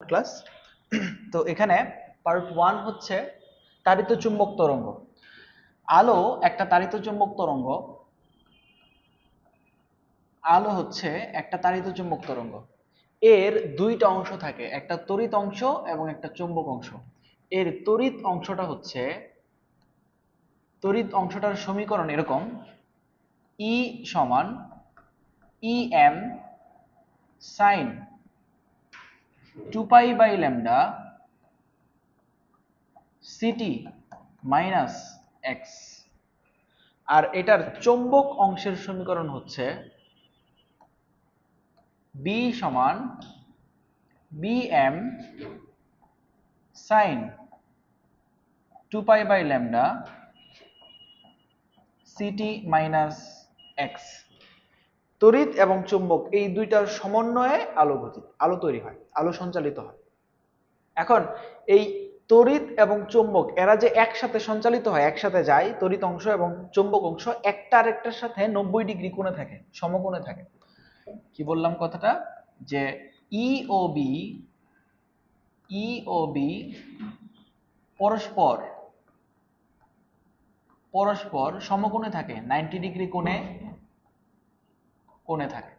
Class. তো এখানে part 1 হচ্ছে তাড়িত চুম্বক তরঙ্গ। আলো একটা তাড়িত চুম্বক তরঙ্গ। আলো হচ্ছে একটা তাড়িত চুম্বক তরঙ্গ। এর দুইটা অংশ থাকে, একটা তড়িৎ অংশ এবং একটা চুম্বক অংশ। এর তড়িৎ অংশটা হচ্ছে, তড়িৎ অংশটার সমীকরণ এরকম: E সমান em sin 2 pi by lambda ct minus x। আর এটার চৌম্বক অংশের সমীকরণ হচ্ছে B সমান bm sin 2 pi by lambda ct minus x। তড়িৎ এবং চুম্বক এই দুইটার সমন্বয়ে আলো তৈরি হয়, আলো সঞ্চালিত হয়। এখন এই তড়িৎ এবং চুম্বক এরা যে একসাথে সঞ্চালিত হয়, একসাথে যায়, তড়িৎ অংশ এবং চুম্বক অংশ একটা আরেকটার সাথে 90 ডিগ্রি কোণে থাকে, সমকোণে থাকে। কি বললাম কথাটা? যে ই ও বি পরস্পর পরস্পর সমকোণে থাকে, 90 ডিগ্রি কোণে থাকে।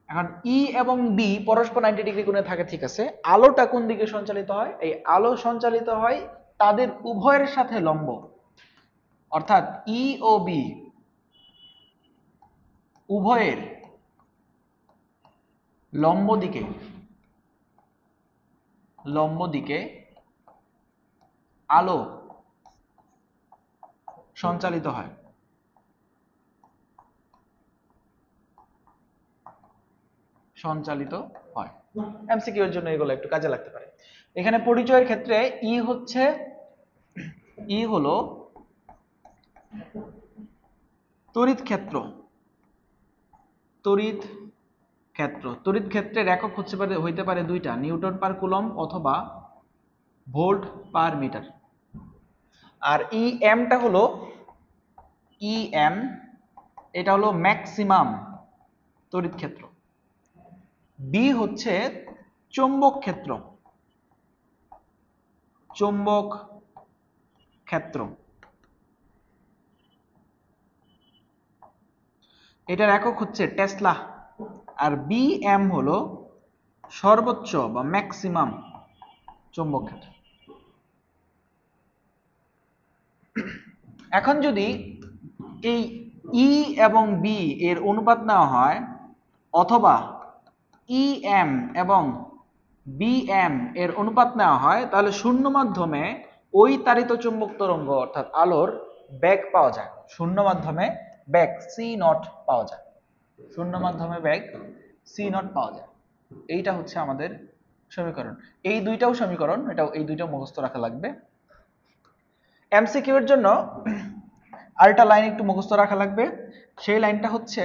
এখন ই এবং বি পরস্পর 90 ডিগ্রি কোণে থাকে, ঠিক আছে। আলোটা কোন দিকে সঞ্চালিত হয়? এই আলো সঞ্চালিত হয় তাদের উভয়ের সাথে লম্ব, অর্থাৎ ই ও বি উভয়ের লম্ব দিকে আলো সঞ্চালিত হয়। এমসিকিউ এর জন্য এগুলো একটু কাজে লাগতে পারে। এখানে পরিচয়ের ক্ষেত্রে ই হলো তড়িৎ ক্ষেত্র। তড়িৎ ক্ষেত্রের একক হইতে পারে দুইটা, নিউটন পার কুলম্ব অথবা ভোল্ট পার মিটার। আর এমটা হলো এটা হলো ম্যাক্সিমাম তড়িৎ ক্ষেত্র। বি হচ্ছে চৌম্বক ক্ষেত্র। এটার একক হচ্ছে টেসলা। আর বিএম হলো সর্বোচ্চ বা ম্যাক্সিমাম চৌম্বক ক্ষেত্র। এখন যদি এই ই এবং বি এর অনুপাত নেওয়া হয়, অথবা ইএম এবং বিএম এর অনুপাত নেওয়া হয়, তাহলে শূন্য মাধ্যমে ওই তাড়িত চুম্বক তরঙ্গ অর্থাৎ আলোর বেগ পাওয়া যায়। শূন্য মাধ্যমে বেগ সি নট পাওয়া যায়। এইটা হচ্ছে আমাদের সমীকরণ। এই দুইটাও সমীকরণ, এই দুইটাও মুখস্থ রাখা লাগবে। এমসিকিউ এর জন্য আরেকটা লাইন একটু মুখস্থ রাখা লাগবে। সেই লাইনটা হচ্ছে,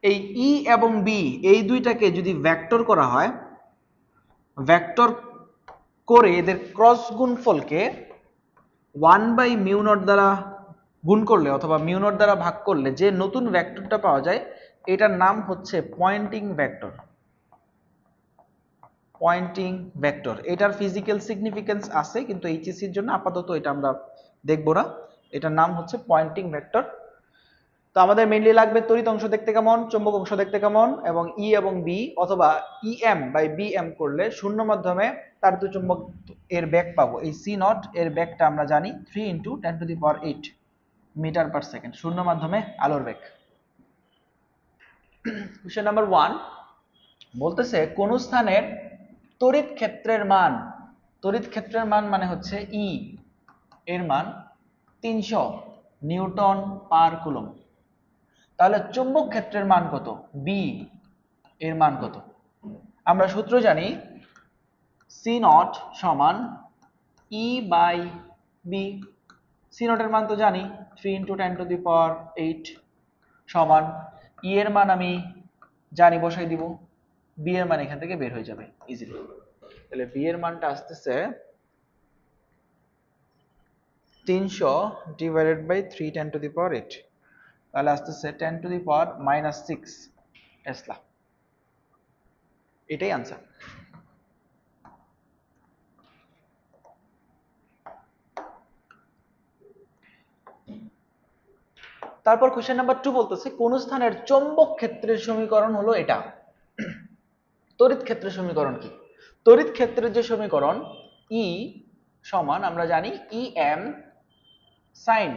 এই ই এবং বি এই দুইটাকে যদি ভেক্টর করা হয়, ভেক্টর করে এদের ক্রস গুণফলকে 1/μ0 দ্বারা গুণ করলে অথবা μ0 দ্বারা ভাগ করলে যে নতুন ভেক্টরটা পাওয়া যায়, এটার নাম হচ্ছে পয়েন্টিং ভেক্টর। এটার ফিজিক্যাল সিগনিফিকেন্স আছে, কিন্তু এইচএসসির জন্য আপাতত এটা আমরা দেখব না। এটার নাম হচ্ছে পয়েন্টিং ভেক্টর। তো আমাদের মেইনলি লাগবে তড়িৎ অংশ দেখতে কেমন, চৌম্বক অংশ দেখতে কেমন, এবং ই এবং বি অথবা ইএম বাই বিএম করলে শূন্য মাধ্যমে তাড়িত চুম্বক এর বেগ পাবো। এই সি নট এর বেগটা আমরা জানি 3 × 10⁸ মিটার পার সেকেন্ড, শূন্য মাধ্যমে আলোর বেগ। কোশ্চেন নাম্বার 1 বলতেছে কোন স্থানের তড়িৎ ক্ষেত্রের মান মানে হচ্ছে ই এর মান 300 নিউটন পার কুলম্ব। তাহলে চুম্বক ক্ষেত্রের মান কত? বি এর মান কত? আমরা সূত্র জানি, সি নট সমান E by B. C not এর মান তো জানি 3 × 10⁸ সমান ই এর মান আমি জানি, বসাই দিব। বি এর মান এখান থেকে বের হয়ে যাবে ইজিলি। তাহলে বি এর মানটা আসতেছে 300 divided by 3 10 to the power 8, তাহলে আসতেছে 10 টু দি পাওয়ার -6 টেসলা। এটাই आंसर। তারপর কোশ্চেন নাম্বার 2 বলতেছে কোন স্থানের চৌম্বক ক্ষেত্রের সমীকরণ হলো এটা। তড়িৎ ক্ষেত্রের সমীকরণ কি? তড়িৎ ক্ষেত্রের যে সমীকরণ E সমান আমরা জানি em sin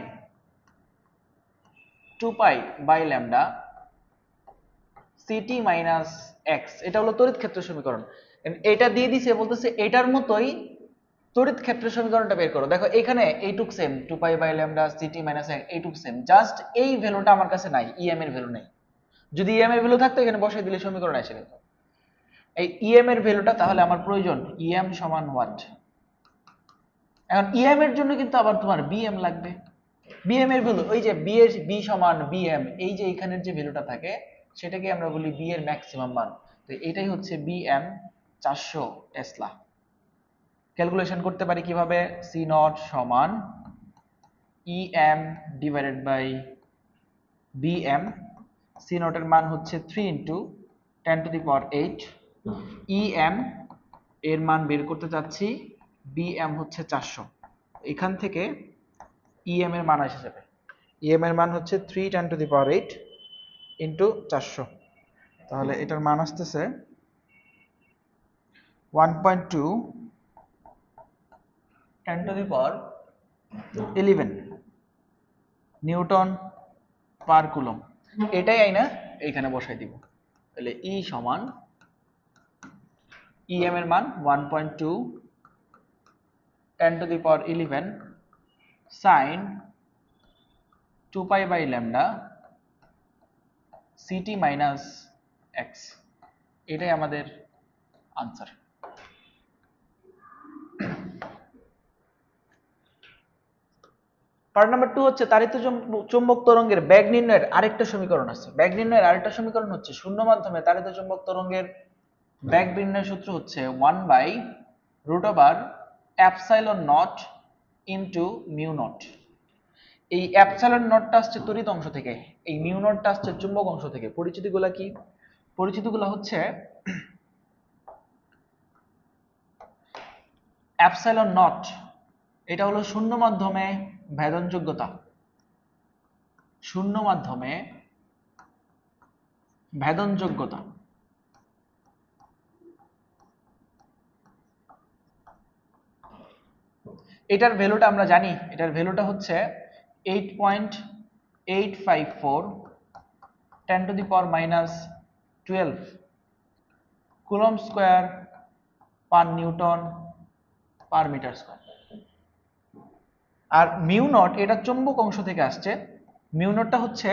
2 pi by lambda ct minus x, এটা হলো তড়িৎ ক্ষেত্রের সমীকরণ। এটা দিয়ে দিছে, বলতেছে এটার মতোই তড়িৎ ক্ষেত্রের সমীকরণটা বের করো। দেখো এখানে এইটুক same 2 pi by lambda ct minus x, এইটুক সেম, জাস্ট এই ভ্যালুটা আমার কাছে নাই, em এর ভ্যালু নাই। যদি em এর ভ্যালু থাকতো এখানে বসাই দিলে সমীকরণ এসে যেত। এই em এর ভ্যালুটা তাহলে আমার প্রয়োজন em সমান হোয়াট। এখন em এর জন্য কিন্তু আবার তোমার bm লাগবে। bm এর ভ্যালু ওই যে b এর b সমান bm, এই যে এখানের যে ভ্যালুটা থাকে সেটাকে আমরা বলি b এর ম্যাক্সিমাম মান। তো এটাই হচ্ছে bm 400 টেসলা। ক্যালকুলেশন করতে পারি কিভাবে, c নট সমান em divided by bm, c naught এর মান হচ্ছে 3 into 10 to the power 8, em এর মান বের করতে চাচ্ছি, bm হচ্ছে 400, এখান থেকে em এর মান এসে যাবে, em এর মান হচ্ছে 3 10 টু দি পাওয়ার 8 ইনটু 400, তাহলে এটার মান আসতেছে 1.2 10 to the power 11 Newton per coulomb. এটাই আইনা এইখানে বসাই দিব, তাহলে E সমান em এর মান 1.2 10 to the power 11 sin 2 pi by lambda ct minus x, এটাই আমাদের আনসার। পার্ট নাম্বার 2 হচ্ছে তাড়িত চৌম্বক তরঙ্গের বেগ নির্ণয়ের আরেকটা সমীকরণ আছে। বেগ নির্ণয়ের আরেকটা সমীকরণ হচ্ছে শূন্য মাধ্যমে তাড়িত চৌম্বক তরঙ্গের বেগ নির্ণয়ের সূত্র হচ্ছে 1/√, epsilon naught into mu not. এই এপসাইলন নটটা আসছে তড়িৎ অংশ থেকে, এই মিউ নটটা আসছে চুম্বক অংশ থেকে। পরিচিতিগুলো কি? পরিচিতিগুলো হচ্ছে এপসাইলন নট এটা হলো শূন্য মাধ্যমে ভেদনযোগ্যতা, শূন্য মাধ্যমে ভেদনযোগ্যতা। এটার ভ্যালুটা আমরা জানি, এটার ভ্যালুটা হচ্ছে 8.854 10 to the power -12 coulomb square per newton per metre square. আর মিউ নট এটা চৌম্বক অংশ থেকে আসছে, মিউ নটটা হচ্ছে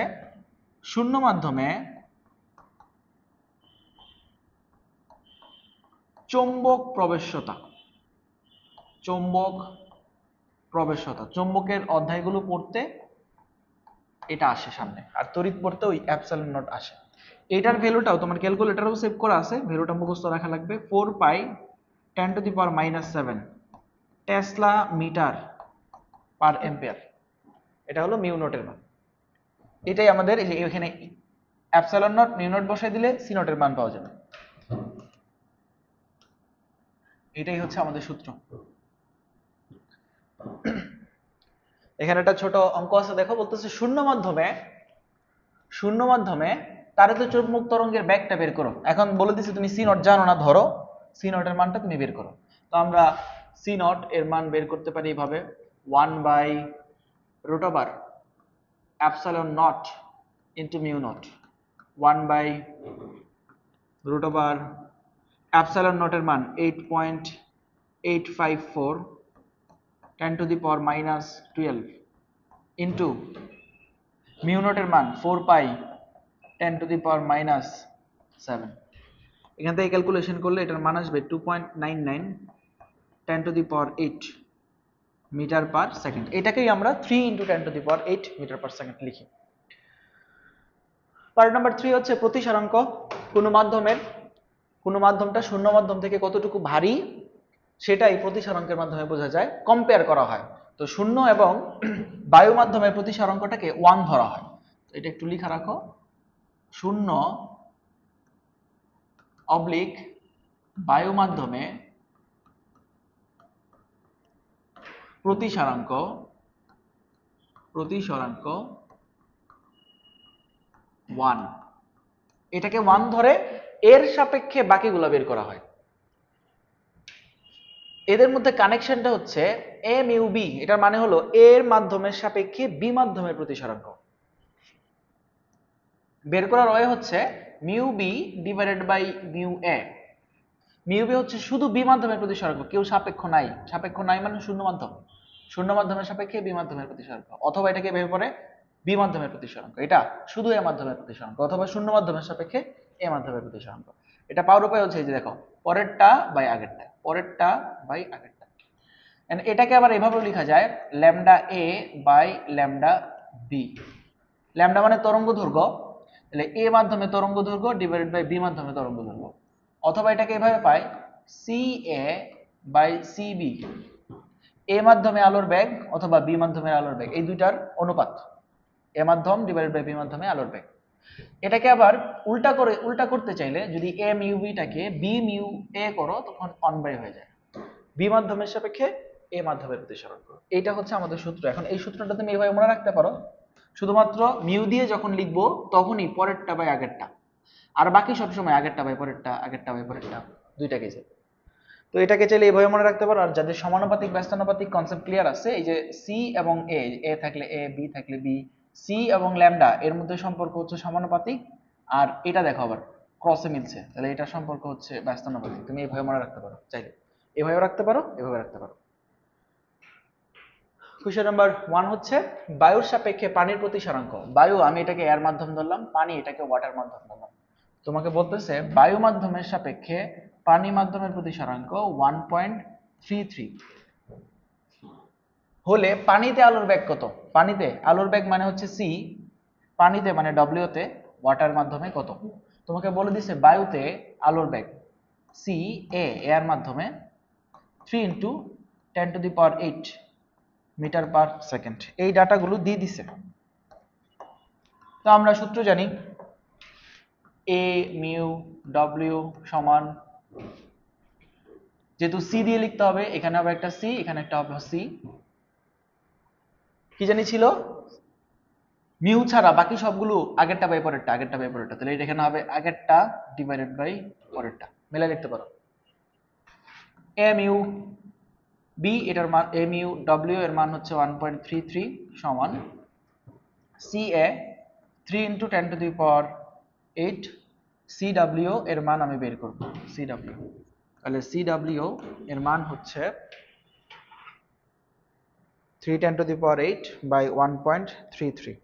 শূন্য মাধ্যমে চৌম্বক প্রবেশ্যতা, চৌম্বক প্রবেশ্যতা, চৌম্বকের অধ্যায়গুলো পড়তে এটা আসে সামনে, আর তড়িৎ পড়তে ওই এপসাইলন নট আসে। এটার ভ্যালুটাও তোমার ক্যালকুলেটরেও সেভ করা আছে, ভ্যালুটা মুখস্থ রাখা লাগবে, 4 pi 10 to the power -7 tesla metre per ampere. এটা হলো মিউ নটের মান। এটাই আমাদের এই যে এখানে এপসাইলন নট মিউ নট বসাই দিলে সি নটের মান পাওয়া যাবে। এটাই হচ্ছে আমাদের সূত্র। এখানে একটা ছোট অঙ্ক আছে দেখো, বলতেছে শূন্য মাধ্যমে তাড়িত চৌম্বক তরঙ্গের বেগটা বের করো। এখন বলে দিছি তুমি সি নট জানো না, ধরো সি নটের মানটা তুমি বের করো। তো আমরা সি নট এর মান বের করতে পারি এইভাবে 1/√, epsilon naught into mu naught, 1/√, epsilon নটের মান 8.854 10 to the power -12 into mu নটের মান 4 পাই 10 টু দি পাওয়ার -7। এখান থেকে ক্যালকুলেশন করলে এটার মান আসবে 2.99 10 to the power 8 metre per second. এটাকেই আমরা 3 into 10 to the power 8 metre per second লিখি। পার্ট নাম্বার 3 হচ্ছে প্রতিসারাঙ্ক। কোনো মাধ্যমটা শূন্য মাধ্যম থেকে কতটুকু ভারী সেটাই প্রতিসারাঙ্কের মাধ্যমে বোঝা যায়, কম্পেয়ার করা হয়। তো শূন্য এবং বায়ু মাধ্যমের প্রতিসরাঙ্কটাকে 1 ধরা হয়। তো এটা একটু লিখে রাখো, শূন্য অবলিক বায়ু মাধ্যমে প্রতিসরাঙ্ক 1, এটাকে 1 ধরে এর সাপেক্ষে বাকিগুলো বের করা হয়। এদের মধ্যে কানেকশনটা হচ্ছে এ মিউ বি, এটার মানে হলো এর মাধ্যমের সাপেক্ষে বি মাধ্যমের প্রতিসরাঙ্ক। বের করার ওয়ে হচ্ছে mu B divided by mu A. Mu B হচ্ছে শুধু বি মাধ্যমের প্রতিসরাঙ্ক, কেউ সাপেক্ষ নাই, সাপেক্ষ নাই মানে শূন্য মাধ্যম, শূন্য মাধ্যমের সাপেক্ষে বি মাধ্যমের প্রতিসরাঙ্ক, অথবা এটাকে বের করে বি মাধ্যমের প্রতিসরাঙ্ক, এটা শুধু এ মাধ্যমের প্রতিসরাঙ্ক, অথবা শূন্য মাধ্যমের সাপেক্ষে এ মাধ্যমের প্রতিসরাঙ্ক। এটা পাওয়ার উপায় হচ্ছে এই যে দেখো, পরেরটা বাই আগেরটা, পরেরটা বাই আগেরটা। এটাকে আবার এভাবেও লেখা যায় lambda A by lambda B. Lambda মানে তরঙ্গ দৈর্ঘ্য, তাহলে এ মাধ্যমে তরঙ্গ দৈর্ঘ্য ডিভাইডেড বাই বি মাধ্যমে তরঙ্গ দৈর্ঘ্য, অথবা এটাকে এভাবে pi C A by C B, এ মাধ্যমে আলোর বেগ অথবা বি মাধ্যমের আলোর বেগ, এই দুইটার অনুপাত, এ মাধ্যম ডিভাইডেড বাই বি মাধ্যমে আলোর বেগ। এটাকে আবার উল্টা করতে চাইলে যদি এ মিউ বিটাকে বি মিউ এ করো তখন 1 হয়ে যায়, বি মাধ্যমের সাপেক্ষে এ মাধ্যমের প্রতিসরাঙ্ক। এইটা হচ্ছে আমাদের সূত্র। এখন এই সূত্রটা তুমি এইভাবে মনে রাখতে পারো, শুধুমাত্র মিউ দিয়ে যখন লিখবো তখনই পরেরটা বাই আগেরটা, আর বাকি সব সময় আগেরটা বাই পরেরটা, আগেরটা বাই পরেরটা, দুইটাকে যাবে। তো এটাকে চাইলে এইভাবে মনে রাখতে পারো। আর যাদের সমানুপাতিক ব্যস্তানুপাতিক কনসেপ্ট ক্লিয়ার আছে, এই যে সি এবং এ, এ থাকলে এ, বি থাকলে বি, সি এবং ল্যামডা এর মধ্যে সম্পর্ক হচ্ছে সমানুপাতিক, আর এটা দেখো আবার ক্রসে মিলছে, তাহলে এটা সম্পর্ক হচ্ছে ব্যস্তানুপাতিক। তুমি এইভাবে মনে রাখতে পারো, চাইলে এভাবে রাখতে পারো, এভাবে রাখতে পারো। কোশ্চেন নাম্বার 1 হচ্ছে বায়ুর সাপেক্ষে পানির প্রতিসরাঙ্ক। বায়ু আমি এটাকে এয়ার মাধ্যম ধরলাম, পানি এটাকে ওয়াটার মাধ্যম ধরলাম। তোমাকে বলতেছে বায়ু মাধ্যমের সাপেক্ষে পানি মাধ্যমের প্রতিসরাঙ্ক 1.33 হলে পানিতে আলোর বেগ কত? পানিতে আলোর বেগ মানে হচ্ছে সি, পানিতে মানে ডব্লিউ তে, ওয়াটার মাধ্যমে কত? তোমাকে বলে দিছে বায়ুতে আলোর বেগ সি এ এয়ার মাধ্যমে 3 × 10⁸ মিটার পার সেকেন্ড। এই ডাটাগুলো দিয়ে দিছে। তো আমরা সূত্র জানি এ মিউ ডব্লিউ সমান, যেহেতু সি দিয়ে লিখতে হবে, এখানে হবে একটা সি, এখানে একটা হবে সি, কি জানি ছিল মিউ ছাড়া বাকি সবগুলো আগেরটা বাই পরেরটা, আগেরটা বাই পরেরটা, তাহলে এটা এখানে হবে আগেরটা ডিভাইডেড বাই পরেরটা, মিলাই লিখতে পারো। এ মিউ বি এটার মান, এ মিউ ডব্লিউ এর মান হচ্ছে 1.33 সমান সি এ 3 × 10⁸ সি ডাব্লিউ এর মান আমি বের করব, সি ডাব্লিউ, তাহলে সি ডাব্লিউ এর মান হচ্ছে 3 × 10⁸ by 1.33,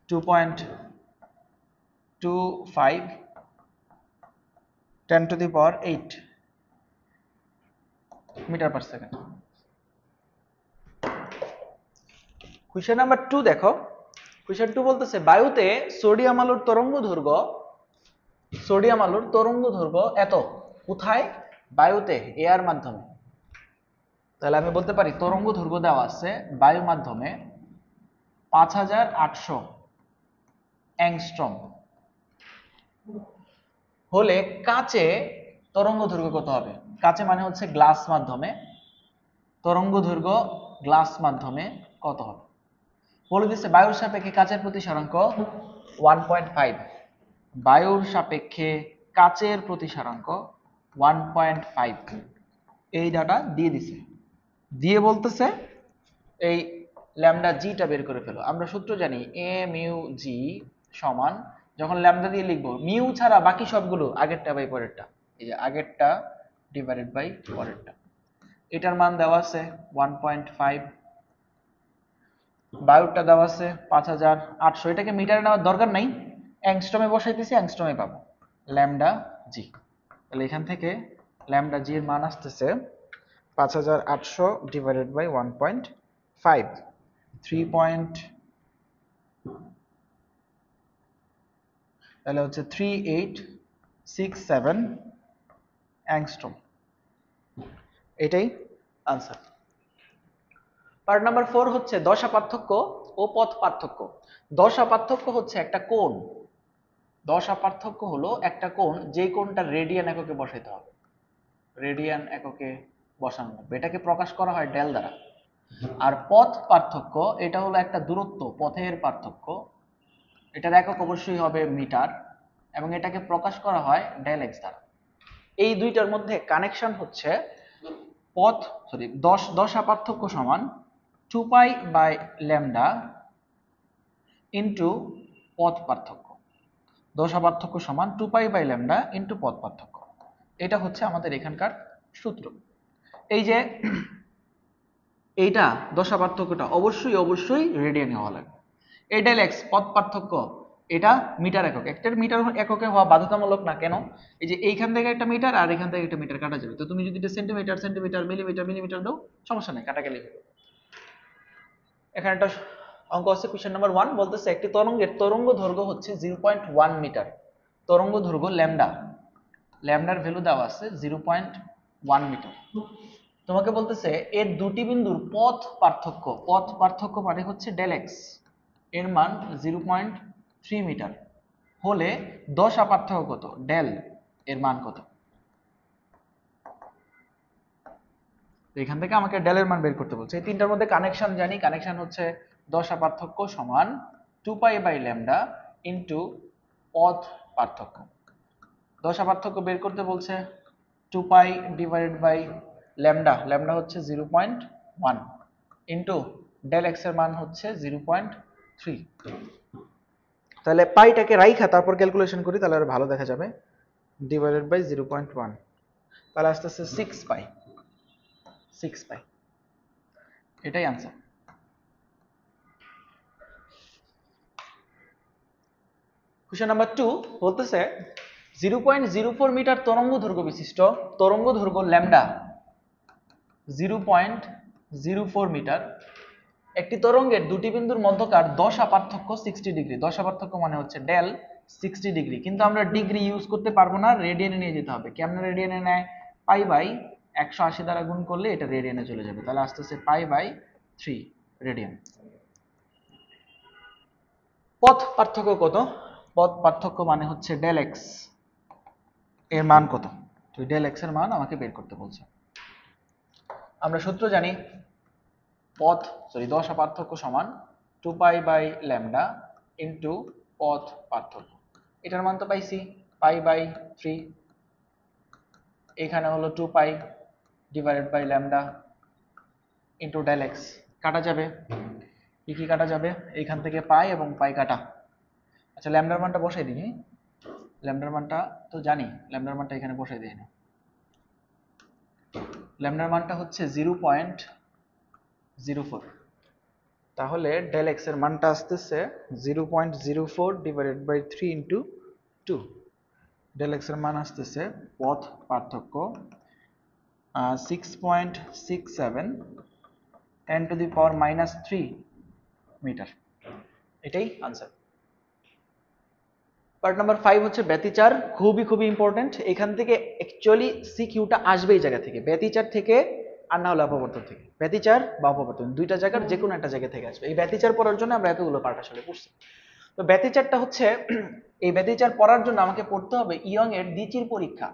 2.25 10⁸ metre per second. Question number 2 দেখো, কোশ্চেন 2 বলতেছে বায়ুতে সোডিয়াম আলোর তরঙ্গ দৈর্ঘ্য, সোডিয়াম আলোর তরঙ্গ দৈর্ঘ্য এত, কোথায়? বায়ুতে, এয়ার মাধ্যমে। তাহলে আমি বলতে পারি তরঙ্গ দৈর্ঘ্য দেওয়া আছে বায়ু মাধ্যমে 5800 অ্যাংস্ট্রম হলে কাচে তরঙ্গ দৈর্ঘ্য কত হবে? কাচে মানে হচ্ছে গ্লাস মাধ্যমে, তরঙ্গ দৈর্ঘ্য গ্লাস মাধ্যমে কত হবে? বলে দিচ্ছে বায়ুর সাপেক্ষে কাচের প্রতিসরাঙ্ক 1.5, বায়ুর সাপেক্ষে কাচের প্রতিসরাঙ্ক 1.5, এই ডাটা দিয়ে দিছে, দিয়ে বলতেছে এই ল্যামডা জিটা বের করে ফেলো। আমরা সূত্র জানি এ মিউ জি সমান, যখন ল্যামডা দিয়ে লিখবো মিউ ছাড়া বাকি সবগুলো আগেরটা বাই পরেরটা, এই যে আগেরটা ডিভাইডেড বাই পরেরটা। এটার মান দেওয়া আছে 1.5, বায়ুটা দেওয়া আছে 5800, এটাকে মিটারে নেওয়ার দরকার নাই, অ্যাংস্ট্রমে বসাইতেছি, অ্যাংস্ট্রমে পাবো ল্যামডা জি। তাহলে এখান থেকে ল্যামডা জি এর মান আসতেছে 5800 ডিভাইডেড বাই 1.5, 3. তাহলে হচ্ছে 3867 অ্যাংস্ট্রম। এটাই আনসার। পার্ট নাম্বার 4 হচ্ছে দশা পার্থক্য ও পথ পার্থক্য। দশা পার্থক্য হচ্ছে একটা কোণ। দশা পার্থক্য হলো একটা কোণ, যেই কোণটা রেডিয়ান এককে বসাইতে হবে, রেডিয়ান এককে বসানো হবে, এটাকে প্রকাশ করা হয় ডেল দ্বারা। আর পথ পার্থক্য এটা হলো একটা দূরত্ব, পথের পার্থক্য, এটার একক অবশ্যই হবে মিটার, এবং এটাকে প্রকাশ করা হয় ডেল এক্স দ্বারা। এই দুইটার মধ্যে কানেকশন হচ্ছে দশা পার্থক্য সমান 2π/λ ইন্টু পথ পার্থক্য। দশা পার্থক্য সমান 2π/λ ইন্টু পথ পার্থক্য। এটা হচ্ছে আমাদের এখানকার সূত্র। এই যে এইটা দশা পার্থক্যটা অবশ্যই রেডিয়ানে হওয়া লাগবে। এই ডেল এক্স পথ পার্থক্য, এটা মিটার একক। একটা মিটার এককে হওয়া বাধ্যতামূলক না, কেন? এই যে এইখান থেকে একটা মিটার আর এখান থেকে একটা মিটার কাটা যাবে, তো তুমি যদি এটা সেন্টিমিটার সেন্টিমিটার মিলিমিটার দাও, সমস্যা নেই, কাটা গেলেই হবে। এখানে একটা অঙ্ক আছে, কোশ্চেন নাম্বার 1 বলতেছে একটি তরঙ্গের তরঙ্গ দৈর্ঘ্য হচ্ছে 0.1 মিটার। তরঙ্গ দৈর্ঘ্য ল্যামডার ভ্যালু দেওয়া আছে 0.1 মিটার। তোমাকে বলতেছে এর দুটি বিন্দুর পথ পার্থক্য মানে হচ্ছে ডেল এক্স, এর মান 0.3 মিটার হলে দশা পার্থক্য কত, ডেল এর মান কত? এখান থেকে আমাকে ডেলের মান বের করতে বলছে। এই তিনটার মধ্যে কানেকশন জানি, কানেকশন হচ্ছে দশা পার্থক্য সমান 2π/λ ইন্টু পথ পার্থক্য। দশা পার্থক্য বের করতে বলছে 2π ডিভাইডেড বাই ল্যামডা হচ্ছে 0.1 ইন্টু ডেল এক্স এর মান হচ্ছে 0.3। তাহলে পাইটাকে রাইখা তারপর ক্যালকুলেশন করি, তাহলে আর ভালো দেখা যাবে। ডিভাইডেড বাই 0.1, তাহলে আস্তে আস্তে 6π। এটাই আনসার। কোশ্চেন নাম্বার 2 বলতেছে 0.04 মিটার তরঙ্গ দৈর্ঘ্য বিশিষ্ট তরঙ্গ দৈর্ঘ্য ল্যামডা 0.04 মিটার একটি তরঙ্গের দুটি বিন্দুর মধ্যকার দশা পার্থক্য 60 ডিগ্রি। দশা পার্থক্য মানে হচ্ছে ডেল 60 ডিগ্রি, কিন্তু আমরা ডিগ্রি ইউজ করতে পারবো না, রেডিয়ানে নিয়ে যেতে হবে। কেমন রেডিয়ানে নেয়? π/180 দ্বারা গুণ করলে এটা রেডিয়ানে চলে যাবে, তাহলে আস্তে আস্তে π/3 রেডিয়ান। পথ পার্থক্য কত? পথ পার্থক্য মানে হচ্ছে ডেল এক্স, এর মান কত? তো ডেল এক্স এর মান আমাকে বের করতে বলছে। আমরা সূত্র জানি, দশা পার্থক্য সমান 2π/λ ইন্টু পথ পার্থক্য। এটার মান তো পাইছি π/3, এখানে হলো 2π divided by lambda into del X. কাটা যাবে, কি কাটা যাবে? এইখান থেকে পাই এবং পাই কাটা। আচ্ছা, ল্যামডার মানটা বসাই দিই। ল্যামডার মানটা তো জানি, ল্যামডার মানটা এখানে বসাই দিই না। ল্যামডার মানটা হচ্ছে 0.04, তাহলে ডেল এক্স এর মানটা আসতেছে 0.04 divided by 3 into 2। Del x এর মান আসতেছে পথ পার্থক্য 6.67 10⁻³ মিটার। এটাই আনসার। পার্ট নাম্বার 5 হচ্ছে ব্যতিচার, খুবই ইম্পর্টেন্ট। এখান থেকে অ্যাকচুয়ালি সিকিউটা আসবে এই জায়গা থেকে, ব্যতিচার থেকে, আর না হলে অপবর্তন থেকে। ব্যতিচার বা অপবর্তন দুইটা জায়গার যে কোনো একটা জায়গা থেকে আসবে। এই ব্যতিচার পড়ার জন্য আমরা এতগুলো পার্ট আসলে পড়ছি। তো ব্যতিচারটা হচ্ছে, এই ব্যতিচার পড়ার জন্য আমাকে পড়তে হবে ইয়ং এর দ্বিচির পরীক্ষা।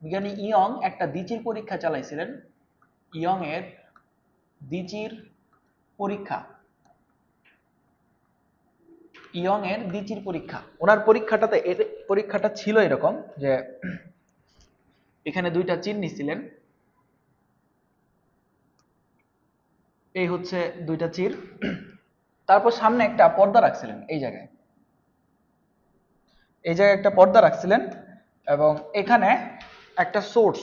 বিজ্ঞানী ইয়ং একটা দ্বিচির পরীক্ষা চালাইছিলেন, ইয়ং এর দ্বিচির পরীক্ষা, ইয়ং এর দ্বিচির পরীক্ষা। ওনার পরীক্ষাটা ছিল এরকম যে এখানে দুইটা চির নিছিলেন, এই হচ্ছে দুইটা চির, তারপর সামনে একটা পর্দা রাখছিলেন, এই জায়গায় একটা পর্দা রাখছিলেন, এবং এখানে একটা সোর্স,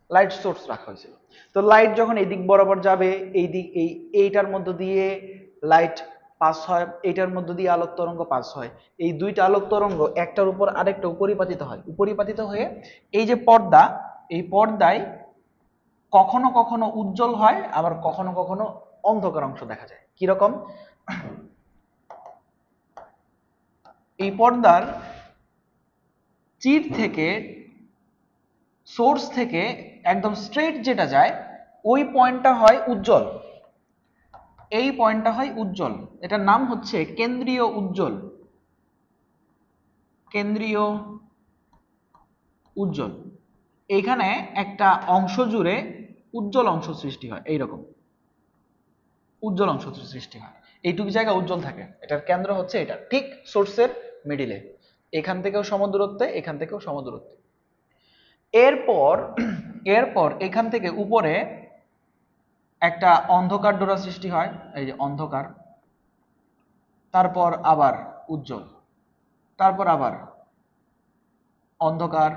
লাইট সোর্স রাখা হয়েছিল। তো লাইট যখন এই দিক বরাবর যাবে, এই দিক এইটার মধ্য দিয়ে লাইট পাস হয়, এইটার মধ্য দিয়ে আলোক তরঙ্গ পাস হয়। এই দুইটা আলোক তরঙ্গ একটার উপর আরেকটা উপরিপাতিত হয়ে এই যে পর্দা, এই পর্দায় কখনো কখনো উজ্জ্বল হয়, আবার কখনো কখনো অন্ধকার অংশ দেখা যায়। কিরকম? এই পর্দার চির থেকে সোর্স থেকে একদম স্ট্রেট যেটা যায় ওই পয়েন্টটা হয় উজ্জ্বল, এই পয়েন্টটা হয় উজ্জ্বল। এটার নাম হচ্ছে কেন্দ্রীয় উজ্জ্বল, কেন্দ্রীয় উজ্জ্বল। এইখানে একটা অংশ জুড়ে উজ্জ্বল অংশ সৃষ্টি হয়, এইরকম উজ্জ্বল অংশ সৃষ্টি হয়, এইটুকু জায়গা উজ্জ্বল থাকে। এটার কেন্দ্র হচ্ছে এটা, ঠিক সোর্সের মিডিলে, এখান থেকেও সমদূরত্বে, এখান থেকেও সমদূরত্বে। এরপর এরপর এখান থেকে উপরে একটা অন্ধকার ডোরা সৃষ্টি হয়, এই যে অন্ধকার, তারপর আবার উজ্জ্বল, তারপর আবার অন্ধকার,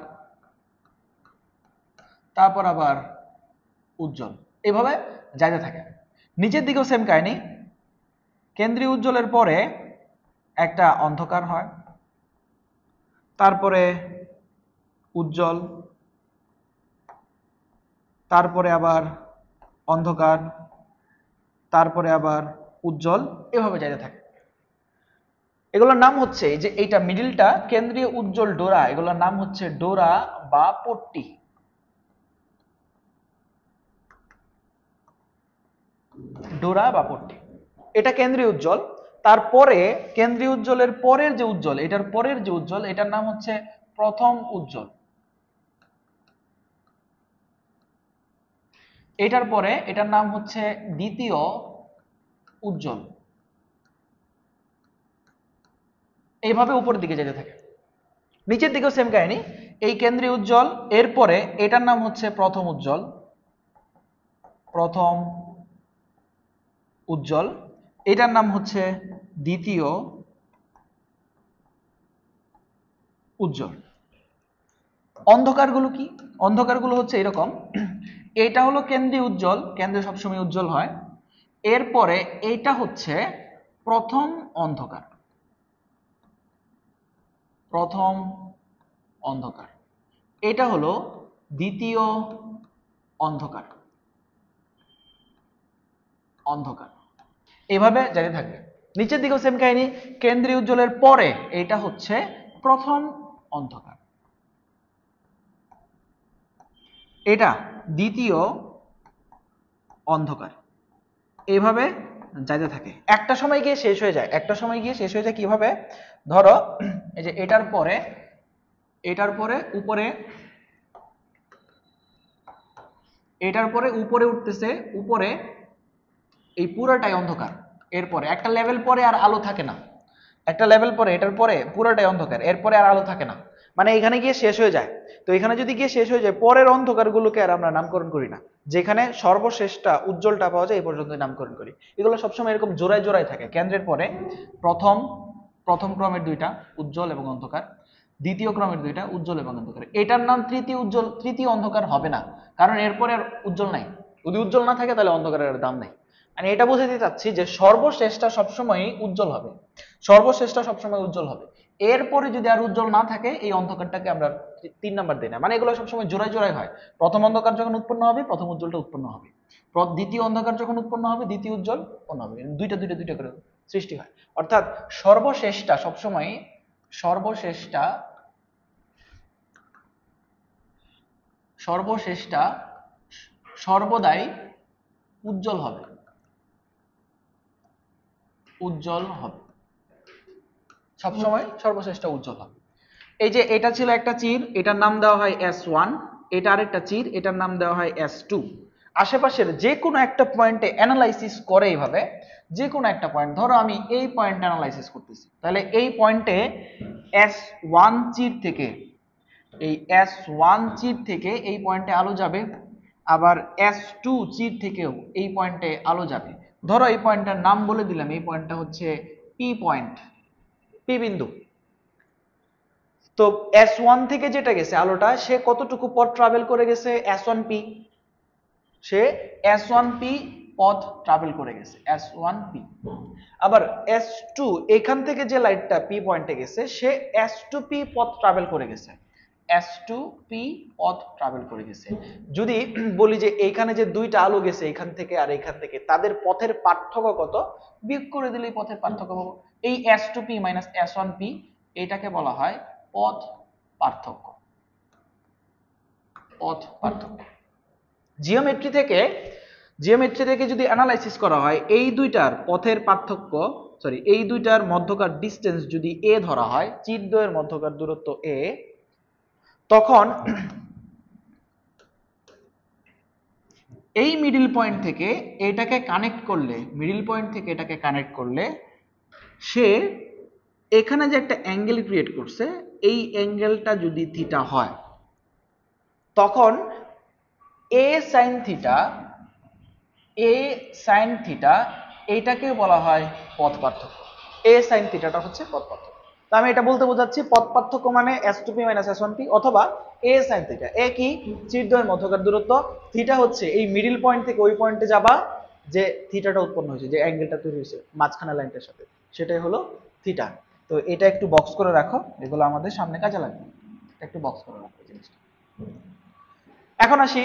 তারপর আবার উজ্জ্বল, এভাবে যাইতে থাকে। নিচের দিকেও সেম কাহিনী, কেন্দ্রীয় উজ্জ্বলের পরে একটা অন্ধকার হয়, তারপরে উজ্জ্বল, তারপরে আবার অন্ধকার, তারপরে আবার উজ্জ্বল, এভাবে যাইতে থাকে। এগুলোর নাম হচ্ছে, যে এইটা মিডিলটা কেন্দ্রীয় উজ্জ্বল ডোরা, এগুলোর নাম হচ্ছে ডোরা বা পট্টি। ডোরা বা পট্টি, এটা কেন্দ্রীয় উজ্জ্বল। তারপরে কেন্দ্রীয় উজ্জ্বলের পরের যে উজ্জ্বল, এটার পরের যে উজ্জ্বল, এটার নাম হচ্ছে প্রথম উজ্জ্বল। এটার পরে এটার নাম হচ্ছে দ্বিতীয় উজ্জ্বল। এইভাবে উপরের দিকে যেতে থাকে। নিচের দিকেও সেম কাহিনী, এই কেন্দ্রীয় উজ্জ্বল, এরপরে এটার নাম হচ্ছে প্রথম উজ্জ্বল, প্রথম উজ্জ্বল, এটার নাম হচ্ছে দ্বিতীয় উজ্জ্বল। অন্ধকারগুলো কি? অন্ধকারগুলো হচ্ছে এরকম, এটা হলো কেন্দ্রীয় উজ্জ্বল, কেন্দ্রে সবসময় উজ্জ্বল হয়। এরপরে এইটা হচ্ছে প্রথম অন্ধকার, প্রথম অন্ধকার, এটা হলো দ্বিতীয় অন্ধকার, অন্ধকার, এভাবে জারি থাকবে। নিচের দিকেও সেম কাহিনী, কেন্দ্রীয় উজ্জ্বলের পরে এটা হচ্ছে প্রথম অন্ধকার, এটা দ্বিতীয় অন্ধকার, এইভাবে যাইতে থাকে। একটা সময় গিয়ে শেষ হয়ে যায়, একটা সময় গিয়ে শেষ হয়ে যায় কিভাবে? ধরো এই যে এটার পরে, এটার পরে উপরে, এটার পরে উপরে উঠতেছে, উপরে এই পুরোটাই অন্ধকার। এরপরে একটা লেভেল পরে আর আলো থাকে না, একটা লেভেল পরে এটার পরে পুরোটাই অন্ধকার, এরপরে আর আলো থাকে না, মানে এখানে গিয়ে শেষ হয়ে যায়। তো এখানে যদি গিয়ে শেষ হয়ে যায়, পরের অন্ধকারগুলোকে আর আমরা নামকরণ করি না, যেখানে সর্বশেষটা উজ্জ্বলটা পাওয়া যায় এই পর্যন্ত নামকরণ করি। এগুলো সবসময় এরকম জোড়ায় জোড়ায় থাকে, কেন্দ্রের পরে প্রথম প্রথম ক্রমের দুইটা উজ্জ্বল এবং অন্ধকার, দ্বিতীয় ক্রমের দুইটা উজ্জ্বল এবং অন্ধকার। এটার নাম তৃতীয় উজ্জ্বল, তৃতীয় অন্ধকার হবে না, কারণ এরপরে আর উজ্জ্বল নাই। যদি উজ্জ্বল না থাকে তাহলে অন্ধকারের দাম নাই। আমি এটা বুঝাতে চাচ্ছি যে সর্বশেষটা সবসময় উজ্জ্বল হবে, সর্বশেষটা সবসময় উজ্জ্বল হবে। এরপরে যদি আর উজ্জ্বল না থাকে, এই অন্ধকারটাকে আমরা 3 নাম্বার দিই না, মানে এগুলো সবসময় জোড়ায় জোড়ায় হয়। প্রথম অন্ধকার যখন উৎপন্ন হবে, প্রথম উজ্জ্বলটা উৎপন্ন হবে, দ্বিতীয় অন্ধকার যখন উৎপন্ন হবে, দ্বিতীয় উজ্জ্বল উৎপন্ন হবে, দুইটা দুইটা দুইটা করে সৃষ্টি হয়। অর্থাৎ সর্বশেষটা সবসময়, সর্বশেষটা সর্বশেষটা সর্বদাই উজ্জ্বল হবে, উজ্জ্বল হবে, সবসময় সর্বশেষটা উজ্জ্বল হবে। এই যে এটা ছিল একটা চির, এটার নাম দেওয়া হয় S1, এটা আরেকটা চির, এটার নাম দেওয়া হয় S2। আশেপাশের যে কোনো একটা পয়েন্টে অ্যানালাইসিস করে এইভাবে, যে কোনো একটা পয়েন্ট, ধরো আমি এই পয়েন্টে অ্যানালাইসিস করতেছি, তাহলে এই পয়েন্টে S1 চির থেকে, এই S1 চির থেকে এই পয়েন্টে আলো যাবে, আবার S2 চির থেকেও এই পয়েন্টে আলো যাবে। ধরো এই পয়েন্টটার নাম বলে দিলাম, এই পয়েন্টটা হচ্ছে P পয়েন্ট, P বিন্দু। তো S1 থেকে যেটা গেছে আলোটা, সে কতটুকু পথ ট্রাভেল করে গেছে? S1P, সে S1P পথ ট্রাভেল করে গেছে, S1P। আবার S2 এখান থেকে যে লাইটটা P পয়েন্টে গেছে, সে S2P পথ ট্রাভেল করে গেছে, S2P পথ ট্রাভেল করে গেছে। যদি বলি যে এইখানে যে দুইটা আলো গেছে এখান থেকে আর এখান থেকে, তাদের পথের পার্থক্য কত? বিয়োগ করে দিলেই পথের পার্থক্য পাবো। এই S2P মাইনাস S1P, এটাকে বলা হয় পথ পার্থক্য। পথ পার্থক্য জিওমেট্রি থেকে যদি অ্যানালাইসিস করা হয় এই দুইটার পথের পার্থক্য, এই দুইটার মধ্যকার ডিসটেন্স যদি এ ধরা হয়, চিহ্নদ্বয়ের মধ্যকার দূরত্ব এ, তখন এই মিডল পয়েন্ট থেকে এটাকে কানেক্ট করলে সে এখানে যে একটা অ্যাঙ্গেল ক্রিয়েট করছে, এই অ্যাঙ্গেলটা যদি থিটা হয়, তখন এ সাইন থিটা এইটাকে বলা হয় পথ পার্থক্য। এ সাইন থিটাটা হচ্ছে পথ পার্থক্য। তো আমি এটা বলতে বোঝাচ্ছি পথ পার্থক্য মানে s2p - s1p অথবা এ সাইন থিটা। এ কি? চিহ্নদ্বয়ের মধ্যকার দূরত্ব। থিটা হচ্ছে এই মিডল পয়েন্ট থেকে ওই পয়েন্টে যাবা যে থিটাটা উৎপন্ন হয়েছে, যে অ্যাঙ্গেলটা তৈরি হয়েছে মাঝখানে লাইনটার সাথে, সেটাই হলো থিটা। তো এটা একটু বক্স করে রাখো, এগুলো আমাদের সামনে কাজে লাগবে। একটু বক্স করে রাখো জিনিসটা। এখন আসি,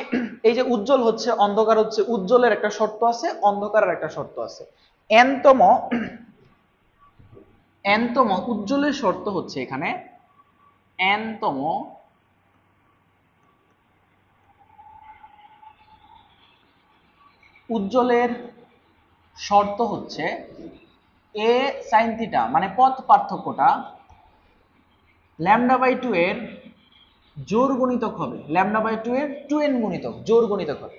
এই যে উজ্জ্বল হচ্ছে অন্ধকার হচ্ছে, উজ্জ্বলের একটা শর্ত আছে, অন্ধকারের একটা শর্ত আছে। এনতম উজ্জ্বলের শর্ত হচ্ছে এখানে এনতম উজ্জ্বলের শর্ত হচ্ছে এ সাইন থিটা মানে পথ পার্থক্যটা λ/2 এর জোড় গুণিতক হবে। λ/2 এর 2n গুণিতক, জোড় গুণিতক হবে।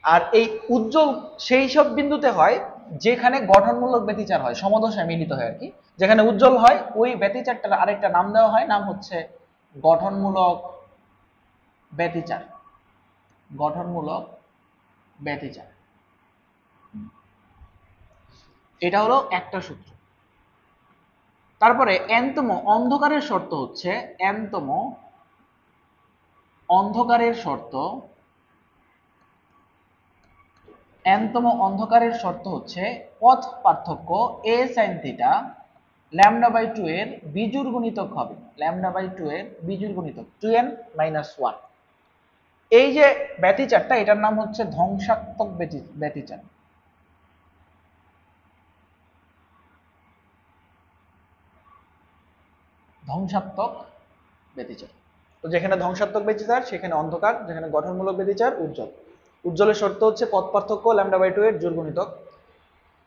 আর এই উজ্জ্বল সেই সব বিন্দুতে হয় যেখানে গঠনমূলক ব্যতিচার হয়, সমদশায় মিলিত হয় আর কি। যেখানে উজ্জ্বল হয় ওই ব্যতিচারটার আরেকটা নাম দেওয়া হয়, নাম হচ্ছে গঠনমূলক ব্যতিচার। গঠনমূলক ব্যতিচার, এটা হলো একটা সূত্র। তারপরে এনতম অন্ধকারের শর্ত হচ্ছে এনতম অন্ধকারের শর্ত হচ্ছে পথ পার্থক্য এ সাইন থিটা λ/2 এর বিজোড় গুণিতক হবে। λ/2 এর বিজোড় গুণিতক 2n - 1। এই যে ব্যতিচারটা, এটার নাম হচ্ছে ধ্বংসাত্মক ব্যতিচার। ধ্বংসাত্মক ব্যতিচার। তো যেখানে ধ্বংসাত্মক ব্যতিচার সেখানে অন্ধকার, যেখানে গঠনমূলক ব্যতিচার উজ্জ্বল। উজ্জ্বলের শর্ত হচ্ছে পথ পার্থক্য λ/2 এর জোড় গুণিতক,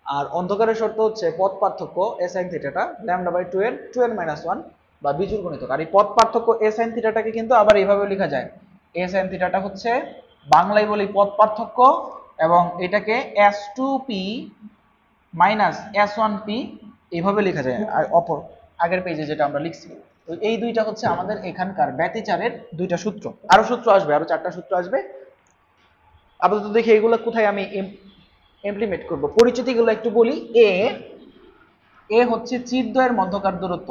আর অন্ধকারের শর্ত হচ্ছে পথ পার্থক্য এ সাইন থিটাটা λ/2 এর 2n - 1 বা বিজোড় গুণিতক। আর এই পথ পার্থক্য এ সাইন থিটাটাকে কিন্তু আবার এইভাবে লেখা যায়, এ সাইন থিটাটা হচ্ছে বাংলায় বলি পথ পার্থক্য, এবং এটাকে s2p - s1p এইভাবে লেখা যায়। আর অপর আগের পেজে যেটা আমরা লিখছি, তো এই দুইটা হচ্ছে আমাদের এখানকার ব্যতিচারের দুইটা সূত্র। আরো সূত্র আসবে, আরো 4টা সূত্র আসবে। আপাতত দেখি এগুলো কোথায় আমি ইমপ্লিমেন্ট করব। পরিচিতিগুলো একটু বলি। এ হচ্ছে চিহ্নদ্বয়ের মধ্যকার দূরত্ব,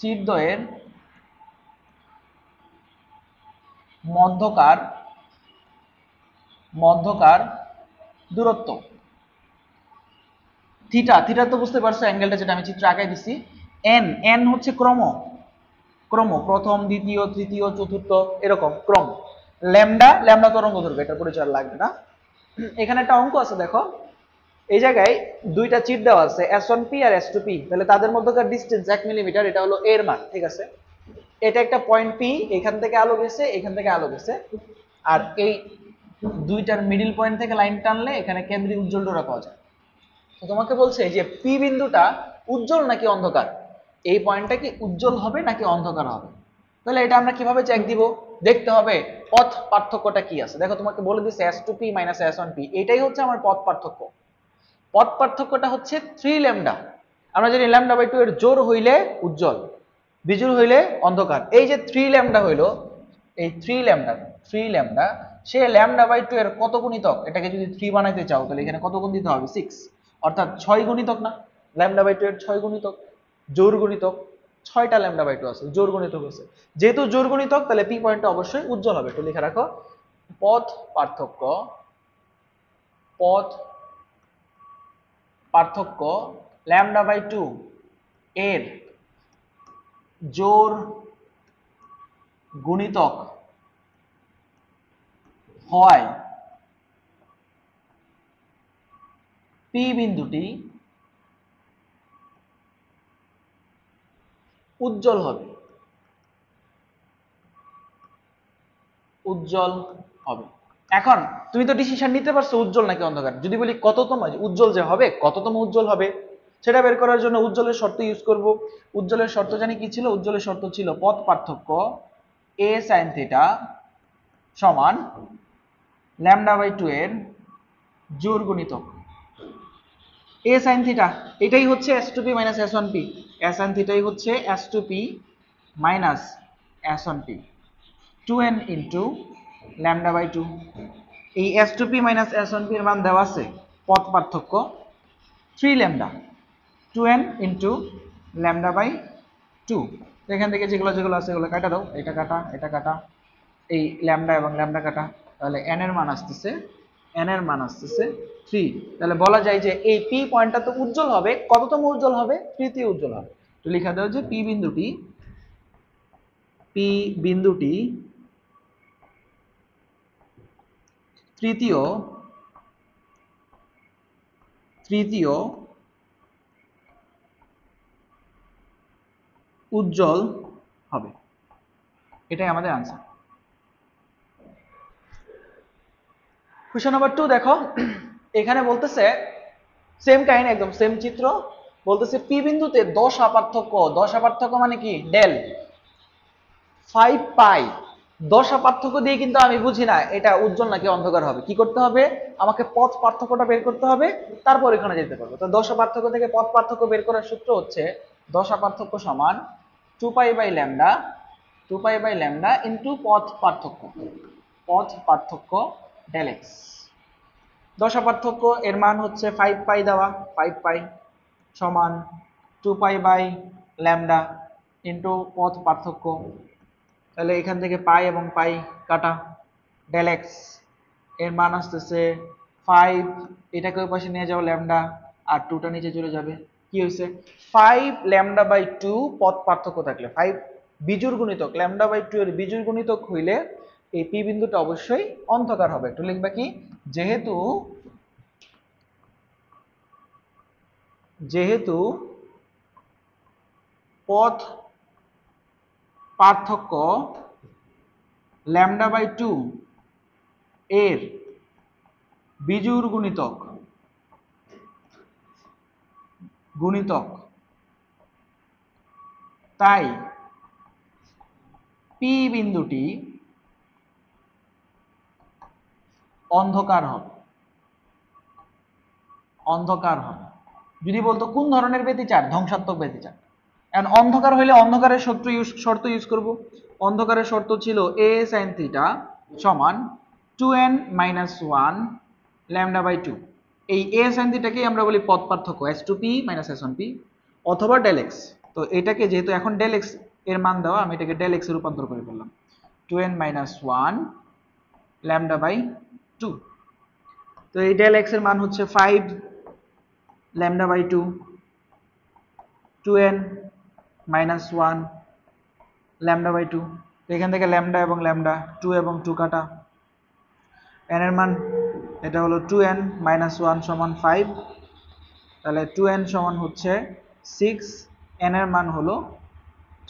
চিহ্নদ্বয়ের মধ্যকার দূরত্ব। থিটা তো বুঝতে পারছো, অ্যাঙ্গেলটা যেটা আমি চিত্র আঁকাই দিছি। এন হচ্ছে ক্রম, প্রথম, দ্বিতীয়, তৃতীয়, চতুর্থ, এরকম ক্রম। ল্যামডা তরঙ্গ দৈর্ঘ্য, এটা পরিচয় লাগবে না। এখানে একটা অঙ্ক আছে দেখো, এই জায়গায় দুইটা চিট দেওয়া আছে s1p আর s2p, তাহলে তাদের মধ্যকার ডিসটেন্স 1 মিলিমিটার, এটা হলো এর মান, ঠিক আছে। এটা একটা পয়েন্ট পি, এখান থেকে আলো গেছে, এখান থেকে আলো গেছে, আর এই দুইটার মিডল পয়েন্ট থেকে লাইন টানলে এখানে কেন্দ্রীয় উজ্জ্বল ডোরা পাওয়া যায়। তো তোমাকে বলছে যে পি বিন্দুটা উজ্জ্বল নাকি অন্ধকার, এই পয়েন্টটা কি উজ্জ্বল হবে নাকি অন্ধকার হবে। তাহলে এটা আমরা কিভাবে চেক দিব? দেখতে হবে পথ পার্থক্যটা কি আছে। দেখো তোমাকে বলে দিচ্ছে s2p - s1p, এটাই হচ্ছে আমার পথ পার্থক্য। পথ পার্থক্যটা হচ্ছে 3 ল্যামডা। আমরা জানি λ/2 এর জোড় হইলে উজ্জ্বল, বিজোড় হইলে অন্ধকার। এই যে 3 ল্যামডা হইলো, এই 3 ল্যামডা সে λ/2 এর কত গুণিতক? এটাকে যদি 3 বানাইতে চাও তাহলে এখানে কত গুণ দিতে হবে? 6, অর্থাৎ 6 গুণিতক না, λ/2 এর 6 গুণিতক, জোড় গুণিতক। 6টা λ/2 আছে, জোড় গুণিতক আছে। যেহেতু জোড় গুণিতক তাহলে পি পয়েন্টটা অবশ্যই উজ্জ্বল হবে। একটু লিখে রাখো, পথ পার্থক্য λ/2 এর জোড় গুণিতক হয় পি বিন্দুটি উজ্জ্বল হবে, উজ্জ্বল হবে। এখন তুমি তো ডিসিশন নিতে পারছো উজ্জ্বল নাকি অন্ধকার। যদি বলি কততম উজ্জ্বল যে হবে, কততম উজ্জ্বল হবে সেটা বের করার জন্য উজ্জ্বলের শর্ত ইউজ করব। উজ্জ্বলের শর্ত জানি কি ছিল? উজ্জ্বলের শর্ত ছিল পথ পার্থক্য a sin থিটা সমান λ/2 এর জোড় গুণিতক a sin থিটা। এটাই হচ্ছে s2p - s1p। a sin থিটাই হচ্ছে s2p - s1p 2n ইন্টু λ/2। এই s2p - s1p এর মান দেওয়া আছে, পথ পার্থক্য 3 ল্যামডা, 2n ইন্টু λ/2। এখান থেকে যেগুলো যেগুলো আছে এগুলো কাটা দাও, এটা কাটা, এটা কাটা, এই ল্যামডা এবং ল্যামডা কাটা, তাহলে n এর মান আসতেছে 3। তাহলে বলা যায় যে এই p পয়েন্টটা তো উজ্জ্বল হবে, কততম উজ্জ্বল হবে? তৃতীয় উজ্জ্বল হবে। তো লেখা দাও যে p বিন্দুটি তৃতীয় উজ্জ্বল হবে। এটাই আমাদের আনসার। কোশ্চেন নাম্বার 2 দেখো, এখানে বলতেছে সেম কাহিনী, একদম সেম চিত্র। বলতেছে পি বিন্দুতে দশা পার্থক্য মানে কি? ডেল 5 পাই। দশা পার্থক্য দিয়ে কিন্তু আমি বুঝি না এটা উজ্জ্বল নাকি অন্ধকার হবে। কি করতে হবে? আমাকে পথ পার্থক্যটা বের করতে হবে, তারপর এখানে যেতে পারবো। তো দশা পার্থক্য থেকে পথ পার্থক্য বের করার সূত্র হচ্ছে দশা পার্থক্য সমান 2π/λ ইন্টু পথ পার্থক্য ডেল এক্স। দশা পার্থক্য এর মান হচ্ছে 5 পাই দেওয়া, 5 পাই সমান 2π/λ ইন্টু পথ পার্থক্য। তাহলে এখান থেকে পাই এবং পাই কাটা, ডেল এক্স এর মান আসতেছে 5, এটাকে ওই পাশে নিয়ে যাও ল্যামডা, আর 2টা নিচে চলে যাবে। কি হয়েছে? 5λ/2 পথ পার্থক্য থাকলে 5 বিজোড় গুণিতক, λ/2 এর বিজোড় গুণিতক হইলে এই পি বিন্দুটা অবশ্যই অন্ধকার হবে। একটু লিখবা কি? যেহেতু পথ পার্থক্য λ/2 এর বিজোড় গুণিতক তাই পি বিন্দুটি অন্ধকার হবে। যদি বলতো কোন ধরনের ব্যতিচার? ধ্বংসাত্মক ব্যতিচার। এখন অন্ধকার হইলে অন্ধকারের শর্ত ইউজ করব। অন্ধকারের শর্ত ছিল a sin থিটা সমান 2n - 1 λ/2। এই a sin থিটাকে আমরা বলি পথ পার্থক্য s2p - s1p অথবা ডেল এক্স। তো এটাকে যেহেতু এখন ডেল এক্স এর মান দেওয়া, আমি এটাকে ডেল এক্স এ রূপান্তর করে ফেললাম, 2n - 1 λ/2। তো এই ডেল এক্স এর মান হচ্ছে 5 λ/2, 2n - 1 λ/2। তো এখান থেকে ল্যামডা এবং ল্যামডা, 2 এবং 2 কাটা, n এর মান এটা হলো 2n - 1 সমান 5, তাহলে 2n সমান হচ্ছে 6, n এর মান হলো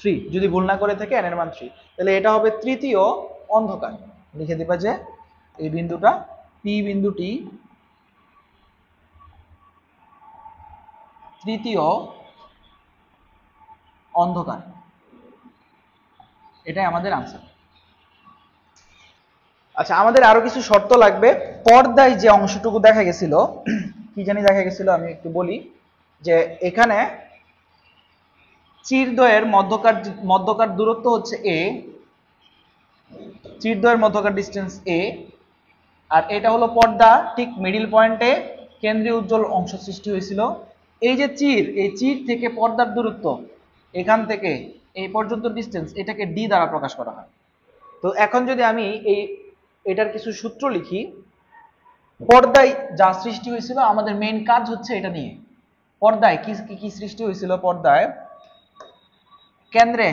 3। যদি ভুল না করে থাকে n এর মান 3, তাহলে এটা হবে তৃতীয় অন্ধকার। লিখে দিবা যে এই বিন্দুটা p বিন্দুটি তৃতীয় অন্ধকার। এটাই আমাদের আনসার। আচ্ছা, আমাদের আরো কিছু শর্ত লাগবে। পর্দায় যে অংশটুকু দেখা গেছিল, কি জানি দেখা গেছিল, আমি একটু বলি যে এখানে চিরদ্বয়ের মধ্যকার দূরত্ব হচ্ছে a, চিরদ্বয়ের মধ্যকার ডিস্টেন্স a, আর এটা হলো পর্দা, ঠিক মিডিল পয়েন্টে কেন্দ্রীয় উজ্জ্বল অংশ সৃষ্টি হয়েছিল। এই যে এই চির থেকে পর্দার দূরত্ব, এখান থেকে এই পর্যন্ত ডিস্টেন্স, এটাকে d দ্বারা প্রকাশ করা হয়। তো এখন যদি আমি এটার কিছু সূত্র লিখি, পর্দায় যা সৃষ্টি হয়েছিল, আমাদের মেইন কাজ হচ্ছে এটা নিয়ে। পর্দায় কি সৃষ্টি হয়েছিল? পর্দায় কেন্দ্রে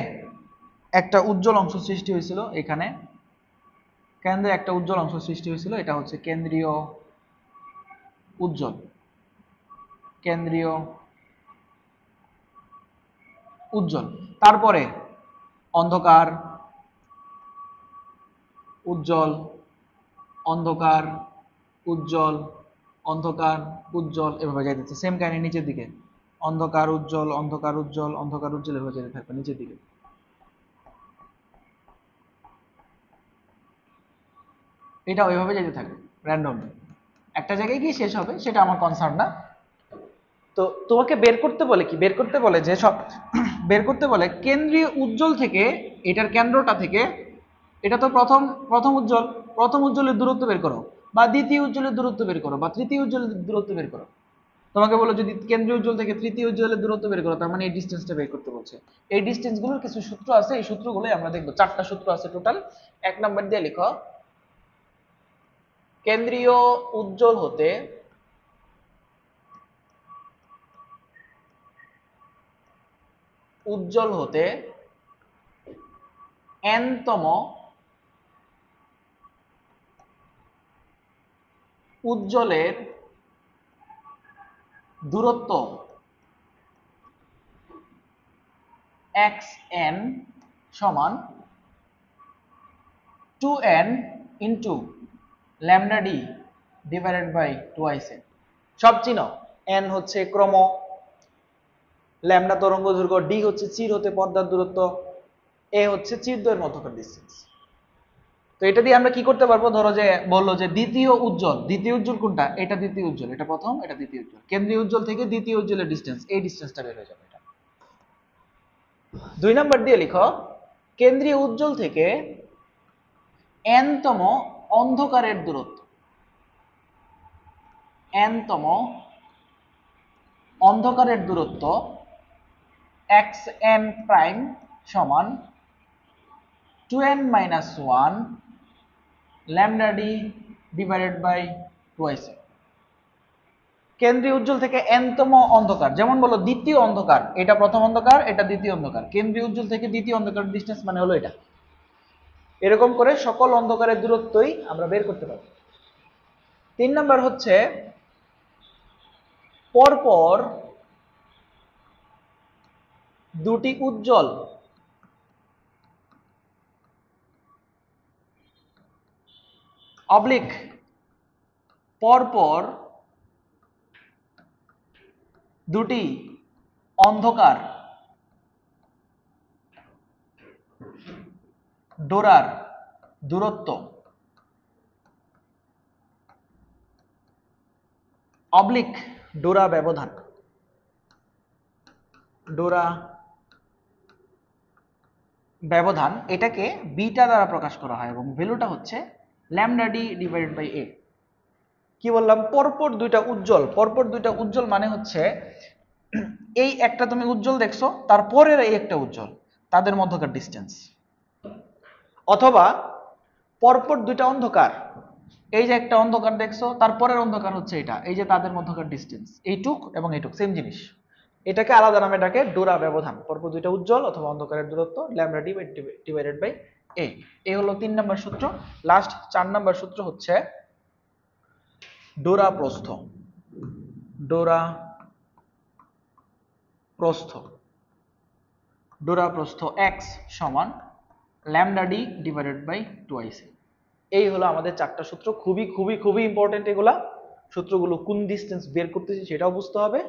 একটা উজ্জ্বল অংশ সৃষ্টি হয়েছিল। এখানে কেন্দ্রে একটা উজ্জ্বল অংশ সৃষ্টি হয়েছিল, এটা হচ্ছে কেন্দ্রীয় উজ্জ্বল। উজ্জ্বল। তারপরে অন্ধকার, উজ্জ্বল, অন্ধকার, উজ্জ্বল, অন্ধকার, উজ্জ্বল, এভাবে যাইতেছে। সেম কাহিনী নিচের দিকে, অন্ধকার উজ্জ্বল, অন্ধকার উজ্জ্বল, অন্ধকার উজ্জ্বল, এভাবে যেতে থাকবে নিচের দিকে। এটা ওইভাবে যেতে থাকবে র্যান্ডমলি, একটা জায়গায় গিয়ে শেষ হবে, সেটা আমার কনসার্ন না। তো তোমাকে বের করতে বলে কি, বের করতে বলে যে সব বের করতে বলে কেন্দ্রীয় উজ্জ্বল থেকে, এটার কেন্দ্রটা থেকে, এটা তো প্রথম উজ্জ্বল, প্রথম উজ্জ্বলের দূরত্ব বের করো, বা দ্বিতীয় উজ্জ্বলের দূরত্ব বের করো, বা তৃতীয় উজ্জ্বলের দূরত্ব বের করো। তোমাকে বলো যদি কেন্দ্রীয় উজ্জ্বল থেকে তৃতীয় উজ্জ্বলের দূরত্ব বের করো, তার মানে এই ডিস্টেন্সটা বের করতে বলছে। এই ডিস্টেন্সগুলোর কিছু সূত্র আছে, এই সূত্রগুলোই আমরা দেখবো। 4টা সূত্র আছে টোটাল। 1 নাম্বার দিয়ে লিখো, কেন্দ্রীয় উজ্জ্বল হতে n-তম উজ্জ্বলের দূরত্ব xn সমান 2n into lambda D divided by 2n। সব চিনো, n হচ্ছে ক্রম, ল্যামডা তরঙ্গ দৈর্ঘ্য, ডি হচ্ছে চির হতে পর্দার দূরত্ব, এ হচ্ছে চিরদ্বয়ের মধ্যকার ডিসটেন্স। তো এটা দিয়ে আমরা কি করতে পারবো, ধরো যে বললো যে দ্বিতীয় উজ্জ্বল, দ্বিতীয় উজ্জ্বল কোনটা, এটা দ্বিতীয় উজ্জ্বল, এটা প্রথম, এটা দ্বিতীয় উজ্জ্বল, কেন্দ্রীয় উজ্জ্বল থেকে দ্বিতীয় উজ্জ্বলের ডিসটেন্স, এই ডিসটেন্সটা বের হয়ে যাবে। এটা 2 নাম্বার দিয়ে লিখো, কেন্দ্রীয় উজ্জ্বল থেকে n-তম অন্ধকারের দূরত্ব, n-তম অন্ধকারের দূরত্ব xn প্রাইম সমান 2n-1 lambda D divided by 2n। কেন্দ্রীয় উজ্জ্বল থেকে n-তম অন্ধকার, যেমন বলো দ্বিতীয় অন্ধকার, এটা প্রথম অন্ধকার, এটা দ্বিতীয় অন্ধকার, কেন্দ্রীয় উজ্জ্বল থেকে দ্বিতীয় অন্ধকার ডিসটেন্স মানে হলো এটা। এরকম করে সকল অন্ধকারের দূরত্বই আমরা বের করতে পারি। 3 নাম্বার হচ্ছে পরপর দুটি উজ্জ্বল অবলিক পরপর দুটি অন্ধকার ডোরার দূরত্ব অবলিক ডোরা ব্যবধান, ডোরা ব্যবধান, এটাকে বিটা দ্বারা প্রকাশ করা হয় এবং ভ্যালুটা হচ্ছে ল্যামডা ডি ডিভাইডেড বাই এ। কি বললাম, পরপর দুইটা উজ্জ্বল, পরপর দুইটা উজ্জ্বল মানে হচ্ছে এই একটা তুমি উজ্জ্বল দেখছো, তারপরের এই একটা উজ্জ্বল, তাদের মধ্যকার ডিসটেন্স। অথবা পরপর দুইটা অন্ধকার, এই যে একটা অন্ধকার দেখছো, তারপরের অন্ধকার হচ্ছে এটা, এই যে তাদের মধ্যকার ডিসটেন্স, এইটুক এবং এইটুক সেম জিনিস। এটাকে আলাদা নামে ডাকে ডোরা ব্যবধান। পরপর দুইটা উজ্জ্বল অথবা অন্ধকারের দূরত্ব ল্যামডা ডি ডিভাইডেড বাই এ। এই হলো 3 নাম্বার সূত্র। লাস্ট 4 নাম্বার সূত্র হচ্ছে ডোরা প্রস্থ, ডোরা প্রস্থ, ডোরা প্রস্থ x সমান lambda D divided by 2c। এই হলো আমাদের 4টা সূত্র। খুবই খুবই খুবই ইম্পর্টেন্ট এগুলা। সূত্রগুলো কোন ডিসটেন্স বের করতেছি সেটাও বুঝতে হবে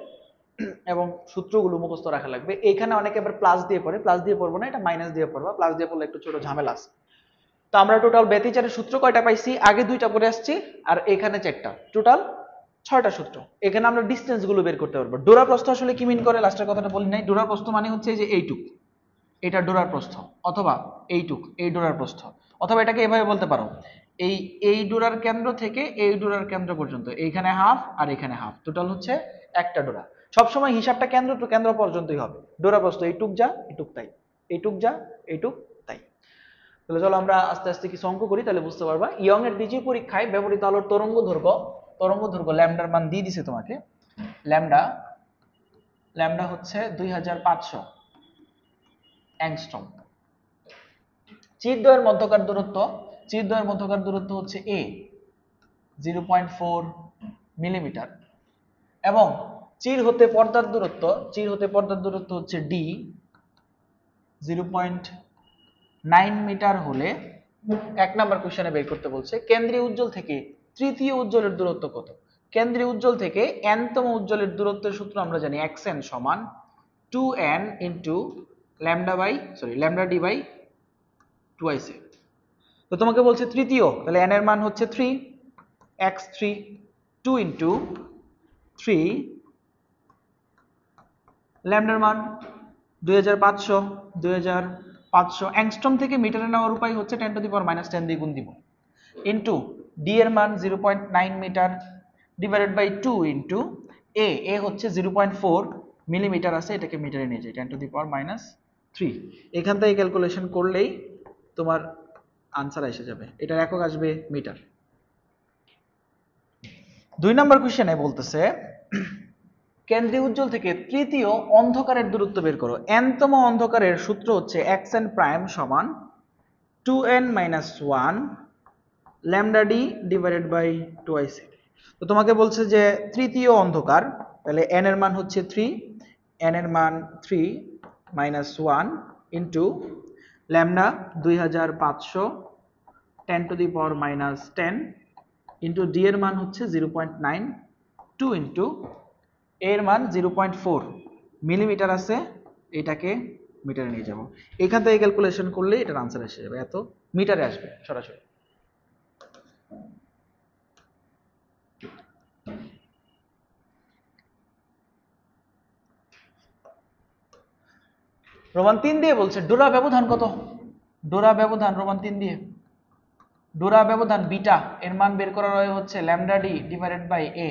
এবং সূত্রগুলো মুখস্থ রাখা লাগবে। এইখানে অনেকে আবার প্লাস দিয়ে পড়ে, প্লাস দিয়ে পড়বো না, এটা মাইনাস দিয়ে পড়বা। প্লাস দিয়ে পড়লে একটু ছোট ঝামেলা আছে। তো আমরা টোটাল ব্যতিচারের সূত্র কয়টা পাইছি, আগে 2টা পড়ে আসছি আর এখানে 4টা, টোটাল 6টা সূত্র। এখানে আমরা ডিসটেন্স গুলো বের করতে পারবো। ডোরা প্রস্থ আসলে কি মিন করে, লাস্টের কথাটা বলি নাই। ডোরা প্রস্থ মানে হচ্ছে যে এইটুক, এটা ডোরার প্রস্থ, অথবা এইটুক এই ডোরার প্রস্থ, অথবা এটাকে এভাবে বলতে পারো, এই ডোরার কেন্দ্র থেকে এই ডোরার কেন্দ্র পর্যন্ত, এইখানে হাফ আর এখানে হাফ, টোটাল হচ্ছে একটা ডোরা। সবসময় হিসাবটা কেন্দ্র টু কেন্দ্র পর্যন্তই হবে। ডোরা প্রস্থ এইটুক যা এইটুক তাই, এইটুক যা এইটুক তাই। তাহলে চলো আমরা আস্তে আস্তে কিছু অঙ্ক করি, তাহলে বুঝতে পারবা। ইয়ং এর দ্বিতীয় পরীক্ষায় ব্যবহৃত আলোর তরঙ্গ দৈর্ঘ্য ল্যামডার মান দিয়ে দিছে তোমাকে। ল্যামডা হচ্ছে 2500 অ্যাংস্ট্রম। চিরদ্বয়ের মধ্যকার দূরত্ব হচ্ছে a 0.4 মিলিমিটার এবং চির হতে পর্দার দূরত্ব হচ্ছে d 0.9 মিটার হলে 1 নাম্বার কোশ্চেনে বের করতে বলছে কেন্দ্রীয় উজ্জ্বল থেকে তৃতীয় উজ্জ্বলের দূরত্ব কত। কেন্দ্রীয় উজ্জ্বল থেকে n-তম উজ্জ্বলের দূরত্বের সূত্র আমরা জানি xn সমান 2n into lambda d by 2ic। তো তোমাকে বলছে তৃতীয়, তাহলে n এর মান হচ্ছে 3, x3 2 ইনটু 3 ল্যামডার মান 2500 অ্যাংস্ট্রম থেকে মিটারে নেওয়ার উপায় হচ্ছে 10 টু দি পাওয়ার -10 দিয়ে গুণ দিব, ইনটু ডি এর মান 0.9 metre divided by 2 into a হচ্ছে 0.4 মিলিমিটার আছে, এটাকে মিটারে নিয়ে যাই 10 টু দি পাওয়ার -3। এখান থেকে ক্যালকুলেশন করলেই তোমার আনসার এসে যাবে, এটার একক আসবে মিটার। 2 নম্বর কোশ্চেনে বলতেছে কেন্দ্রীয় উজ্জ্বল থেকে তৃতীয় অন্ধকারের দূরত্ব বের করো। n-তম অন্ধকারের সূত্র হচ্ছে xn প্রাইম সমান 2n - 1 lambda d divided by 2ic। তো তোমাকে বলছে যে তৃতীয় অন্ধকার, তাহলে n এর মান হচ্ছে 3, n এর মান 3 - 1 into lambda 2500 10 to the power -10 into d এর মান হচ্ছে 0.9 2 ইনটু এর মান 0.4 মিলিমিটার আছে, এটাকে মিটারে নিয়ে যাব। এখান থেকে ক্যালকুলেশন করলে এটার আনসার এসে যাবে, এত মিটারে আসবে সরাসরি। রোমান 3 দিয়ে বলছে ডোরা ব্যবধান কত। ডোরা ব্যবধান রোমান 3 দিয়ে, ডোরা ব্যবধান বিটা এর মান বের করার হয় হচ্ছে ল্যামডা ডি ডিভাইডেড বাই এ।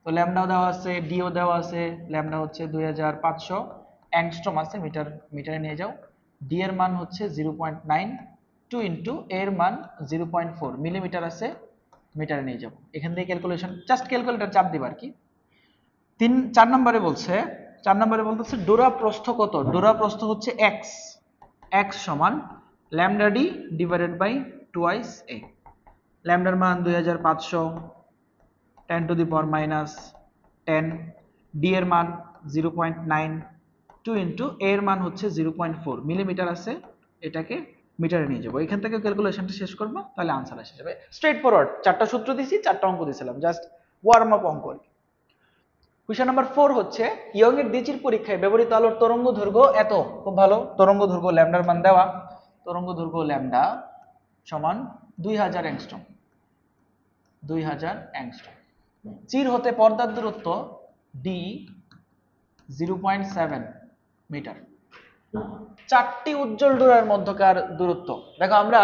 তো ল্যামডাও দেওয়া আছে, ডিও দেওয়া আছে, ল্যামডা হচ্ছে 2500 অ্যাংস্ট্রম আছে, মিটারে নিয়ে যাও। ডি এর মান হচ্ছে 0.9 2 ইনটু এর মান 0.4 মিলিমিটার আছে, মিটারে নিয়ে যাব। এখান থেকে ক্যালকুলেশন জাস্ট ক্যালকুলেটর চাপ দিবা আর কি। 4 নম্বরে বলছে, 4 নম্বরে বলতেছে ডোরা প্রস্থ কত। ডোরা প্রস্থ হচ্ছে x সমান lambda D divided by 2ic a। ল্যামডার মান 2500 10 টু দি পাওয়ার -10, ডি এর মান 0.9 2 ইনটু এর মান হচ্ছে 0.4 মিলিমিটার আছে, এটাকে মিটারে নিয়ে যাবো। এখান থেকে ক্যালকুলেশনটা শেষ করবো, তাহলে আনসার এসে যাবে। স্ট্রেট ফরওয়ার্ড, 4টা সূত্র দিছি, 4টা অঙ্ক দিয়েছিলাম, জাস্ট ওয়ার্ম আপ অঙ্ক আর কি। কোশ্চেন নাম্বার 4 হচ্ছে ইয়ং এর দ্বিচির পরীক্ষায় ব্যবহৃত আলোর তরঙ্গ দৈর্ঘ্য এত। খুব ভালো, তরঙ্গ দৈর্ঘ্য ল্যামডার মান দেওয়া, তরঙ্গ দৈর্ঘ্য ল্যামডা সমান 2000 অ্যাংস্ট্রম, 2000 অ্যাংস্ট্রম। চির হতে পর্দার দূরত্ব ডি 0.7 মিটার। 4টি উজ্জ্বল ডোরার মধ্যকার দূরত্ব দেখো, আমরা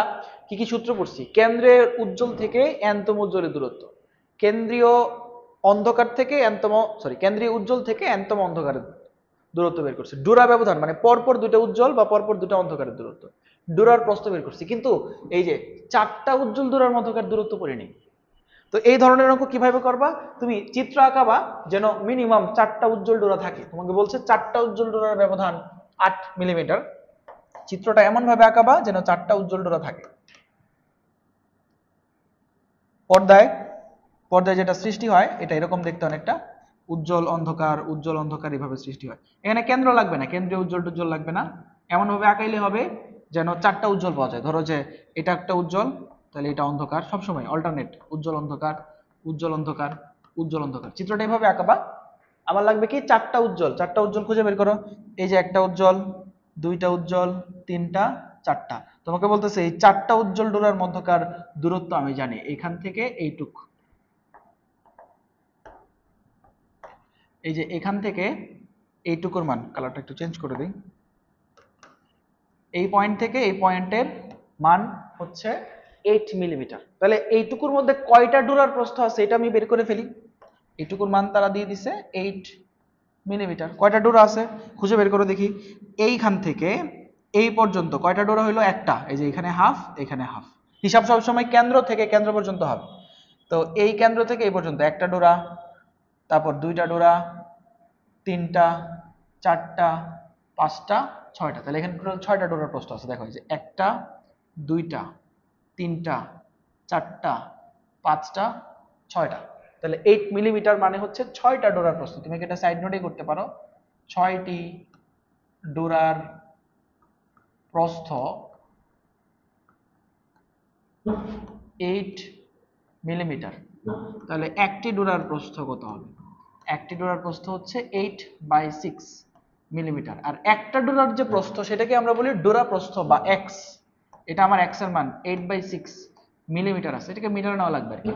কি কি সূত্র পড়ছি। কেন্দ্রের উজ্জ্বল থেকে n-তম উজ্জ্বলের দূরত্ব, কেন্দ্রীয় অন্ধকার থেকে কেন্দ্রীয় উজ্জ্বল থেকে n-তম অন্ধকারের দূরত্ব বের করছি। ডোরা ব্যবধান মানে পরপর দুটো উজ্জ্বল বা পরপর দুটো অন্ধকারের দূরত্ব। ডোরার প্রস্থ বের করছি, কিন্তু এই যে 4টা উজ্জ্বল ডোরার মধ্যকার দূরত্ব পড়িনি। তো এই ধরনের অঙ্ক কিভাবে করবা, তুমি চিত্র আঁকাবা যেন মিনিমাম 4টা উজ্জ্বল ডোরা থাকে। তোমাকে বলছে 4টা উজ্জ্বল ডোরার ব্যবধান 8 মিলিমিটার, চিত্রটা এমন ভাবে আঁকাবা যেন 4টা উজ্জ্বল ডোরা থাকে। পর্দায় যেটা সৃষ্টি হয় এটা এরকম দেখতে অনেকটা, উজ্জ্বল অন্ধকার এভাবে সৃষ্টি হয়। এখানে কেন্দ্র লাগবে না, কেন্দ্রীয় উজ্জ্বল লাগবে না, এমন ভাবে আঁকাইলে হবে যেন 4টা উজ্জ্বল পাওয়া যায়। ধরো যে এটা একটা উজ্জ্বল, তাহলে এটা অন্ধকার, সবসময় অল্টারনেট উজ্জ্বল অন্ধকার উজ্জ্বল অন্ধকার উজ্জ্বল অন্ধকার, চিত্রটা এইভাবে আঁকাবা। আমার লাগবে কি 4টা উজ্জ্বল খুঁজে বের করো। এই যে একটা উজ্জ্বল, দুইটা উজ্জ্বল, তিনটা, 4টা। তোমাকে বলতেছে এই 4টা উজ্জ্বল ডোরার মধ্যকার দূরত্ব আমি জানি, এখান থেকে এইটুক, এই যে এখান থেকে এইটুকুর মান, কালারটা একটু চেঞ্জ করে দিই, এই পয়েন্ট থেকে এই পয়েন্টের মান হচ্ছে 8 মিলিমিটার। তাহলে এইটুকুর মধ্যে কয়টা ডোরার প্রস্থ আছে এটা আমি বের করে ফেলি। এইটুকুর মান তারা দিয়ে দিছে 8 মিলিমিটার। কয়টা ডোরা আছে খুঁজে বের করে দেখি। এইখান থেকে এই পর্যন্ত কয়টা ডোরা হলো, একটা, এই যে এখানে হাফ, এখানে হাফ। হিসাব সবসময় কেন্দ্র থেকে কেন্দ্র পর্যন্ত হবে। তো এই কেন্দ্র থেকে এই পর্যন্ত একটা ডোরা, তারপর দুইটা ডোরা, তিনটা, চারটা, পাঁচটা, ছয়টা। তাহলে এখানে টোটাল 6টা ডোরার প্রস্থ আছে। দেখো এই যে একটা, দুইটা, তিনটা, চারটা, পাঁচটা, 6টা। তাহলে 8 মিলিমিটার মানে হচ্ছে 6টা ডোরার প্রস্থ। তুমি এটা সাইড নোটে করতে পারো, 6টি ডোরার প্রস্থ 8 মিলিমিটার, তাহলে একটি ডোরার প্রস্থ কত হবে? একটি ডোরার প্রস্থ হচ্ছে 8/6 মিলিমিটার। আর একটা ডোরার যে প্রস্থ সেটাকে আমরা বলি ডোরা প্রস্থ বা এক্স। এটা আমার এক্স এর মান 8/6 মিলিমিটার আছে, এটাকে মিটারে নেওয়া লাগবে আর কি।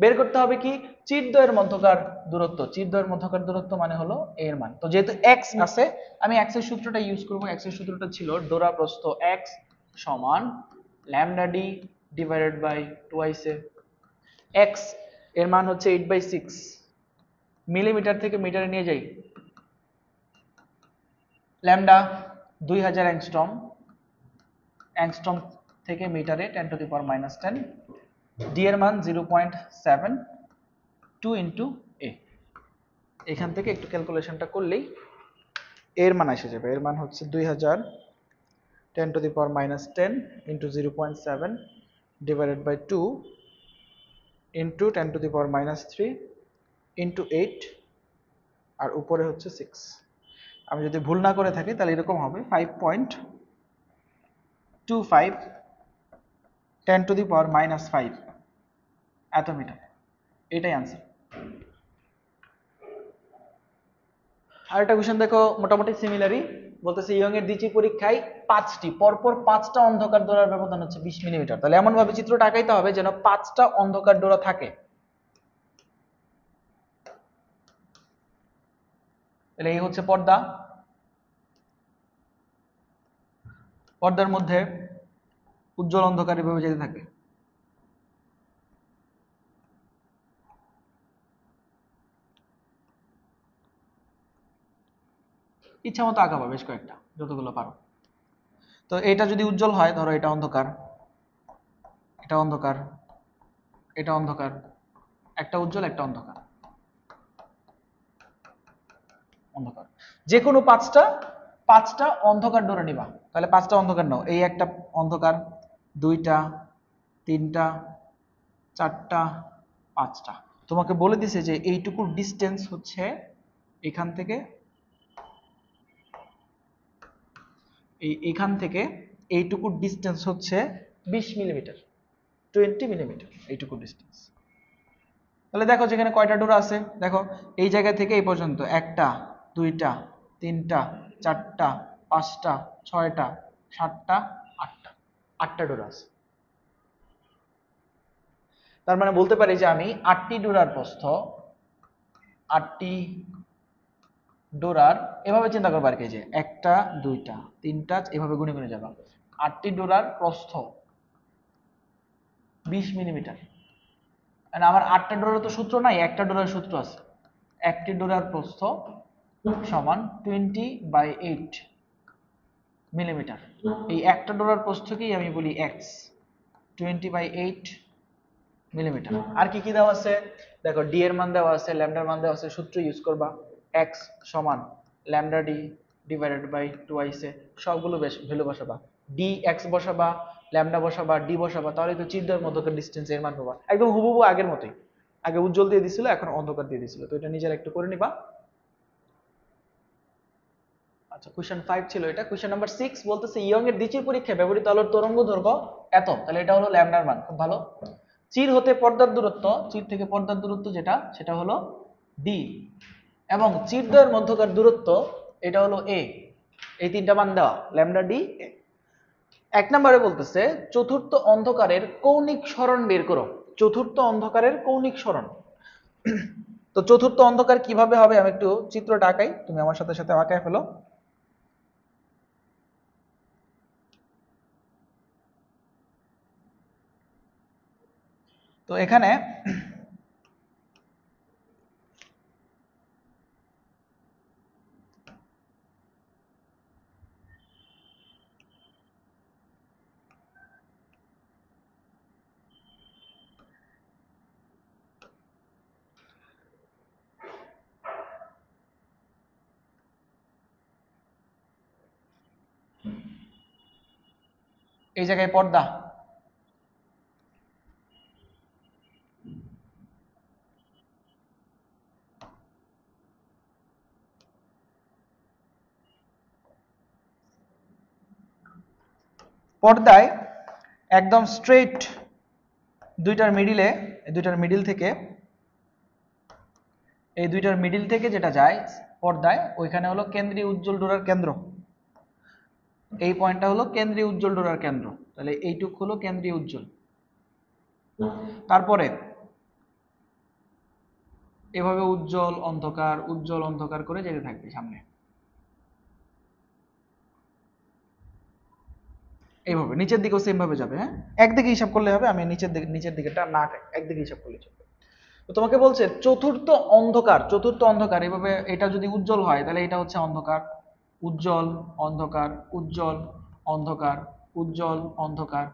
বের করতে হবে কি চিরদ্বয়ের মধ্যকার দূরত্ব। চিরদ্বয়ের মধ্যকার দূরত্ব মানে হলো a এর মান। তো যেহেতু x আছে আমি x এর সূত্রটা ইউজ করব। x এর সূত্রটা ছিল ডোরা প্রস্থ x সমান lambda d divided by twice A x এর মান হচ্ছে 8/6 মিলিমিটার থেকে মিটারে নিয়ে যাই ল্যামডা 2000 অ্যাংস্ট্রম, অ্যাংস্ট্রম থেকে মিটারে 10⁻⁻10, d এর মান 0.72 ইনটু a। এখান থেকে একটু ক্যালকুলেশনটা করলেই এর মান এসে যাবে। এর মান হচ্ছে 2000 10⁻⁻10 into 0.7 divided by 2 into 10⁻³ into 8 আর উপরে হচ্ছে 6। আমি যদি ভুল না করে থাকি তাহলে এরকম হবে 5.25 10⁻⁻5 অ্যাটোমিটার। এটাই आंसर। আরেকটা কোশ্চেন দেখো মোটামুটি সিমিলারই, বলতেছে ইয়ং এর দ্বিতীয় পরীক্ষায় পরপর পাঁচটা অন্ধকার ডোরার ব্যবধান হচ্ছে 20 মিলিমিটার। তাহলে এমন ভাবে চিত্রটা আঁকাইতে হবে যেন পাঁচটা অন্ধকার ডোরা থাকে। তাহলে এই হচ্ছে পর্দা, পর্দার মধ্যে উজ্জ্বল অন্ধকার এভাবে যেতে থাকে। ইচ্ছা মতো আঁকাবা বেশ কয়েকটা, যতগুলো পারো। তো এটা যদি উজ্জ্বল হয়, ধরো এটা অন্ধকার, এটা অন্ধকার, এটা অন্ধকার, একটা উজ্জ্বল একটা অন্ধকার, অন্ধকার, যে কোনো পাঁচটা অন্ধকার ডোরা নিবা। তাহলে পাঁচটা অন্ধকার নাও, এই একটা অন্ধকার, দুইটা, তিনটা, চারটা, পাঁচটা। তোমাকে বলে দিছে যে এইটুকুর ডিস্টেন্স হচ্ছে এখান থেকে এখান থেকে এইটুকুর ডিস্টেন্স হচ্ছে 20 মিলিমিটার, 20 মিলিমিটার এইটুকু ডিস্টেন্স। তাহলে দেখো যেখানে কয়টা ডোরা আছে, দেখো এই জায়গা থেকে এই পর্যন্ত একটা, দুইটা, তিনটা, চারটা, পাঁচটা, ছয়টা, সাতটা, আটটা, আটটা ডোরা আছে। তার মানে বলতে পারি যে আমি 8টি ডোরার প্রস্থ, 8টি ডোরার, এভাবে চিন্তা করবো আর কি, যে একটা, দুইটা, তিনটা, এভাবে গুনে গুনে যাবা। 8টি ডোরার প্রস্থ 20 মিলিমিটার। আমার 8টা ডোরার তো সূত্র নাই, একটা ডোরার সূত্র আছে। একটি ডোরার প্রস্থ সমান 20/8 মিলিমিটার। এই একটা ডোরার প্রস্থকেই আমি বলি x, 20/8 মিলিমিটার। আর কি কি দেওয়া আছে দেখো, d এর মান দেওয়া আছে, ল্যামডার মান দেওয়া আছে, সূত্র ইউজ করবা x সমান lambda d divided by twice A, সবগুলো ভ্যালু বসাবা, d x বসাবা, ল্যামডা বসাবা, d বসাবা, তাহলে তো চিহ্নের মধ্যকার ডিসটেন্স এর মান পাবা। একদম হুবহু আগের মতোই, আগে উজ্জ্বল দিয়ে দিছিল, এখন অন্ধকার দিয়ে দিছিল। তো এটা নিজেরা একটু করে নিবা। আচ্ছা, কোশ্চেন 5 ছিল এটা। কোশ্চেন নাম্বার 6 বলতেছে ইয়ং এর দ্বিতীয় পরীক্ষায় ব্যবহৃত আলোর তরঙ্গ দৈর্ঘ্য এত। তাহলে এটা হলো ল্যামডার মান, খুব ভালো। চির হতে পর্দার দূরত্ব, চির থেকে পর্দার দূরত্ব যেটা, সেটা হলো d, এবং চিরদ্বয়ের মধ্যকার দূরত্ব এটা হলো a। এই তিনটা মান দেওয়া, ল্যামডা d। এক নম্বরে বলতেছে চতুর্থ অন্ধকারের কৌণিক সরণ বের করো। চতুর্থ অন্ধকারের কৌণিক সরণ। তো চতুর্থ অন্ধকার কিভাবে হবে আমি একটু চিত্রটা আঁকাই, তুমি আমার সাথে সাথে আঁকায় ফেলো। তো এখানে এই জায়গায় পর্দা, পর্দায় একদম স্ট্রেট দুইটার মিডিল থেকে যেটা যায় পর্দায়, ওইখানে হলো কেন্দ্রীয় উজ্জ্বল ডোরার কেন্দ্র। এই পয়েন্টটা হলো কেন্দ্রীয় উজ্জ্বল ডোরার কেন্দ্র, তাহলে এইটুক হলো কেন্দ্রীয় উজ্জ্বল। তারপরে এভাবে উজ্জ্বল অন্ধকার করে যেতে থাকবে সামনে, এইভাবে নিচের দিকেও সেম ভাবে যাবে। হ্যাঁ, একদিকে হিসাব করলে হবে, আমি নিচের দিকেটা না একদিকে হিসাব করলে চলবে। তো তোমাকে বলছে চতুর্থ অন্ধকার এভাবে, এটা যদি উজ্জ্বল হয় তাহলে এটা হচ্ছে অন্ধকার, উজ্জ্বল অন্ধকার, উজ্জ্বল অন্ধকার, উজ্জ্বল অন্ধকার,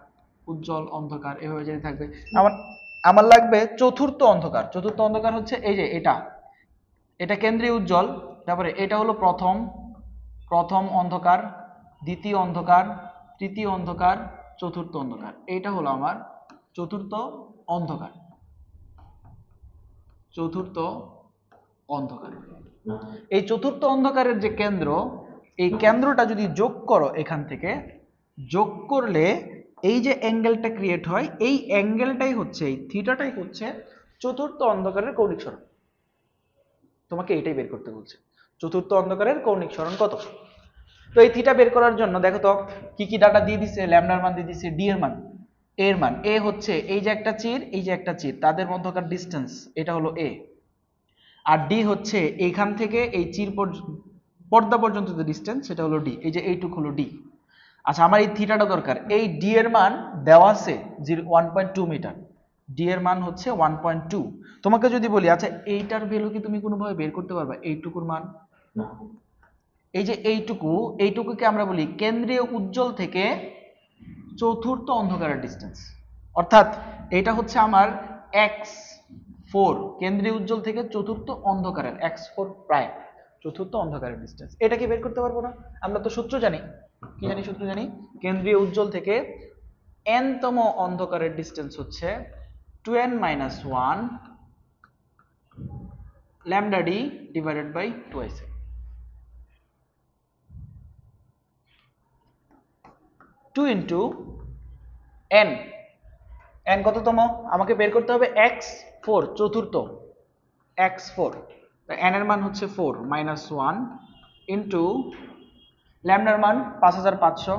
উজ্জ্বল অন্ধকার, এভাবে যেতে থাকবে। আমার লাগবে চতুর্থ অন্ধকার হচ্ছে এই যে এটা কেন্দ্রীয় উজ্জ্বল, তারপরে এটা হলো প্রথম অন্ধকার, দ্বিতীয় অন্ধকার, তৃতীয় অন্ধকার, চতুর্থ অন্ধকার। এইটা হলো আমার চতুর্থ অন্ধকার। এই চতুর্থ অন্ধকারের যে কেন্দ্র, এই কেন্দ্রটা যদি যোগ করো, এখান থেকে যোগ করলে এই যে অ্যাঙ্গেলটা ক্রিয়েট হয়, এই অ্যাঙ্গেলটাই হচ্ছে, এই থিটাটাই হচ্ছে চতুর্থ অন্ধকারের কৌণিক সরণ। তোমাকে এটাই বের করতে বলছে, চতুর্থ অন্ধকারের কৌণিক সরণ কত। তো এই থিটা বের করার জন্য দেখো তো কি কি ডাটা দিয়ে দিছে। ল্যামডার মান দিয়ে দিছে, ডি এর মান, এর মান, এ হচ্ছে এই যে একটা চির, তাদের মধ্যকার ডিস্টেন্স, এটা হলো এ। আর ডি হচ্ছে এইখান থেকে এই পর্দা পর্যন্ত যে ডিস্টেন্স, সেটা হলো ডি, এই যে এইটুক হলো ডি। আচ্ছা, আমার এই থিটাটা দরকার। এই ডি এর মান দেওয়া আছে 1.2 মিটার, ডি এর মান হচ্ছে 1.2। তোমাকে যদি বলি আচ্ছা এইটার ভ্যালু কি তুমি কোনোভাবে বের করতে পারবে, এইটুকুর মান? এই যে এইটুকুকে আমরা বলি কেন্দ্রীয় উজ্জ্বল থেকে চতুর্থ অন্ধকারের ডিস্টেন্স। অর্থাৎ এটা হচ্ছে আমার x4, কেন্দ্রীয় উজ্জ্বল থেকে চতুর্থ অন্ধকারের x4 প্রাইম, চতুর্থ অন্ধকারের ডিস্টেন্স। এটা কি বের করতে পারবো না? আমরা তো সূত্র জানি, কি জানি সূত্র জানি, কেন্দ্রীয় উজ্জ্বল থেকে n তম অন্ধকারের ডিস্টেন্স হচ্ছে 2n-1 lambda d divided by 2s। 2 into n, n কততম আমাকে বের করতে হবে, x4 চতুর্থ, x4, n এর মান হচ্ছে 4 -1 ইন্টু ল্যামডার মান 5500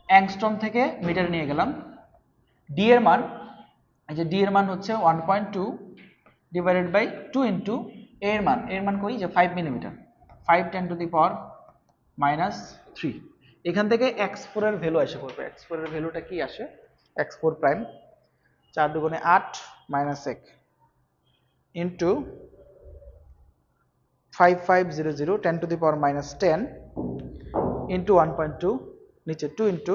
অ্যাংস্ট্রম থেকে মিটারে নিয়ে গেলাম। ডি এর মান, এই যে ডি এর মান হচ্ছে 1.2 ডিভাইডেড বাই 2 ইন্টু এর মান কই যে 5 মিলিমিটার, 5 10 টু দি পাওয়ার -3। এখান থেকে x4 এর ভ্যালু এসে পড়বে। x4 এর ভ্যালুটা কি আসে, x4 প্রাইম 4 দুগুণে 8 -1 into 5500 10 to the power -10 into 1.2, নিচে 2 ইন্টু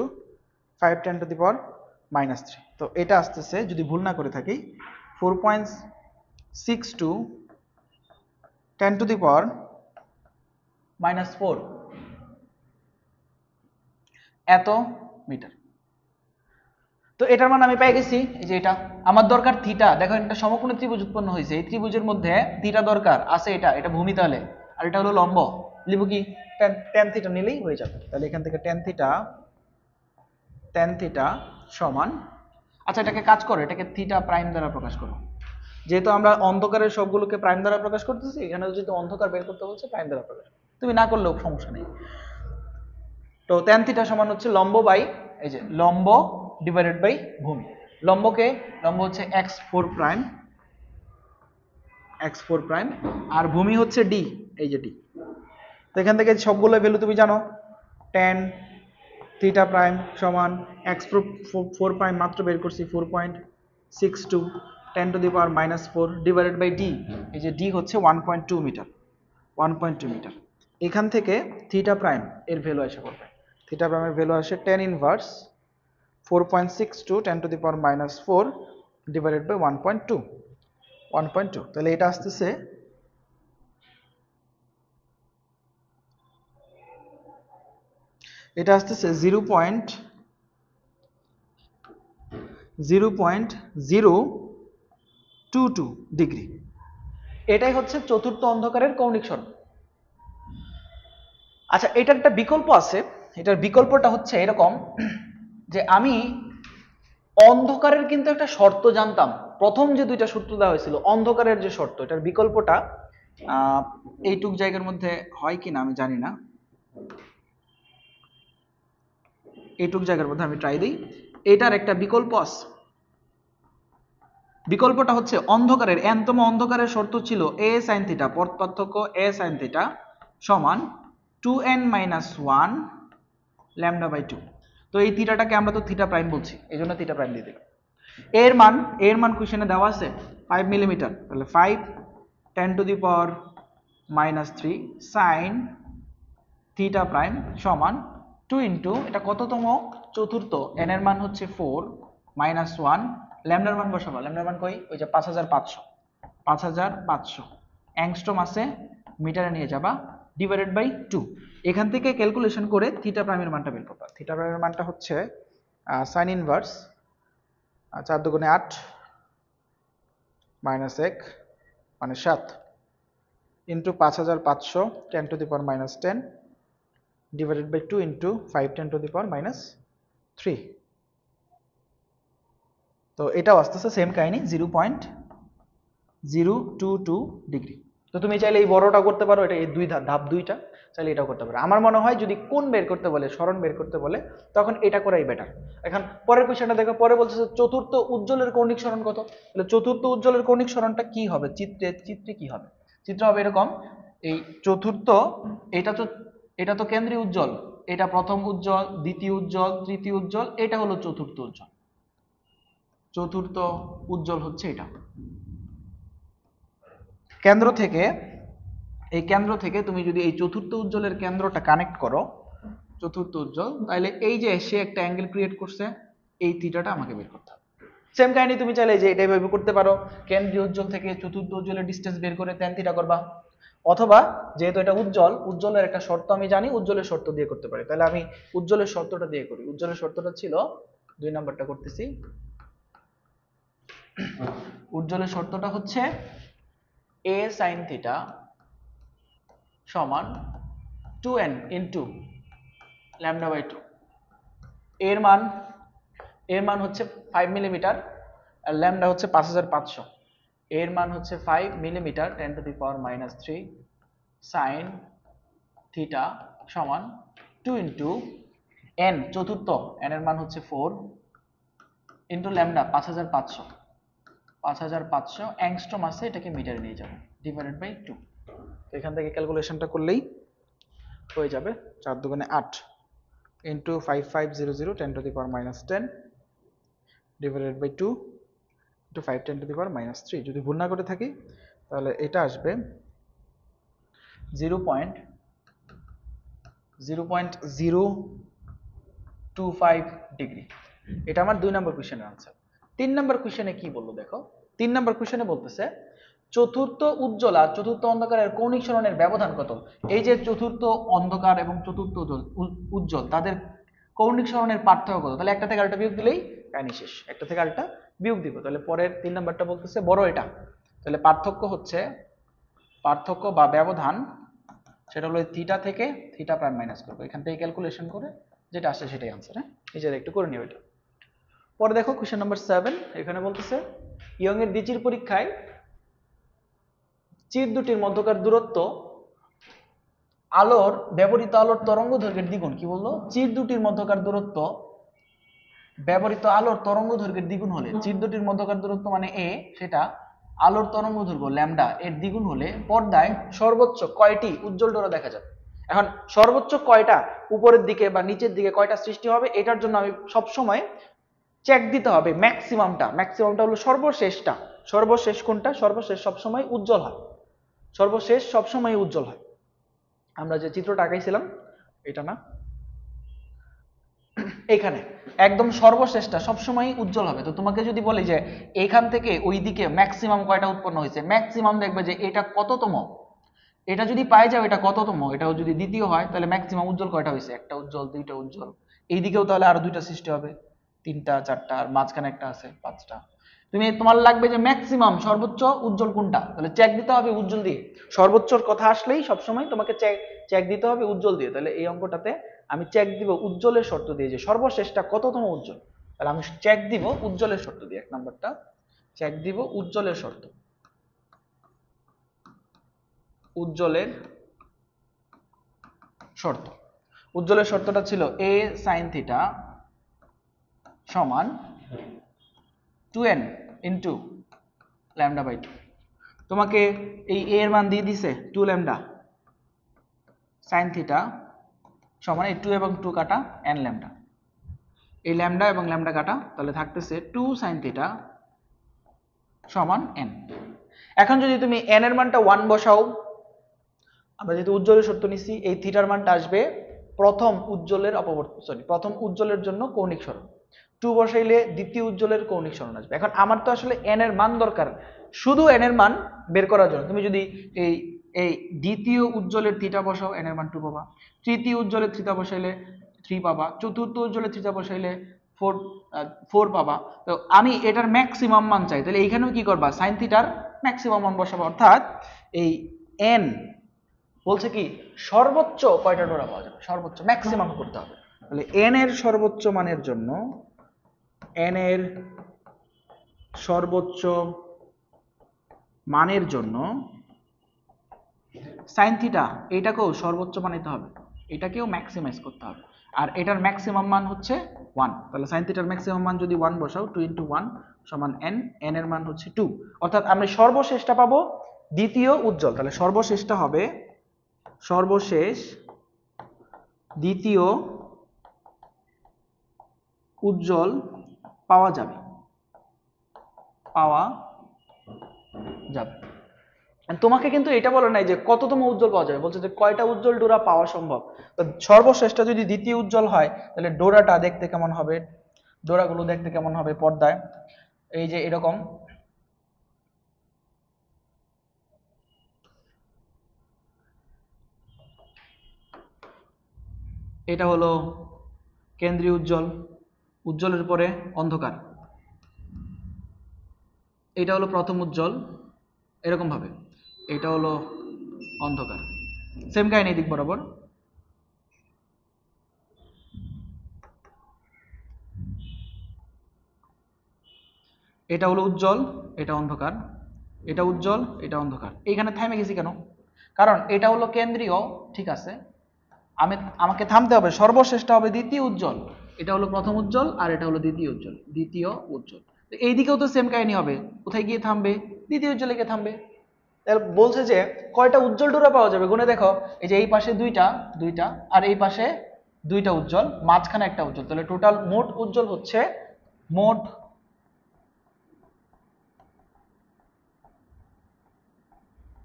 5 10 টু দি পাওয়ার -3। তো এটা আসতেছে, যদি ভুল না করে থাকি, 4.62 10 টু দি পাওয়ার -4 এত মিটার। তো এটার মান আমি পেয়ে গেছি, এই যে এটা আমার দরকার থিটা। দেখো একটা সমকোণী ত্রিভুজ উৎপন্ন হয়েছে, এই ত্রিভুজের মধ্যে থিটা দরকার আছে, এটা ভূমি, তাহলে আর এটা হলো লম্ব, লিখব কি tan থিটা নিলেই হয়ে যাবে। তাহলে এখান থেকে tan থিটা সমান, আচ্ছা এটাকে কাজ করো, এটাকে থিটা প্রাইম দ্বারা প্রকাশ করো। যেহেতু আমরা অন্ধকারের সবগুলোকে প্রাইম দ্বারা প্রকাশ করতেছি, এখানে যদি অন্ধকার বের করতে বলছে প্রাইম দ্বারা প্রকাশ, তুমি না করলেও সমস্যা নেই। তো tan থিটা সমান হচ্ছে লম্ব বাই, এই যে লম্ব ডিভাইডেড বাই ভূমি। লম্ব হচ্ছে x4 প্রাইম, আর ভূমি হচ্ছে d, এই যে d। তো এখান থেকে সবগুলো ভ্যালু তুমি জানো, tan থিটা প্রাইম সমান x4 প্রাইম মাত্র বের করছি 4.62 10 to the power -4 divided by d, এই যে d হচ্ছে 1.2 মিটার, 1.2 মিটার। এখান থেকে থিটা প্রাইম এর ভ্যালু এসে পড়বে, থিটা প্রাইমের ভ্যালু আসে tan inverse 4.62 10 to the power -4 divided by 1.2। তাহলে এটা আসতেছে 0.022 ডিগ্রি। এটাই হচ্ছে চতুর্থ অন্ধকারের কৌণিক সরণ। আচ্ছা, এটার একটা বিকল্প আছে। এটার বিকল্পটা হচ্ছে এরকম যে আমি অন্ধকারের কিন্তু একটা শর্ত জানতাম। প্রথম যে দুইটা সূত্র দেওয়া হয়েছিল অন্ধকারের যে শর্ত, এটার বিকল্পটা এইটুক জায়গার মধ্যে হয় কিনা আমি জানি না। এইটুক জায়গার মধ্যে আমি ট্রাই দিই। এটার একটা বিকল্প আছে। বিকল্পটা হচ্ছে অন্ধকারের এনতম অন্ধকারের শর্ত ছিল a sin θ, পথ পার্থক্য a sin θ সমান 2n - 1 λ/2। তো এই থিটাটাকে আমরা তো থিটা প্রাইম বলছি, এই জন্য থিটা প্রাইম দিয়ে দিলাম। এর মান কোশ্চেনে দেওয়া আছে 5 মিলিমিটার, তাহলে 5 10⁻³ sin থিটা প্রাইম সমান 2 ইন্টু এটা কততম চতুর্থ, n এর মান হচ্ছে 4 -1 ল্যামডার মান বসাবো। ল্যামডার মান কই? ওই যে 5500 অ্যাংস্ট্রম আছে, মিটারে নিয়ে যাবা, ডিভাইডেড বাই 2। এখান থেকে ক্যালকুলেশন করে থিটা প্রাইমের মানটা বের করবা। থিটা প্রাইমের মানটা হচ্ছে সাইন ইনভার্স 4 দুগুণে 8 মাইনাস 1 মানে 7 ইন্টু 5500 10⁻⁻10 divided by 2 into 5 10⁻⁻3। তো এটাও আসতেছে সেম কাহিনী 0.022 ডিগ্রি। তো তুমি চাইলে এই বড়টা করতে পারো, এটা এই ধাপ দুইটা চাইলে এটাও করতে পারো। আমার মনে হয় যদি কোণ বের করতে বলে, সরণ বের করতে বলে, তখন এটা করাই বেটার। এখন পরের কোশ্চেনটা দেখো, পরে বলছে চতুর্থ উজ্জ্বলের কৌণিক সরণ কত। তাহলে চতুর্থ উজ্জ্বলের কৌণিক সরণটা কি হবে? চিত্রে কি হবে? চিত্র হবে এরকম, এই চতুর্থ, এটা তো কেন্দ্রীয় উজ্জ্বল, এটা প্রথম উজ্জ্বল, দ্বিতীয় উজ্জ্বল, তৃতীয় উজ্জ্বল, এটা হলো চতুর্থ উজ্জ্বল। চতুর্থ উজ্জ্বল হচ্ছে এটা। কেন্দ্র থেকে তুমি যদি এই চতুর্থ উজ্জ্বলের কেন্দ্রটা কানেক্ট করো, চতুর্থ উজ্জ্বল, তাহলে এই যে সে একটা অ্যাঙ্গেল ক্রিয়েট করছে, এই থিটাটা আমাকে বের করতে হবে। সেম কাহিনী তুমি চাইলে যে এটা এভাবে করতে পারো, কেন্দ্রীয় উজ্জ্বল থেকে চতুর্থ উজ্জ্বলের ডিসটেন্স বের করে tan থিটা করবা। অথবা যেহেতু এটা উজ্জ্বলের একটা শর্ত আমি জানি, উজ্জ্বলের শর্ত দিয়ে করতে পারি। তাহলে আমি উজ্জ্বলের শর্তটা দিয়ে করি। উজ্জ্বলের শর্তটা ছিল, 2 নাম্বারটা করতেছি। উজ্জ্বলের শর্তটা হচ্ছে a sin θ সমান 2n ইন্টু λ/2। এর মান হচ্ছে 5 মিলিমিটার, আর ল্যামডা হচ্ছে 5500। এর মান হচ্ছে 5 মিলিমিটার 10⁻³ sin থিটা সমান 2 ইন্টু n, চতুর্থ, n এর মান হচ্ছে 4 ইন্টু ল্যামডা 5500 অ্যাংস্ট্রম আছে, এটাকে মিটারে নিয়ে যাবো, ডিভাইডেড বাই 2। তো এখান থেকে ক্যালকুলেশনটা করলেই হয়ে যাবে 4 দুগুণে 8 ইন্টু 5500 10⁻⁻10 ডিভাইডেড বাই 2 ইন্টু 5 10⁻⁻3। যদি ভুল না করে থাকি তাহলে এটা আসবে 0.025 ডিগ্রি। এটা আমার 2 নম্বর কোশ্চেনের আনসার। 3 নম্বর কোশ্চেনে কি বললো দেখো। 3 নম্বর কোশ্চেনে বলতেছে চতুর্থ উজ্জ্বল আর চতুর্থ অন্ধকারের কৌণিক সরণের ব্যবধান কত। এই যে চতুর্থ অন্ধকার এবং চতুর্থ উজ্জ্বল, তাদের কৌণিক সরণের পার্থক্য কত। তাহলে একটা থেকে আরেকটা বিয়োগ দিলেই কাহিনী শেষ, একটা থেকে আরেকটা বিয়োগ দিব। তাহলে পরের 3 নাম্বারটা বলতেছে বড় এটা, তাহলে পার্থক্য বা ব্যবধান, সেটা হলো থিটা থেকে থিটা প্রাইম মাইনাস করবো। এখান থেকে ক্যালকুলেশন করে যেটা আসে সেটাই আনসার। হ্যাঁ, নিজেরা একটু করে নিও এটা। পরে দেখো কোশ্চেন নাম্বার 7, এখানে বলতেছে ইয়ং এর দ্বিচির পরীক্ষায় চির দুটির মধ্যকার দূরত্ব ব্যবহৃত আলোর তরঙ্গ দৈর্ঘ্যের দ্বিগুণ। কি বললো? চির দুটির মধ্যকার দূরত্ব ব্যবহৃত আলোর তরঙ্গ দৈর্ঘ্যের দ্বিগুণ হলে, চির দুটির মধ্যকার দূরত্ব মানে a, সেটা আলোর তরঙ্গ দৈর্ঘ্য ল্যামডা এর দ্বিগুণ হলে পর্দায় সর্বোচ্চ কয়টি উজ্জ্বল ডোরা দেখা যাবে। এখন সর্বোচ্চ কয়টা, উপরের দিকে বা নিচের দিকে কয়টা সৃষ্টি হবে, এটার জন্য আমি সবসময় চেক দিতে হবে ম্যাক্সিমামটা হলো সর্বশেষটা। সর্বশেষ কোনটা? সর্বশেষ সবসময় উজ্জ্বল হয়, সর্বশেষ সবসময় উজ্জ্বল হয়। আমরা যে চিত্রটা আঁকাইছিলাম এটা না, এখানে একদম সর্বশেষটা সবসময় উজ্জ্বল হবে। তো তোমাকে যদি বলি যে এখান থেকে ওই দিকে ম্যাক্সিমাম কয়টা উৎপন্ন হয়েছে, ম্যাক্সিমাম দেখবে যে এটা কততম, এটা যদি পাই যাও এটা কততম, এটাও যদি দ্বিতীয় হয় তাহলে ম্যাক্সিমাম উজ্জ্বল কয়টা হয়েছে, একটা উজ্জ্বল, দুইটা উজ্জ্বল, এই দিকেও তাহলে আরো দুইটা সৃষ্টি হবে, তিনটা, চারটা, আর মাঝখানে একটা আছে, 5টা। তোমার লাগবে যে ম্যাক্সিমাম সর্বোচ্চ উজ্জ্বল কোনটা, তাহলে চেক দিতে হবে উজ্জ্বল দিয়ে। সর্বোচ্চর কথা আসলেই সবসময় তোমাকে চেক দিতে হবে উজ্জ্বল দিয়ে। তাহলে এই অঙ্কটাতে আমি চেক দিব উজ্জ্বলের শর্ত দিয়ে, যে সর্বশেষটা কততম উজ্জ্বল। তাহলে আমি চেক দিব উজ্জ্বলের শর্ত দিয়ে। এক নাম্বারটা চেক দিব উজ্জ্বলের শর্ত। উজ্জ্বলের শর্ত, উজ্জ্বলের শর্তটা ছিল a sin থিটা সমান 2n ইন্টু ল্যামডা বাই 2। তোমাকে এই a এর মান দিয়ে দিছে 2 ল্যামডা sin থিটা সমান এই 2 এবং 2 কাটা n ল্যামডা, এই ল্যামডা এবং ল্যামডা কাটা, তাহলে থাকতেছে 2 sin থিটা সমান n। এখন যদি তুমি n এর মানটা 1 বসাও, আমরা যেহেতু উজ্জ্বলের শর্ত নিছি, এই থিটার মানটা আসবে প্রথম উজ্জ্বলের প্রথম উজ্জ্বলের জন্য কৌণিক সরণ। 2 বসাইলে দ্বিতীয় উজ্জ্বলের কৌণিক সরণ আসবে। এখন আমার তো আসলে n এর মান দরকার, শুধু n এর মান বের করার জন্য তুমি যদি এই এই দ্বিতীয় উজ্জ্বলের থিটা বসাও, n এর মান 2 পাবা। তৃতীয় উজ্জ্বলের থিটা বসাইলে 3 পাবা। চতুর্থ উজ্জ্বলের থিটা বসাইলে 4 পাবা। তো আমি এটার ম্যাক্সিমাম মান চাই, তাহলে এইখানেও কি করবা, sin থিটার ম্যাক্সিমাম মান বসাবো। অর্থাৎ এই n বলছে কি সর্বোচ্চ কয়টা ডোরা পাওয়া যাবে, সর্বোচ্চ ম্যাক্সিমাম করতে হবে। তাহলে n এর সর্বোচ্চ মানের জন্য, n এর সর্বোচ্চ মানের জন্য sin থিটা এইটাকেও সর্বোচ্চ বানাইতে হবে, এটাকেও ম্যাক্সিমাইজ করতে হবে। আর এটার ম্যাক্সিমাম মান হচ্ছে 1। তাহলে sin থিটার ম্যাক্সিমাম মান যদি 1 বসাও, 2 × 1 সমান n, n এর মান হচ্ছে 2। অর্থাৎ আমরা সর্বশেষটা পাবো দ্বিতীয় উজ্জ্বল। তাহলে সর্বশেষটা হবে সর্বশেষ দ্বিতীয় উজ্জ্বল পাওয়া যাবে, পাওয়া যাবে। তোমাকে কিন্তু এটা বলে নাই যে কততম উজ্জ্বল পাওয়া যাবে, বলছে যে কয়টা উজ্জ্বল ডোরা পাওয়া সম্ভব। তো সর্বশেষটা যদি দ্বিতীয় উজ্জ্বল হয়, তাহলে ডোরাটা দেখতে কেমন হবে, ডোরাগুলো দেখতে কেমন হবে পর্দায়, এই যে এরকম। এটা হলো কেন্দ্রীয় উজ্জ্বল, উজ্জ্বলের পরে অন্ধকার। এটা হলো প্রথম উজ্জ্বল, এরকম ভাবে। এটা হলো অন্ধকার, সেম কাহিনী দিক বরাবর। এটা হলো উজ্জ্বল, এটা অন্ধকার, এটা উজ্জ্বল, এটা অন্ধকার। এইখানে থেমে গেছি কেন, কারণ এটা হলো কেন্দ্রীয়, ঠিক আছে। আমাকে থামতে হবে, সর্বশেষটা হবে দ্বিতীয় উজ্জ্বল। এটা হলো প্রথম উজ্জ্বল আর এটা হলো দ্বিতীয় উজ্জ্বল, দ্বিতীয় উজ্জ্বল। এই দিকেও তো সেম কাহিনী হবে, কোথায় গিয়ে থামবে, দ্বিতীয় উজ্জ্বলে গিয়ে থামবে। তাহলে বলছে যে কয়টা উজ্জ্বল ডোরা পাওয়া যাবে, গুণে দেখো। এই যে এই পাশে দুইটা আর এই পাশে দুইটা উজ্জ্বল, মাঝখানে একটা উজ্জ্বল। তাহলে টোটাল মোট উজ্জ্বল হচ্ছে, মোট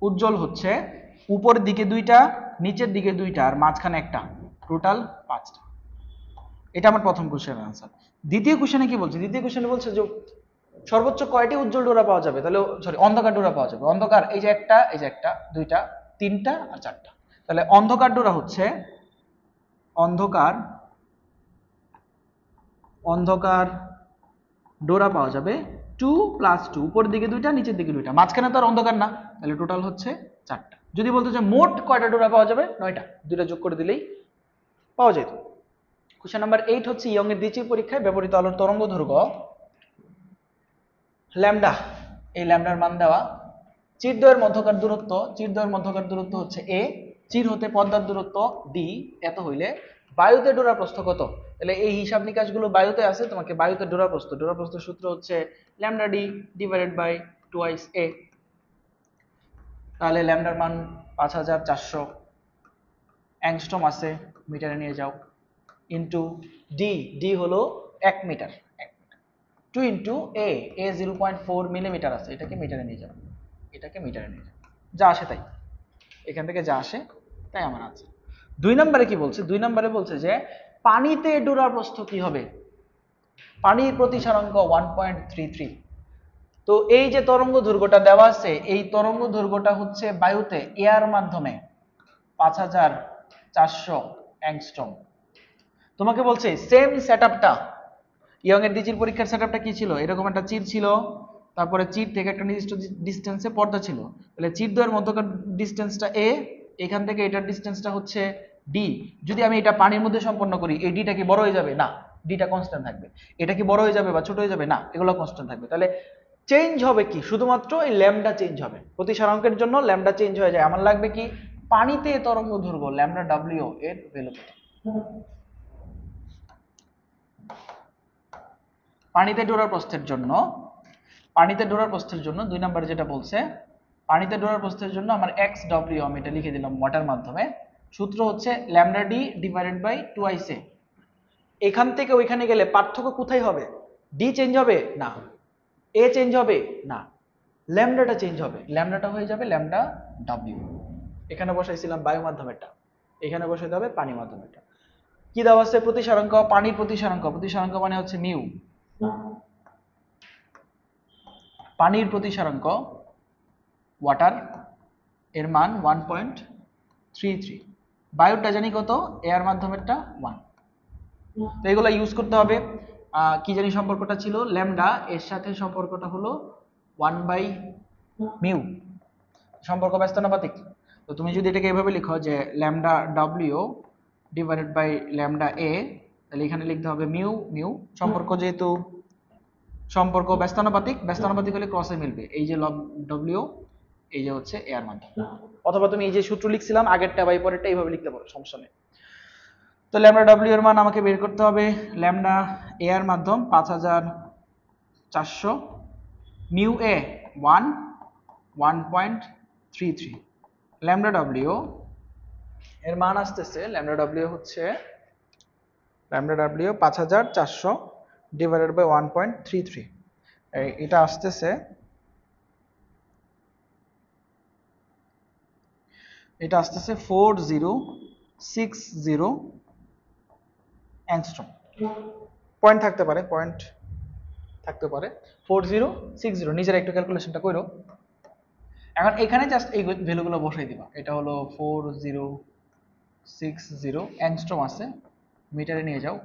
উজ্জ্বল হচ্ছে উপরের দিকে দুইটা, নিচের দিকে দুইটা আর মাঝখানে একটা, টোটাল 5টা। এটা আমার প্রথম কোশ্চেনের আনসার। দ্বিতীয় কোশ্চেনে কি বলছে, দ্বিতীয় কোশ্চেনে বলছে যে সর্বোচ্চ কয়টি উজ্জ্বল ডোরা পাওয়া যাবে, তাহলে সরি অন্ধকার ডোরা পাওয়া যাবে। অন্ধকার এই যে একটা, দুইটা, তিনটা আর চারটা। তাহলে অন্ধকার ডোরা হচ্ছে, অন্ধকার ডোরা পাওয়া যাবে 2 + 2, উপরের দিকে দুইটা, নিচের দিকে দুইটা, মাঝখানে তো আর অন্ধকার না, তাহলে টোটাল হচ্ছে 4টা। যদি বলতো যে মোট কয়টা ডোরা পাওয়া যাবে, 9টা, দুইটা যোগ করে দিলেই পাওয়া যেত। কোশ্চেন নাম্বার 8 হচ্ছে ইয়ং এর দ্বিতীয় পরীক্ষায় ব্যবহৃত আলোর তরঙ্গ দৈর্ঘ্য ল্যামডা, এই ল্যামডার মান দেওয়া। চিরদ্বয়ের মধ্যকার দূরত্ব হচ্ছে a, চির হতে পর্দার দূরত্ব d, এত হইলে বায়ুতে ডোরা প্রস্থ কত। তাহলে এই হিসাব নিকাশগুলো বায়ুতে আছে, তোমাকে বায়ুতে ডোরা প্রস্থ সূত্র হচ্ছে lambda d divided by twice a। তাহলে ল্যামডার মান 5400 অ্যাংস্ট্রম আছে, মিটারে নিয়ে যাও, ইন্টু d হলো 1 মিটার, 2 ইন্টু a 0.4 মিলিমিটার আছে, এটাকে মিটারে নিয়ে যাও, যা আসে তাই, এখান থেকে যা আসে তাই আমার আছে। 2 নম্বরে কি বলছে, 2 নম্বরে বলছে যে পানিতে ডোরা প্রস্থ কি হবে, পানির প্রতিসরাঙ্ক 1.33। তো এই যে তরঙ্গ দৈর্ঘ্যটা দেওয়া আছে, এই তরঙ্গ দৈর্ঘ্যটা হচ্ছে বায়ুতে এয়ার মাধ্যমে 5400 অ্যাংস্ট্রম। তোমাকে বলছে সেম সেটআপটা, ইয়ং এর দ্বিতীয় পরীক্ষার সেটআপটা কি ছিল, এরকম একটা চির ছিল, তারপরে চির থেকে একটা নির্দিষ্ট ডিস্টেন্সে পর্দা ছিল, তাহলে চির দ্বয়ের মধ্যকার ডিস্টেন্সটা এ, এখান থেকে এটার ডিস্টেন্সটা হচ্ছে ডি। যদি আমি এটা পানির মধ্যে সম্পন্ন করি, এই ডিটা কি বড় হয়ে যাবে? না, ডিটা কনস্ট্যান্ট থাকবে। এটা কি বড় হয়ে যাবে বা ছোট হয়ে যাবে? না, এগুলো কনস্ট্যান্ট থাকবে। তাহলে চেঞ্জ হবে কি? শুধুমাত্র এই ল্যামডা চেঞ্জ হবে। প্রতিসারাঙ্কের জন্য ল্যামডা চেঞ্জ হয়ে যায়। আমার লাগবে কি? পানিতে তরঙ্গ দৈর্ঘ্য ল্যামডা ডব্লিউ এর ভ্যালু কত। পানিতে ডোরার প্রস্থের জন্য 2 নম্বরে যেটা বলছে, পানিতে ডোরার প্রস্থের জন্য আমার এক্স ডব্লিউ, আমি এটা লিখে দিলাম ওয়াটার মাধ্যমে। সূত্র হচ্ছে ল্যামডা ডি ডিভাইডেড বাই 2 এ। এখান থেকে ওইখানে গেলে পার্থক্য কোথায় হবে? ডি চেঞ্জ হবে না, এ চেঞ্জ হবে না, ল্যামডাটা চেঞ্জ হবে। ল্যামডাটা হয়ে যাবে ল্যামডা ডব্লিউ। এখানে বসাইছিলাম বায়ু মাধ্যমেরটা, এখানে বসাইতে হবে পানি মাধ্যমেরটা। কি দেওয়া আছে? প্রতিসারাঙ্ক, পানির প্রতিসারাঙ্ক। প্রতিসারাঙ্ক মানে হচ্ছে মিউ। পানির প্রতিসারাঙ্ক ওয়াটার এর মান 1.33। বায়ুটা জানি কত, এয়ার মাধ্যমেরটা 1। তো এগুলো ইউজ করতে হবে। কি জানি সম্পর্কটা ছিল, ল্যামডা এর সাথে সম্পর্কটা হলো 1/μ, সম্পর্ক ব্যস্তানুপাতিক। তো তুমি যদি এটাকে এভাবে লিখো যে lambda W divided by lambda A, তাহলে এখানে লিখতে হবে মিউ মিউ। সম্পর্ক যেহেতু সম্পর্ক ব্যস্তানুপাতিক, ব্যস্তানুপাতিক হলে ক্রসে মিলবে। এই যে ডব্লিউ, এই যে হচ্ছে এয়ার মাধ্যম। অথবা তুমি এই যে সূত্র লিখছিলাম আগেরটা বা পরেরটা এইভাবে লিখতে পারো, সমস্যা নেই। তো ল্যামডা ডব্লিউ এর মান আমাকে বের করতে হবে। ল্যামডা এয়ার মাধ্যম 5400, মিউ এ 1.33। ল্যামডা ডব্লিউ এর মান আসতেছে, ল্যামডা ডব্লিউ হচ্ছে ল্যামডা ডব্লিউ 5400 ডিভাইডেড বাই 1.33, এটা আসতেছে, এটা আসতেছে 4060 অ্যাংস্ট্রম। পয়েন্ট থাকতে পারে, 4060। নিজের একটু ক্যালকুলেশনটা করো। এখন এখানে জাস্ট এই ভ্যালুগুলো বসাই দিবা। এটা হলো 4060 অ্যাংস্ট্রম আছে, মিটারে নিয়ে যাও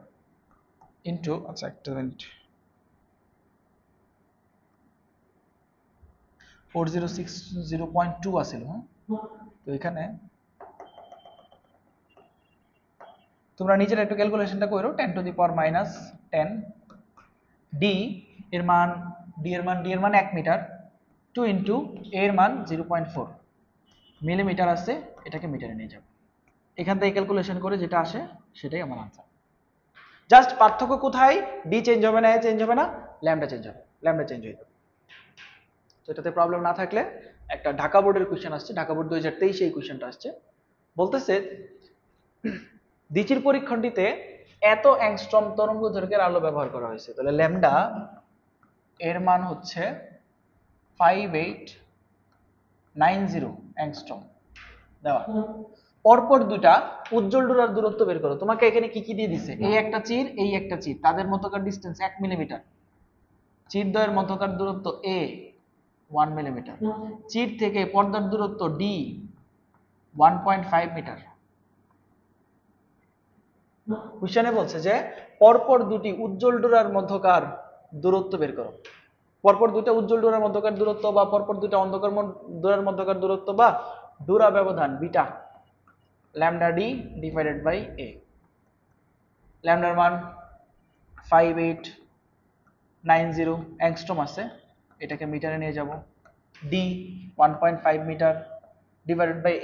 ইনটু, আচ্ছা একটা মিনিট, 4060.2 আছিল। হ্যাঁ, তো এখানে তোমরা নিজের একটু ক্যালকুলেশনটা করো। 10 to the power minus 10 D এর মান, ডি এর মান 1 মিটার, 2 ইন্টু এর মান 0.4 মিলিমিটার আছে, এটাকে মিটারে নিয়ে যাবে। এখান থেকে ক্যালকুলেশন করে যেটা আসে সেটাই আমার আনসার। জাস্ট পার্থক্য কোথায়? ডি চেঞ্জ হবে না, এ চেঞ্জ হবে না, ল্যামডা চেঞ্জ হবে, ল্যামডা চেঞ্জ হয়ে যাবে। তো এটাতে প্রবলেম না থাকলে, একটা ঢাকা বোর্ডের কোশ্চেন আসছে, ঢাকা বোর্ড 2023 এই কোশ্চেনটা আসছে। বলতেছে দ্বিচির পরীক্ষণটিতে এত অ্যাংস্ট্রম তরঙ্গ দৈর্ঘ্যের আলো ব্যবহার করা হয়েছে। তাহলে ল্যামডা এর মান হচ্ছে 5890 অ্যাংস্ট্রম দেওয়া। পরপর দুটা উজ্জ্বল ডোরার দূরত্ব বের করো। তোমাকে এখানে কি কি দিয়ে দিছে? এই একটা চির, এই একটা চির, তাদের মধ্যকার ডিসটেন্স 1 মিলিমিটার। চির দ্বয়ের মধ্যকার দূরত্ব এ 1 মিলিমিটার। চির থেকে পর্দার দূরত্ব ডি 1.5 মিটার। কোশ্চেনে বলছে যে পরপর দুটি উজ্জ্বল ডোরার মধ্যকার দূরত্ব বের করো। পরপর দুটো উজ্জ্বল ডোরার মধ্যকার দূরত্ব বা পরপর দুটো অন্ধকার ডোরার মধ্যকার দূরত্ব বা ডোরা ব্যবধান beta lambda D divided by A. ল্যামডার মান 5890 অ্যাংস্ট্রম আছে, এটাকে মিটারে নিয়ে যাব। D 1.5 metre divided by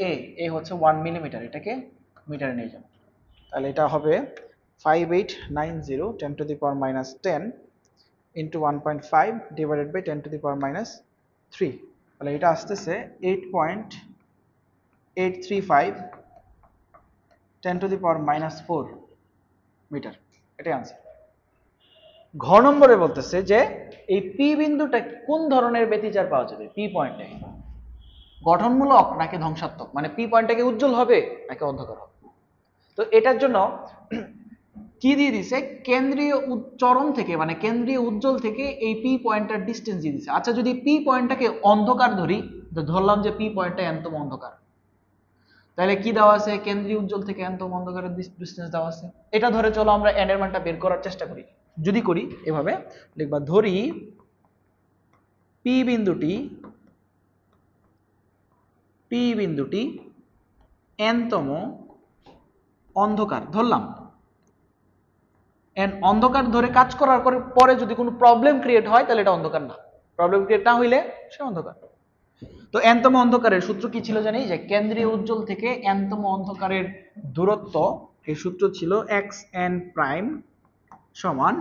A হচ্ছে 1 মিলিমিটার, এটাকে মিটারে নিয়ে যাব। তাহলে এটা হবে 5890 10 to the power minus 10 into 1.5 divided by 10 to the power minus 3। তাহলে এটা আসতেছে 8.835 10 to the power minus 4 metre. এটাই আনসার। ঘ নম্বরে বলতেছে যে এই পি বিন্দুটা কোন ধরনের ব্যতিচার পাওয়া যাবে? পি পয়েন্টে গঠনমূলক নাকি ধ্বংসাত্মক, মানে পি পয়েন্টটাকে উজ্জ্বল হবে নাকি অন্ধকার হবে। তো এটার জন্য কি দিয়ে দিছে? কেন্দ্রীয় চরম থেকে, মানে কেন্দ্রীয় উজ্জ্বল থেকে এই পি পয়েন্টটার ডিসটেন্স দিয়ে দিছে। আচ্ছা, যদি পি পয়েন্টটাকে অন্ধকার ধরি, ধরলাম যে পি পয়েন্টটা এনতম অন্ধকার, তাহলে কি দেওয়া আছে? কেন্দ্রীয় উজ্জ্বল থেকে এনতম অন্ধকারের ডিসটেন্স দেওয়া আছে। এটা ধরে চলো আমরা এন এর মানটা বের করার চেষ্টা করি। যদি করি এভাবে লিখবা, ধরি পি বিন্দুটি n-তম অন্ধকার ধরলাম, অন্ধকার ধরে কাজ করার পরে যদি কোনো প্রবলেম ক্রিয়েট হয় তাহলে এটা অন্ধকার না, প্রবলেম ক্রিয়েট না হইলে সে অন্ধকার। তো n-তম অন্ধকারের সূত্র কি ছিল জানি, যে কেন্দ্রীয় উজ্জ্বল থেকে n-তম অন্ধকারের দূরত্ব, এই সূত্র ছিল xn প্রাইম সমান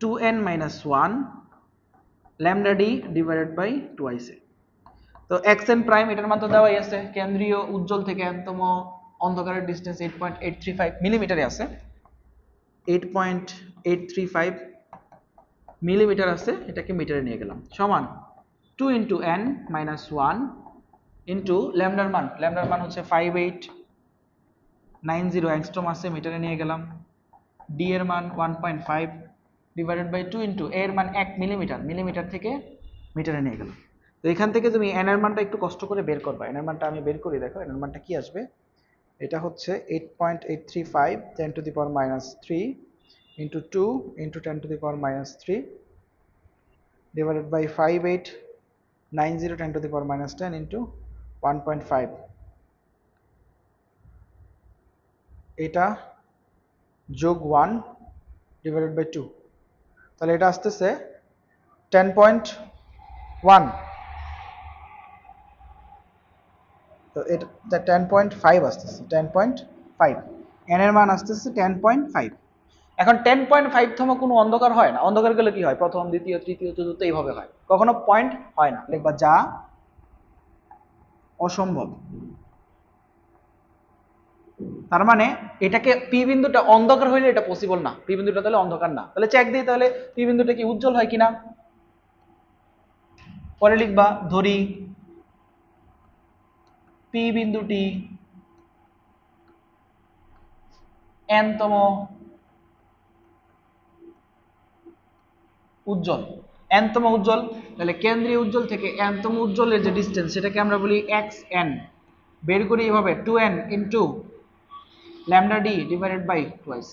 2n - 1 lambda d divided by 2ic। তো xn প্রাইম এটার মান তো দেওয়াই আছে, কেন্দ্রীয় উজ্জ্বল থেকে n-তম অন্ধকারের ডিসটেন্স 8.835 মিলিমিটারে আছে, 8.835 মিলিমিটার আছে, এটাকে মিটারে নিয়ে গেলাম, সমান 2 × n - 1 ইন্টু ল্যামডার মান হচ্ছে 5890 অ্যাংস্ট্রম আছে, মিটারে নিয়ে গেলাম, ডি এর মান 1.5 ডিভাইডেড বাই 2 ইন্টু এর মান 1 মিলিমিটার থেকে মিটারে নিয়ে গেলাম। তো এখান থেকে তুমি n এর মানটা একটু কষ্ট করে বের করবা, n এর মানটা আমি বের করি, দেখো n এর মানটা কি আসবে, এটা হচ্ছে 8.835 10⁻³ into 2 into 10⁻³ divided by 5890 10⁻10 into 1.5, এটা যোগ 1 divided by 2, তাহলে এটা আসতেছে 10.1, তো এটা 10.5 আসতেছে, 10.5 n এর মান আসতেছে 10.5। এখন 10.5তম কোনো অন্ধকার হয় না, অন্ধকার গেলে কি হয়, প্রথম দ্বিতীয় তৃতীয় চতুর্থ এইভাবে হয়, কখনো পয়েন্ট হয় না, লিখবা যা অসম্ভব। তার মানে এটাকে পি বিন্দুটা অন্ধকার হইলে এটা পসিবল না, পি বিন্দুটা তাহলে অন্ধকার না, তাহলে চেক দিই তাহলে পি বিন্দুটা কি উজ্জ্বল হয় কিনা। পরে লিখবা ধরি পি বিন্দুটি n-তম উজ্জ্বল, n-তম উজ্জ্বল, তাহলে কেন্দ্রীয় উজ্জ্বল থেকে n-তম উজ্জ্বলের যে ডিসটেন্স সেটাকে আমরা বলি xn, বের করি এভাবে 2n into lambda d divided by 2ic।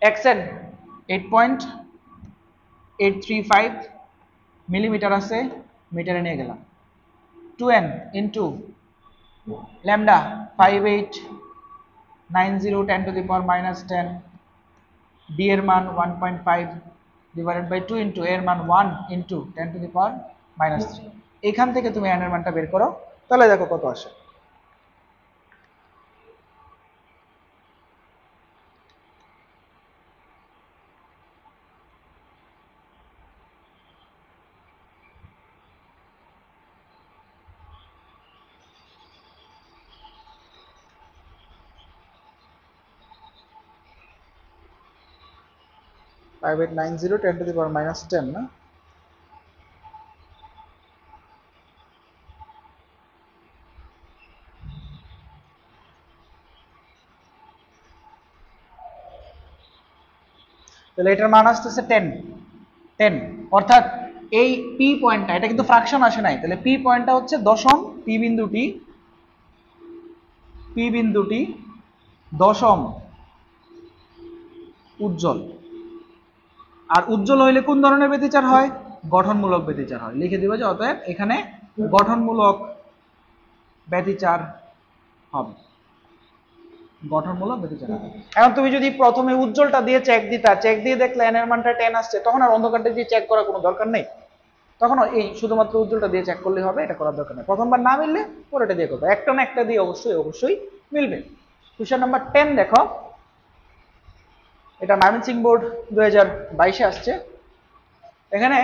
xn 8.835 millimetre আছে, মিটারে নিয়ে গেলাম, 2n ইন্টু lambda 5890 10⁻10, d এর মান 1.5 ডিভাইডেড বাই 2 ইন্টু এর মান 1 ইন্টু 10⁻³ এখান থেকে তুমি n এর মানটা বের করো, তাহলে দেখো কত আসে। ফাইভ এইট নাইন জিরো 10⁻10 না, তাহলে এটার মান আসতেছে 10, অর্থাৎ এই পি পয়েন্টটা, এটা কিন্তু ফ্র্যাকশন আসে নাই, তাহলে পি পয়েন্টটা হচ্ছে দশম, পি বিন্দুটি দশম উজ্জ্বল। আর উজ্জ্বল হইলে কোন ধরনের ব্যতিচার হয়, গঠনমূলক ব্যতিচার হয়, লিখে দিবে যে অতএব এখানে গঠনমূলক ব্যতিচার হবে, গঠনমূলক ব্যতিচার হবে। এখন তুমি যদি প্রথমে উজ্জ্বলটা দিয়ে চেক দিতা, চেক দিয়ে দেখলে n এর মানটা 10 আসছে, তখন আর অন্ধকারটা দিয়ে চেক করার কোনো দরকার নেই, তখন এই শুধুমাত্র উজ্জ্বলটা দিয়ে চেক করলে হবে, এটা করার দরকার নেই। প্রথমবার না মিললে পরেটা দিয়ে করবে, একটা না একটা দিয়ে অবশ্যই মিলবে। কোশ্চেন নাম্বার 10 দেখো, এটা ময়মনসিংহ বোর্ড 2022-এ আসছে। এখানে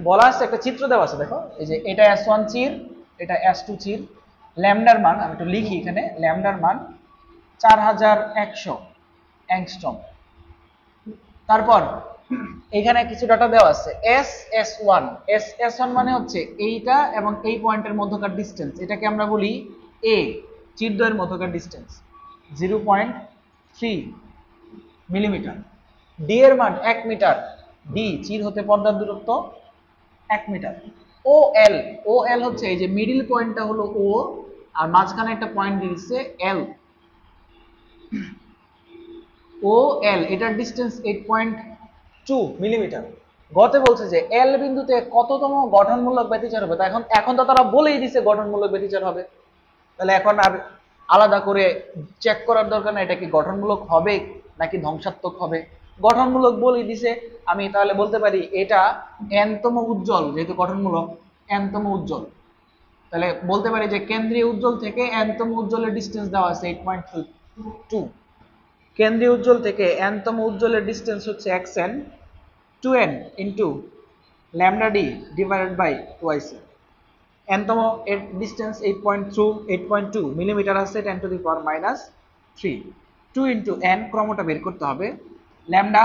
বলা আছে, একটা চিত্র দেওয়া আছে, দেখো এই যে এটা S1 চির, এটা S2 চির, ল্যামডার মান আমি একটু লিখি এখানে, ল্যামডার মান 4100 অ্যাংস্ট্রম। তারপর এখানে কিছু ডাটা দেওয়া আছে, S1 মানে হচ্ছে এইটা এবং এই পয়েন্টের মধ্যকার ডিসটেন্স, এটাকে আমরা বলি A, চিরদ্বয়ের মধ্যকার ডিসটেন্স 0.3 মিলিমিটার। ডি এর মান 1 মিটার, ডি চির হতে পর্দার দূরত্ব 1 মিটার। ও এল হচ্ছে এই যে মিডল পয়েন্টটা হলো ও, আর মাঝখানে একটা পয়েন্ট দিয়েছে এল, ও এল এটার ডিসটেন্স 8.2 মিলিমিটার। গতে বলছে যে এল বিন্দুতে কততম গঠনমূলক ব্যতিচার হবে। এখন এখন তো তারা বলেই দিছে গঠনমূলক ব্যতিচার হবে, তাহলে এখন আর আলাদা করে চেক করার দরকার না এটা কি গঠনমূলক হবে নাকি ধ্বংসাত্মক হবে। গঠনমূলক বলেই দিছে, আমি তাহলে বলতে পারি এটা এনতম উজ্জ্বল, যেহেতু গঠনমূলক এনতম উজ্জ্বল। তাহলে বলতে পারি যে কেন্দ্রীয় উজ্জ্বল থেকে এনতম উজ্জ্বলের ডিসটেন্স দেওয়া আছে 8.2। কেন্দ্রীয় উজ্জ্বল থেকে এনতম উজ্জ্বলের ডিসটেন্স হচ্ছে xn 2n into lambda D divided by twice. এনতম এর ডিসটেন্স 8.2 মিলিমিটার আছে 10⁻³ 2 ইন্টু n ক্রমটা বের করতে হবে। ল্যামডা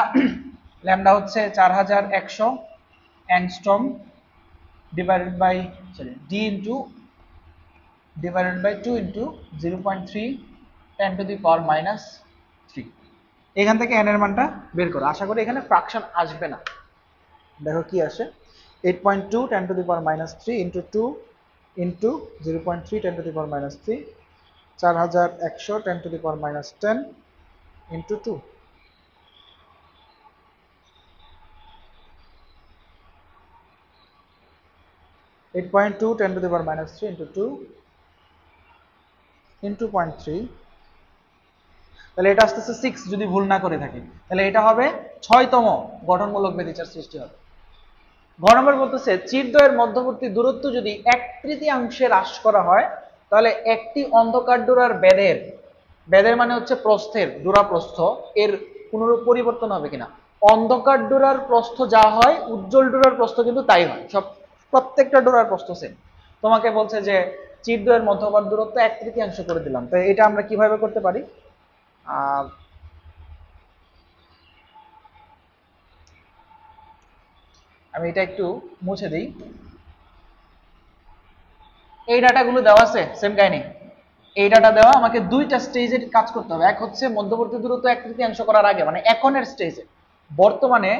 ল্যামডা হচ্ছে 4100 angstrom divided by D into divided by 2 into 0.3 10⁻³ এখান থেকে n এর মানটা বের করো। আশা করি এখানে ফ্র্যাকশন আসবে না। দেখো কি আসে, 8.2 10⁻³ into 2 into 0.3 10⁻³ 4100 10⁻10 into 2। 8.2 10⁻³ into 2 into 0.3, তাহলে এটা আসতেছে 6 যদি ভুল না করে থাকি, তাহলে এটা হবে 6তম গঠনমূলক ব্যতিচার সৃষ্টি হবে। ঘ নম্বর বলতেছে চিরদ্বয়ের মধ্যবর্তী দূরত্ব যদি 1/3 হ্রাস করা হয় তাহলে একটি অন্ধকার ডোরার বেদের মানে হচ্ছে প্রস্থের, ডোরা প্রস্থ এর কোনরূপ পরিবর্তন হবে কিনা। অন্ধকার ডোরার প্রস্থ যা হয় উজ্জ্বল ডোরার প্রস্থ কিন্তু তাই হয়, সব প্রত্যেকটা ডোরার প্রস্থ সেম। তোমাকে বলছে যে চিরদ্বয়ের মধ্যবর্তী দূরত্ব 1/3 করে দিলাম, তো এটা আমরা কিভাবে করতে পারি। আমি এটা একটু মুছে দিই। এই ডাটাগুলো দেওয়া আছে সেম কাহিনী, এই ডাটা দেওয়া আমাকে দুইটা স্টেজে কাজ করতে হবে। এক হচ্ছে মধ্যবর্তী দূরত্ব 1/3 করার আগে মানে এখনের স্টেজে, বর্তমানে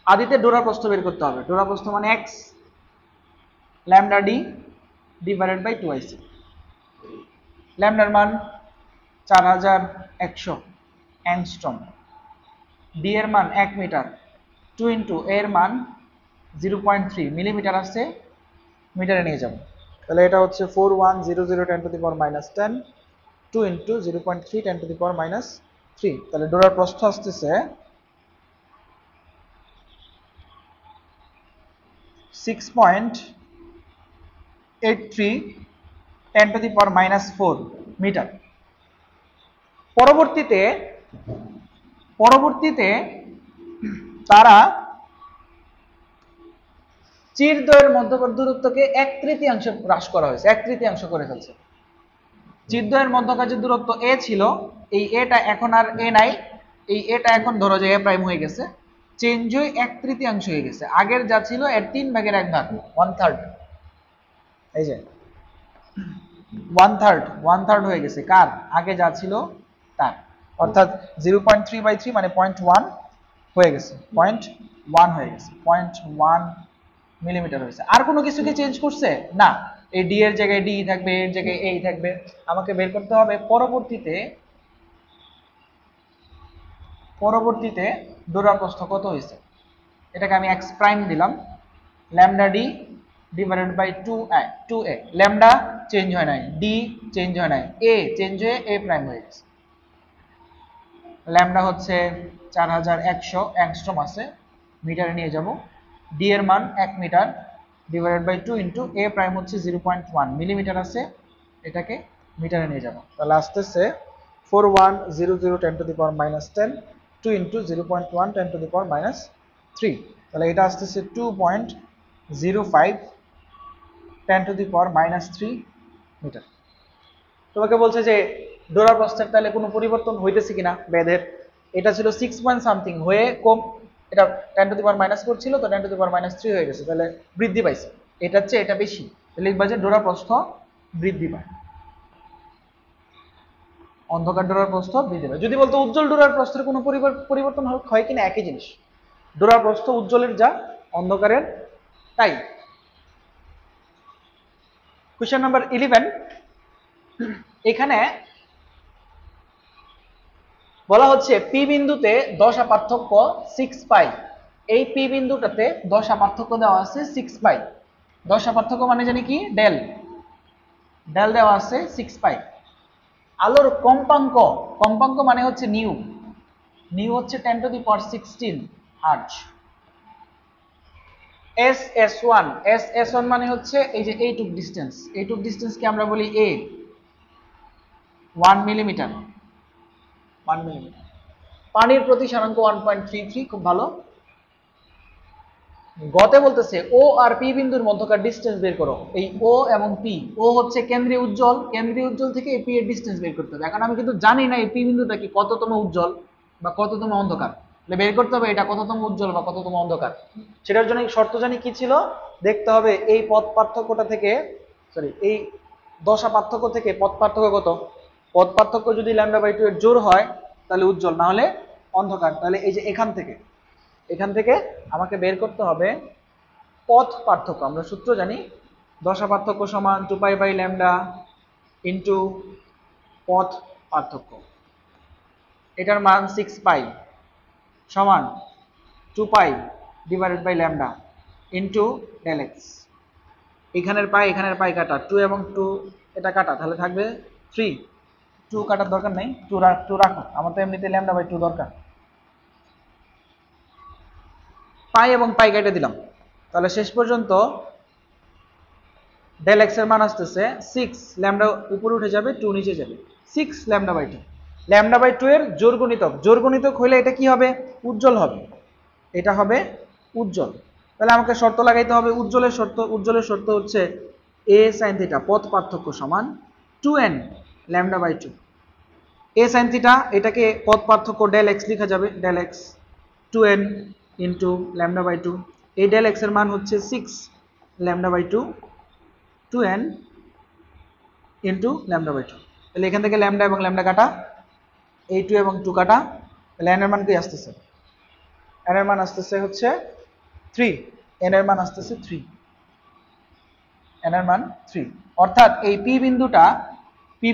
আদিতে ডোরা প্রস্থ বের করতে হবে। ডোরা প্রস্থ মানে x lambda D divided by 2ic। ল্যামডার মান 4100 অ্যাংস্ট্রম, ডি এর মান 1 মিটার, 2 ইন্টু এর মান 0.3 মিলিমিটার আছে, মিটারে নিয়ে যাব। তাহলে এটা হচ্ছে 4100 10⁻10 2 ইন্টু 0.3 10⁻3। তাহলে ডোরার প্রস্থ আসতেছে 6.83 10⁻4 মিটার। পরবর্তীতে তারা চিরদ্বয়ের মধ্যবর্তী দূরত্বকে 1/3 হ্রাস করা হয়েছে, 1/3 করে ফেলছে। চিরদ্বয়ের মধ্যকার দূরত্ব এ ছিল, এই এটা এখন আর এ নাই, এই এটা এখন ধরো যে এ প্রাইম হয়ে গেছে, চেঞ্জ হয়ে 1/3 হয়ে গেছে। আগের যা ছিল এর 3/1 1/3, এই যে 1/3 হয়ে গেছে কার, আগে যা ছিল তার, অর্থাৎ 0.3/3 মানে 0.1 হয়ে গেছে, 0.1 হয়ে গেছে, 0.1 মিলিমিটার হয়েছে। আর কোনো কিছু কি চেঞ্জ করছে না, এই ডি এর জায়গায় ডি থাকবে, এর জায়গায় এই থাকবে। আমাকে বের করতে হবে পরবর্তীতে ডোরা প্রস্থ কত হয়েছে। এটাকে আমি এক্স প্রাইম দিলাম, lambda D divided by 2a। Lambda change হয় নাই, ডি চেঞ্জ হয় নাই, এ চেঞ্জ হয়ে এ প্রাইম হয়ে গেছে। ল্যামডা হচ্ছে 4100 অ্যাংস্ট্রম আছে, মিটারে নিয়ে যাব। ডি এর মান 1 metre divided by 2 into A prime হচ্ছে 0.1 মিলিমিটার আছে, এটাকে মিটারে নিয়ে যাব। তাহলে আসতেছে 4100 10⁻10 2 ইন্টু 0.1 10⁻3। তাহলে এটা আসতেছে 2.05 10⁻³ মিটার। তোমাকে বলছে যে ডোরা প্রস্থের তাহলে কোনো পরিবর্তন হইতেছে কিনা বেদের। এটা ছিল 6 পয়েন্ট সামথিং হয়ে কম, এটা 10⁻⁴ ছিল, তো 10⁻³ হয়ে গেছে, তাহলে বৃদ্ধি পাইছে। এটার চেয়ে এটা বেশি, তাহলে লিখবা যে ডোরা প্রস্থ বৃদ্ধি পায়, অন্ধকার ডোরার প্রস্থ বৃদ্ধি পায়। যদি বলতো উজ্জ্বল ডোরার প্রস্থের কোনো পরিবর্তন হয় কিনা, একই জিনিস, ডোরার প্রস্থ উজ্জ্বলের যা অন্ধকারের তাই। কোয়েশ্চেন নাম্বার 11, এখানে বলা হচ্ছে পি বিন্দুতে দশা পার্থক্য 6 পাই। এই পি বিন্দুটাতে দশা পার্থক্য দেওয়া আছে 6 পাই। দশা পার্থক্য মানে জানি কি, ডেল। ডেল দেওয়া আছে 6 পাই। আলোর কম্পাঙ্ক, কম্পাঙ্ক মানে হচ্ছে নিউ। নিউ হচ্ছে 10⁻16 হার্জ। SS1, SS1 মানে হচ্ছে এই যে এইটুক ডিসটেন্স, এইটুক ডিসটেন্সকে আমরা বলি এ, 1 মিলিমিটার। 1 মিলিমিটার। পানির প্রতিসরাঙ্ক 1.33, খুব ভালো। গতে বলতেছে ও আর পি বিন্দুর মধ্যকার ডিসটেন্স বের করো। এই ও এবং পি, ও হচ্ছে কেন্দ্রীয় উজ্জ্বল, কেন্দ্রীয় উজ্জ্বল থেকে এই পি এর ডিসটেন্স বের করতে হবে। এখন আমি কিন্তু জানি না এই পি বিন্দুটা কি কততম উজ্জ্বল বা কততম অন্ধকার, তাহলে বের করতে হবে এটা কততম উজ্জ্বল বা কততম অন্ধকার। সেটার জন্য শর্ত জানি কি ছিল, দেখতে হবে এই পথ পার্থক্যটা থেকে, সরি এই দশা পার্থক্য থেকে পথ পার্থক্য কত। পথ পার্থক্য যদি λ/2 এর জোর হয় তাহলে উজ্জ্বল, না হলে অন্ধকার। তাহলে এই যে এখান থেকে আমাকে বের করতে হবে পথ পার্থক্য। আমরা সূত্র জানি, দশা পার্থক্য সমান 2π/λ ইন্টু পথ পার্থক্য। এটার মান 6 পাই সমান 2π/λ ইন্টু ডেল এক্স। এখানের পাই কাটা, 2 এবং 2 এটা কাটা, তাহলে থাকবে 3। 2 কাটার দরকার নেই, 2 রাখো, আমার তো এমনিতে λ/2 দরকার। পাই এবং পাই কেটে দিলাম, তাহলে শেষ পর্যন্ত ডেল এক্স এর মান আসতেছে 6, ল্যামডা উপরে উঠে যাবে, 2 নিচে যাবে, 6 λ/2। λ/2 এর জোর গুণিতক, জোর গুণিতক হইলে এটা কি হবে, উজ্জ্বল হবে, এটা হবে উজ্জ্বল। তাহলে আমাকে শর্ত লাগাইতে হবে, উজ্জ্বলের শর্ত, উজ্জ্বলের শর্ত হচ্ছে a sin θ পথ পার্থক্য সমান 2n λ/2। a sin θ এটাকে পথ পার্থক্য ডেল এক্স লেখা যাবে, ডেল এক্স 2n ইন্টু λ/2। এই ডেল এক্স এর মান হচ্ছে 6 λ/2, 2n ইন্টু λ/2। তাহলে এখান থেকে ল্যামডা এবং ল্যামডা কাটা, এই 2 এবং 2 কাটা, তাহলে n এর মান কি আসতেছে, n এর মান আসতেছে হচ্ছে 3, n এর মান আসতেছে 3, n এর মান 3। অর্থাৎ এই পি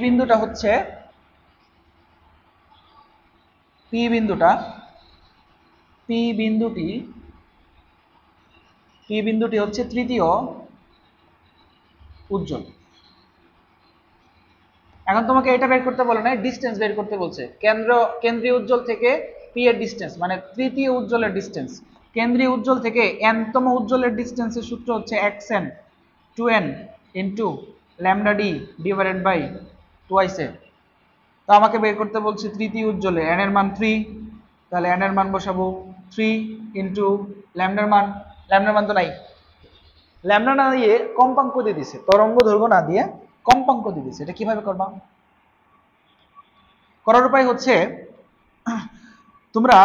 বিন্দুটা হচ্ছে পি বিন্দুটি হচ্ছে তৃতীয় উজ্জ্বল। এখন তোমাকে এটা বের করতে বলে না, ডিসটেন্স বের করতে বলছে, কেন্দ্রীয় উজ্জ্বল থেকে পি এর ডিসটেন্স, মানে তৃতীয় উজ্জ্বলের ডিসটেন্স। কেন্দ্রীয় উজ্জ্বল থেকে n-তম উজ্জ্বলের ডিসটেন্সের সূত্র হচ্ছে xn 2n into λd divided by twice A. তো আমাকে বের করতে বলছে তৃতীয় উজ্জ্বলে n এর মান 3, তাহলে n এর মান বসাবো 3 ইন্টু ল্যামডার মান তো নাই, ল্যামডা না দিয়ে কম্পাঙ্ক দিয়ে দিছে, তরঙ্গ দৈর্ঘ্য না দিয়ে কম্পাঙ্ক দিয়ে দিছে। এটা কিভাবে করবা, করার উপায় হচ্ছে, তোমরা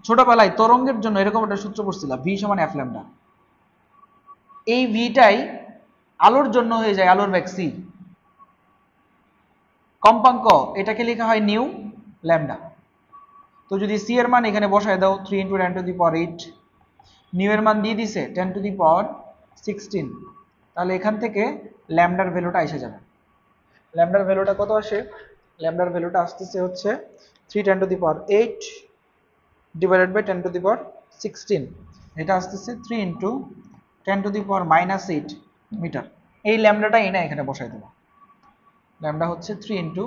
ছোটবেলায় তরঙ্গের জন্য এরকম একটা সূত্র পড়ছিলা, v সমান f ল্যামডা। এই ভিটাই আলোর জন্য হয়ে যায় আলোর বেগ c। কম্পাঙ্ক এটাকে লেখা হয় নিউ ল্যামডা। তো যদি c এর মান এখানে বসায় দাও 3 × 10⁸, নিউ এর মান দিয়ে দিছে 10⁻16, তাহলে এখান থেকে ল্যামডার ভ্যালুটা এসে যাবে। ল্যামডার ভ্যালুটা কত আসে, ল্যামডার ভ্যালুটা আসতেছে হচ্ছে 3 10⁸ ডিভাইডেড বাই 10⁻16, এটা আসতেছে 3 × 10⁻−8 মিটার। এই ল্যামডাটা এনে এখানে বসাই দেবো, ল্যামডা হচ্ছে 3 ×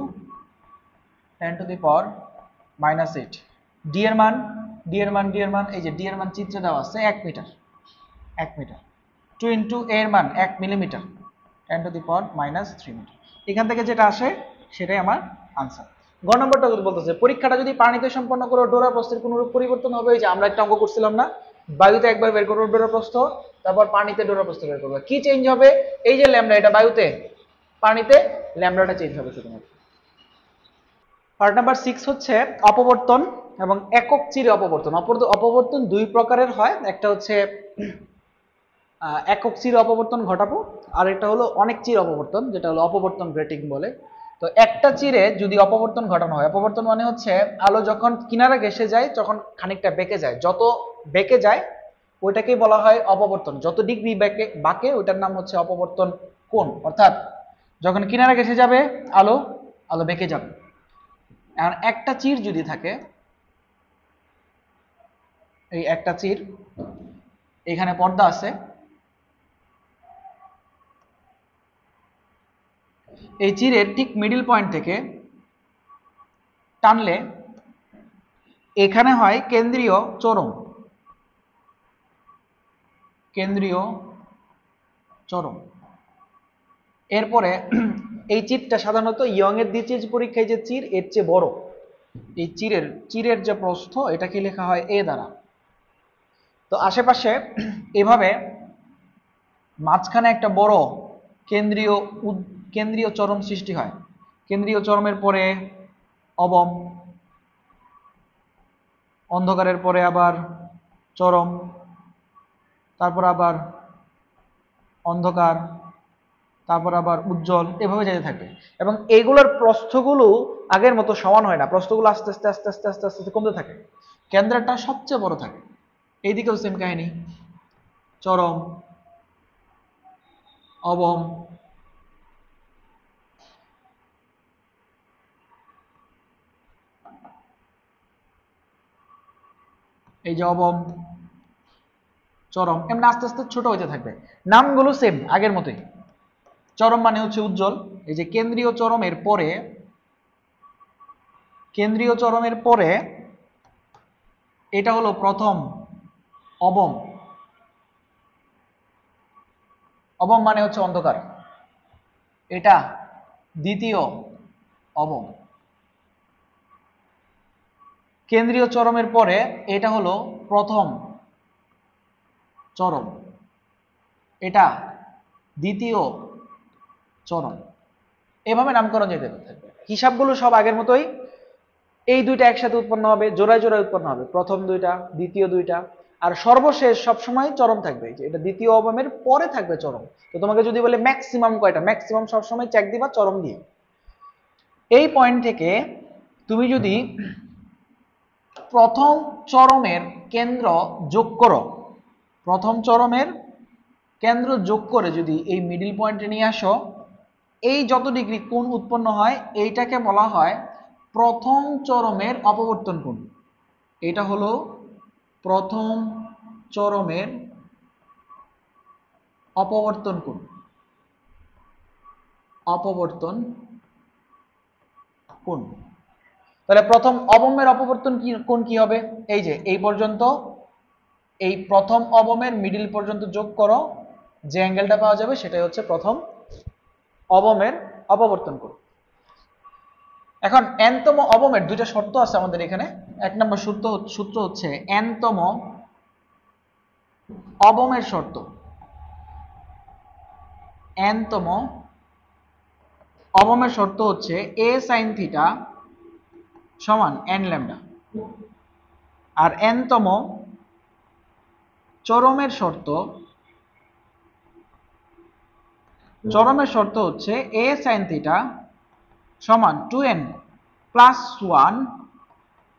10⁻−8। ডি এর মান এই যে ডি এর মান চিত্রে দেওয়া আছে 1 মিটার, 2 ইন্টু এ এর মান 1 মিলিমিটার, 10⁻−3 মিটার। এখান থেকে যেটা আসে সেটাই আমার আনসার। গ নম্বরটা বলতেছে পরীক্ষাটা যদি পানিতে সম্পন্ন করো ডোরা প্রস্থের কোন রূপ পরিবর্তন হবে। এই যে আমরা একটা অঙ্ক করছিলাম না, বায়ুতে একবার বের করবো ডোরা প্রস্থ, তারপর পানিতে ডোরা প্রস্থ বের করবো, কি চেঞ্জ হবে, এই যে ল্যামডা এটা বায়ুতে, পানিতে ল্যামডাটা চেঞ্জ হবে শুধুমাত্র। পার্ট নাম্বার 6 হচ্ছে অপবর্তন এবং একক চিরে অপবর্তন। অপবর্তন দুই প্রকারের হয়, একটা হচ্ছে একক চির অপবর্তন ঘটাবো, আর একটা হলো অনেক চির অপবর্তন, যেটা হলো অপবর্তন গ্রেটিং বলে। তো একটা চিরে যদি অপবর্তন ঘটানো হয়, অপবর্তন মানে হচ্ছে আলো যখন কিনারা ঘেঁষে যায় তখন খানিকটা বেঁকে যায়, যত বেঁকে যায় ওইটাকেই বলা হয় অপবর্তন। যত ডিগ্রি বাঁকে ওইটার নাম হচ্ছে অপবর্তন কোণ। অর্থাৎ যখন কিনারা ঘেঁষে যাবে আলো বেঁকে যাবে। এখন একটা চির যদি থাকে, এই একটা চির, এখানে পর্দা আছে, এই চিরের ঠিক মিডল পয়েন্ট থেকে টানলে এখানে হয় কেন্দ্রীয় চরম, কেন্দ্রীয় চরম। এরপরে এই চিরটা সাধারণত ইয়ং এর দ্বিতীয় পরীক্ষায় যে চির এর চেয়ে বড়, এই চিরের যে প্রস্থ এটাকে লেখা হয় এ দ্বারা। তো আশেপাশে এভাবে মাঝখানে একটা বড় কেন্দ্রীয় চরম সৃষ্টি হয়। কেন্দ্রীয় চরমের পরে অবম, অন্ধকারের পরে আবার চরম, তারপর আবার অন্ধকার, তারপর আবার উজ্জ্বল, এভাবে যেতে থাকবে। এবং এইগুলোর প্রস্থগুলো আগের মতো সমান হয় না, প্রস্থগুলো আস্তে আস্তে আস্তে আস্তে আস্তে আস্তে আস্তে কমতে থাকে, কেন্দ্রটা সবচেয়ে বড় থাকে। এইদিকেও সেম কাহিনী, চরম, অবম, এই যে অবম, চরম, এমনি আস্তে আস্তে ছোট হতে থাকবে। নামগুলো সেম আগের মতোই। চরম মানে হচ্ছে উজ্জ্বল, এই যে কেন্দ্রীয় চরমের পরে, কেন্দ্রীয় চরমের পরে এটা হলো প্রথম অবম, অবম মানে হচ্ছে অন্ধকার, এটা দ্বিতীয় অবম। কেন্দ্রীয় চরমের পরে এটা হলো প্রথম চরম, এটা দ্বিতীয় চরম, এভাবে নামকরণ যেতে থাকবে। হিসাবগুলো সব আগের মতোই, এই দুইটা একসাথে উৎপন্ন হবে, জোড়ায় জোড়ায় উৎপন্ন হবে, প্রথম দুইটা, দ্বিতীয় দুইটা, আর সর্বশেষ সবসময় চরম থাকবে। যে এটা দ্বিতীয় অবমের পরে থাকবে চরম। তো তোমাকে যদি বলে ম্যাক্সিমাম কয়টা, ম্যাক্সিমাম সবসময় চেক দিবা চরম দিয়ে। এই পয়েন্ট থেকে তুমি যদি প্রথম চরমের কেন্দ্র যোগ করো, প্রথম চরমের কেন্দ্র যোগ করে যদি এই মিডল পয়েন্টে নিয়ে আসো, এই যত ডিগ্রি কোণ উৎপন্ন হয় এইটাকে বলা হয় প্রথম চরমের অপবর্তন কোণ। এটা হলো প্রথম চরমের অপবর্তন কোণ, অপবর্তন কোণ। তাহলে প্রথম অবমের অপবর্তন কোণ কি হবে? এই যে এই পর্যন্ত, এই প্রথম অবমের মিডল পর্যন্ত যোগ করো, যে অ্যাঙ্গেলটা পাওয়া যাবে সেটাই হচ্ছে প্রথম অবমের অপবর্তন কোণ। এখন এনতম অবমের দুইটা শর্ত আছে আমাদের এখানে। এক নম্বর সূত্র হচ্ছে এনতম অবমের শর্ত, এনতম অবমের শর্ত হচ্ছে এ সাইন থিটা সমান এন ল্যামডা। আর এনতম চরমের শর্ত, চরমের শর্ত হচ্ছে এ সাইন থিটা সমান 2n প্লাস 1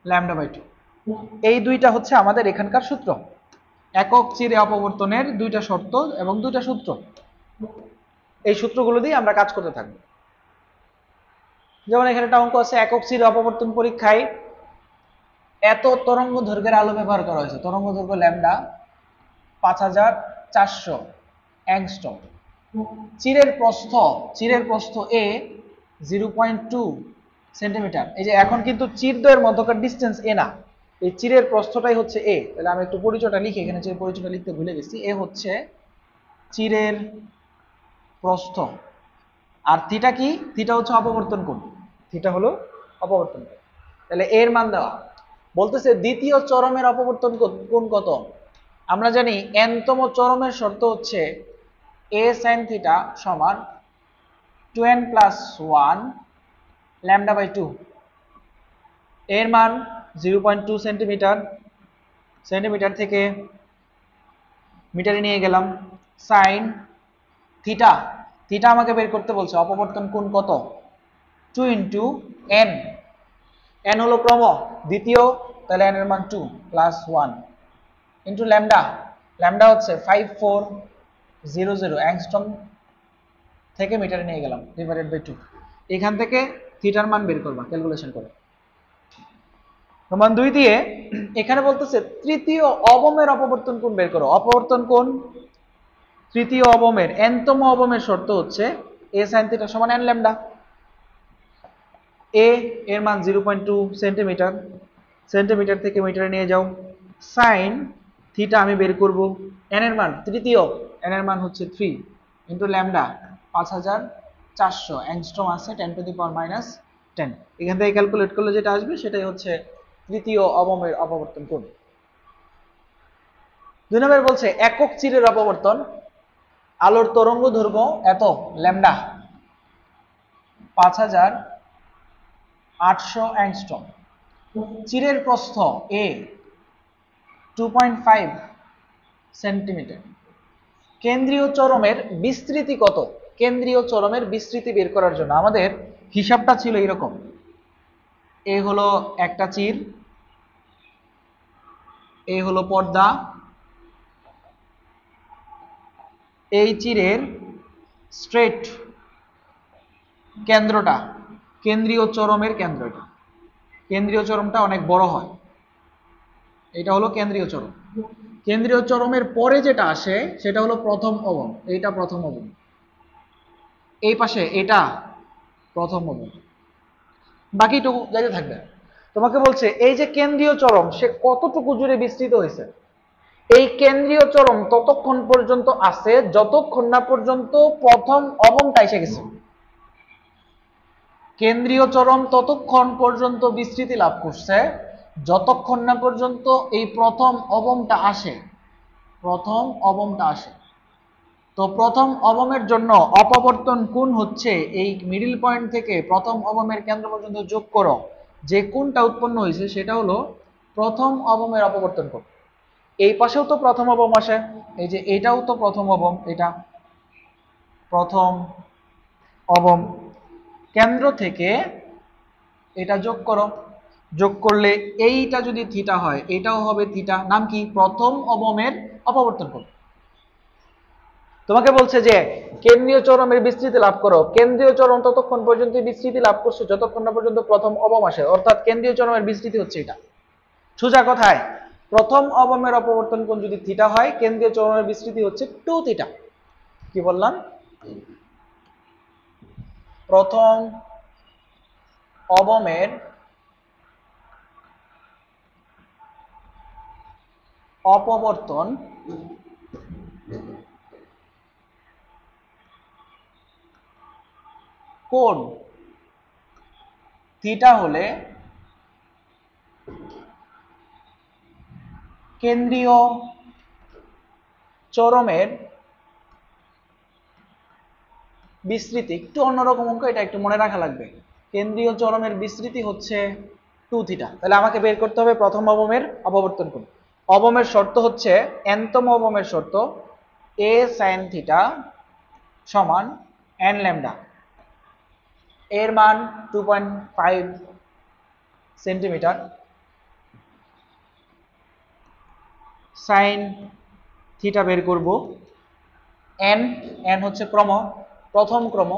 ল্যামডা বাই 2। এই দুইটা হচ্ছে আমাদের এখানকার সূত্র, একক চিরে অপবর্তনের দুইটা শর্ত এবং দুইটা সূত্র। এই সূত্রগুলো দিয়ে আমরা কাজ করতে থাকবো। যেমন এখানে একটা অঙ্ক আছে, একক চিরে অপবর্তন পরীক্ষায় এত তরঙ্গ দৈর্ঘ্যের আলো ব্যবহার করা হয়েছে, তরঙ্গ দৈর্ঘ্য ল্যামডা 5400 অ্যাংস্ট্রম। চিরের প্রস্থ এ 0.2 সেন্টিমিটার। এই যে এখন কিন্তু চিরদ্বয়ের মধ্যকার ডিস্টেন্স এ না, এই চিরের প্রস্থটাই হচ্ছে এ। তাহলে আমি একটু পরিচয়টা লিখি, এখানে যে পরিচয়টা লিখতে ভুলে গেছি। এ হচ্ছে চিরের প্রস্থ, আর থিটা কি? থিটা হচ্ছে অপবর্তন কোণ, থিটা হলো অপবর্তন কোণ। তাহলে এর মান দেওয়া বলতেছে দ্বিতীয় চরমের অপবর্তন কোণ কত? আমরা জানি এনতম চরমের শর্ত হচ্ছে এ সাইন থিটা সমান 2n প্লাস 1 ল্যামডা বাই 2। এর মান 0.2 সেন্টিমিটার, সেন্টিমিটার থেকে মিটারে নিয়ে গেলাম। সাইন থিটা, থিটা আমাকে বের করতে বলছে, অপবর্তন কোণ কত? 2 ইন্টু এন, এন হলো ক্রম দ্বিতীয়, তাহলে এন এর মান 2 প্লাস 1 ইন্টু ল্যামডা, ল্যামডা হচ্ছে 5400 অ্যাংস্ট্রম থেকে মিটারে নিয়ে গেলাম ডিভাইডেড বাই 2। এখান থেকে থিটার মান বের করবা ক্যালকুলেশন করে। প্রমাণ 2 দিয়ে এখানে বলতেছে তৃতীয় অবমের অপবর্তন কোণ বের করো। অপবর্তন কোণ তৃতীয় অবমের nতম অবমের শর্ত হচ্ছে a sin θ সমান n ল্যামডা। a এর মান 0.2 সেন্টিমিটার, সেন্টিমিটার থেকে মিটারে নিয়ে যাও। sin থিটা আমি বের করব, n এর মান তৃতীয়, n এর মান হচ্ছে 3 ইনটু ল্যামডা 5400 অ্যাংস্ট্রম আছে 10 টু দি পাওয়ার মাইনাস 10। এখান থেকে ক্যালকুলেট করলে যেটা আসবে সেটাই হচ্ছে তৃতীয় অবমের অপবর্তন কোণ। 2 নম্বর বলছে একক চিরের অপবর্তন, আলোর তরঙ্গ দৈর্ঘ্য এত ল্যামডা 5800 অ্যাংস্ট্রম, চিরের প্রস্থ a 2.5 সেন্টিমিটার, কেন্দ্রীয় চরমের বিস্তৃতি কত? কেন্দ্রীয় চরমের বিস্তৃতি বের করার জন্য আমাদের হিসাবটা ছিল এরকম, এ হলো একটা চির, এ হলো পর্দা, এই চিরের স্ট্রেট কেন্দ্রটা কেন্দ্রীয় চরমের কেন্দ্রটা, কেন্দ্রীয় চরমটা অনেক বড় হয়, এটা হলো কেন্দ্রীয় চরম। কেন্দ্রীয় চরমের পরে যেটা আসে সেটা হলো প্রথম অবম, এইটা প্রথম অবম, এই পাশে এটা প্রথম অবম, বাকিটুকু যাইতে থাকবে। তোমাকে বলছে এই যে কেন্দ্রীয় চরম সে কতটুকু জুড়ে বিস্তৃত হয়েছে, এই কেন্দ্রীয় চরম ততক্ষণ পর্যন্ত আছে যতক্ষণ না পর্যন্ত প্রথম অবমটা এসে গেছে। কেন্দ্রীয় চরম ততক্ষণ পর্যন্ত বিস্তৃতি লাভ করছে যতক্ষণ না পর্যন্ত এই প্রথম অবমটা আসে, প্রথম অবমটা আসে। তো প্রথম অবমের জন্য অপবর্তন কোণ হচ্ছে এই মিডল পয়েন্ট থেকে প্রথম অবমের কেন্দ্র পর্যন্ত যোগ করো, যে কোণটা উৎপন্ন হয়েছে সেটা হলো প্রথম অবমের অপবর্তন কোণ। এই পাশেও তো প্রথম অবম আসে, এই যে এটাও তো প্রথম অবম, এটা প্রথম অবম, কেন্দ্র থেকে এটা যোগ করো, যোগ করলে এইটা যদি থিটা হয় এটাও হবে থিটা, নাম কি? প্রথম অবমের অপবর্তন কোণ। তোমাকে বলছে যে কেন্দ্রীয় চরমের বিস্তৃতি লাভ করো, কেন্দ্রীয় চরম ততক্ষণ পর্যন্ত বিস্তৃতি লাভ করছে যতক্ষণ না পর্যন্ত প্রথম অবম আসে, অর্থাৎ কেন্দ্রীয় চরমের বিস্তৃতি হচ্ছে এটা। সোজা কথায় প্রথম অবমের অপবর্তন কোণ যদি থিটা হয়, কেন্দ্রীয় চরমের বিস্তৃতি হচ্ছে 2 থিটা। কি বললাম? প্রথম অবমের অপবর্তন কোণ থিটা হলে কেন্দ্রীয় চরমের বিস্তৃতি, একটু অন্যরকম অঙ্ক, এটা একটু মনে রাখা লাগবে। কেন্দ্রীয় চরমের বিস্তৃতি হচ্ছে 2 থিটা। তাহলে আমাকে বের করতে হবে প্রথম অবমের অপবর্তন কোণ। অবমের শর্ত হচ্ছে nতম অবমের শর্ত a sin থিটা সমান n ল্যামডা, এর মান 2.5 সেন্টিমিটার, sin থিটা বের করব, n n হচ্ছে ক্রম, প্রথম ক্রম,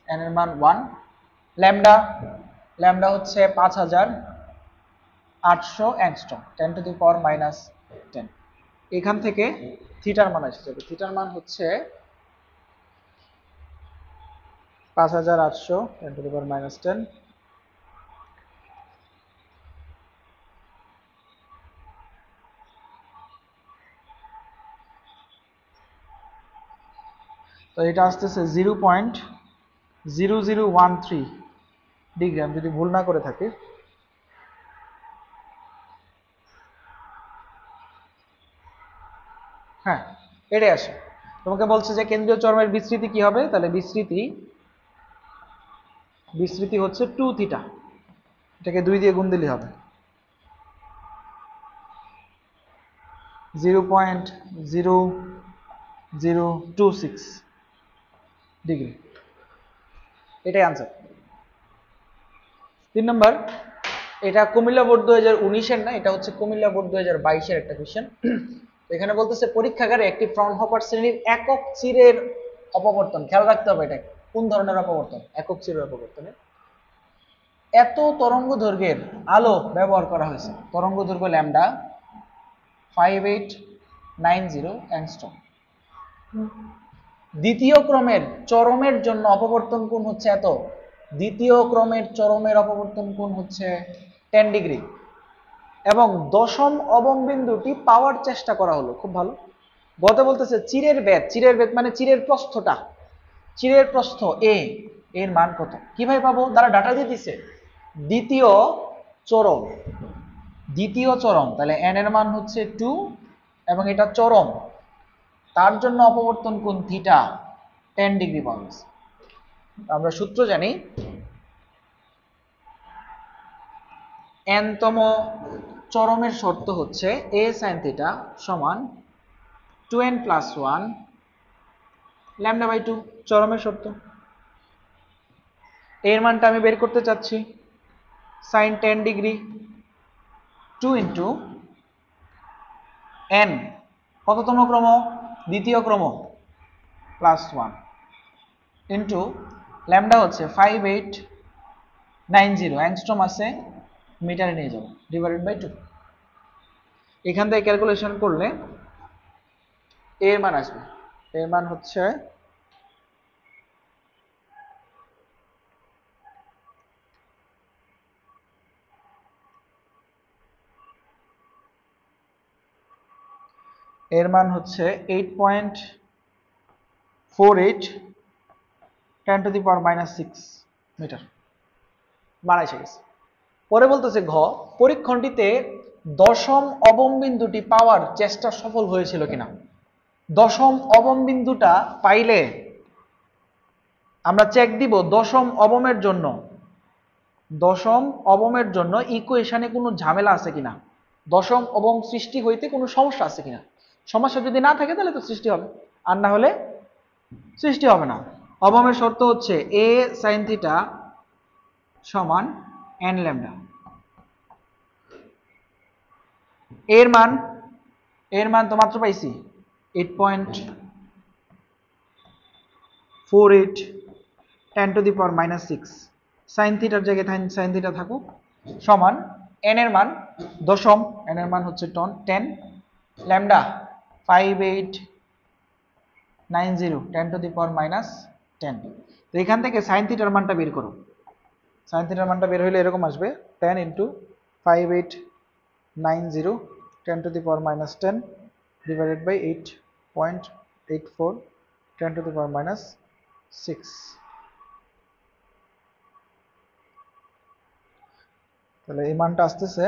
n এর মান 1, ল্যামডা ল্যামডা হচ্ছে 5800 angstrom 10 to the power minus 10। এখান থেকে থিটার মান আসছে, থিটার মান হচ্ছে 5800 10 টু দি পাওয়ার মাইনাস 10। তো এটা আসতেছে 0.0013 ডিগ্রি, আমি যদি ভুল না করে থাকি। হ্যাঁ, এটাই আসে। তোমাকে বলছে যে কেন্দ্রীয় চরমের বিস্তৃতি কি হবে, তাহলে বিস্তৃতি হচ্ছে 2 থিটা, এটাকে 2 দিয়ে গুণ দিলেই হবে, 0.0026 ডিগ্রি, এটাই আনসার। 3 নম্বর, এটা কুমিল্লা বোর্ড 2019-এর না, এটা হচ্ছে কুমিল্লা বোর্ড 2022-এর একটা কোশ্চেন। এখানে বলতেছে পরীক্ষাগারে একটি ফ্রনহপার শ্রেণীর একক চিরের অপবর্তন, খেয়াল রাখতে হবে এটা কোন ধরনের অপবর্তন, একক চিরের অপবর্তনে এত তরঙ্গ দৈর্ঘ্যের আলো ব্যবহার করা হয়েছে, তরঙ্গ দৈর্ঘ্য ল্যামডা 5890 অ্যাংস্ট্রম। দ্বিতীয় ক্রমের চরমের জন্য অপবর্তন কোণ হচ্ছে এত, দ্বিতীয় ক্রমের চরমের অপবর্তন কোণ হচ্ছে 10 ডিগ্রি, এবং দশম অবমবিন্দুটি পাওয়ার চেষ্টা করা হলো। খুব ভালো। গতে বলতেছে চিরের বেদ মানে চিরের প্রস্থটা, চিরের প্রস্থ এ এর মান কত, কিভাবে পাবো? তারা ডাটা দিয়ে দিছে দ্বিতীয় চরম, দ্বিতীয় চরম, তাহলে n এর মান হচ্ছে 2 এবং এটা চরম, তার জন্য অপবর্তন কোণ থিটা 10 ডিগ্রি পাওয়া গেছে। আমরা সূত্র জানি n তম চরমের শর্ত হচ্ছে a sin থিটা সমান 2n + 1 λ/2, চরমের শর্ত। এর মানটা আমি বের করতে চাচ্ছি, sin 10 ডিগ্রি 2 ইন্টু n কততম ক্রম? দ্বিতীয় ক্রম, +1 ইন্টু ল্যামডা হচ্ছে 5890 অ্যাংস্ট্রম আছে, মিটারে নিয়ে যাব, ডিভাইডেড বাই 2। এখান থেকে ক্যালকুলেশন করলে এর মান আসবে, এর মান হচ্ছে এর মান হচ্ছে 8.48 10⁻⁻6 মিটার, মান এসে গেছে। পরে বলতেছে ঘ, পরীক্ষণটিতে দশম অবমবিন্দুটি পাওয়ার চেষ্টা সফল হয়েছিল কিনা। দশম অবমবিন্দুটা পাইলে আমরা চেক দিব দশম অবমের জন্য, দশম অবমের জন্য ইকুয়েশনে কোনো ঝামেলা আছে কিনা, দশম অবম সৃষ্টি হইতে কোনো সমস্যা আছে কিনা। সমস্যা যদি না থাকে তাহলে তো সৃষ্টি হবে, আর না হলে সৃষ্টি হবে না। অবমের শর্ত হচ্ছে a sin থিটা সমান n ল্যামডা। এর মান তো মাত্র পাইছি 8.48 10⁻⁻6, sin থিটার জায়গায় sin থিটা থাকুক, সমান n এর মান দশম, n এর মান হচ্ছে 10, ল্যামডা 5890 10⁻10। তো এখান থেকে sin থিটার মানটা বের করো। sin থিটার মানটা বের হইলে এরকম আসবে 10 × 5890 10⁻10 ডিভাইডেড বাই 8.84 10⁻6। তাহলে এই মানটা আসতেছে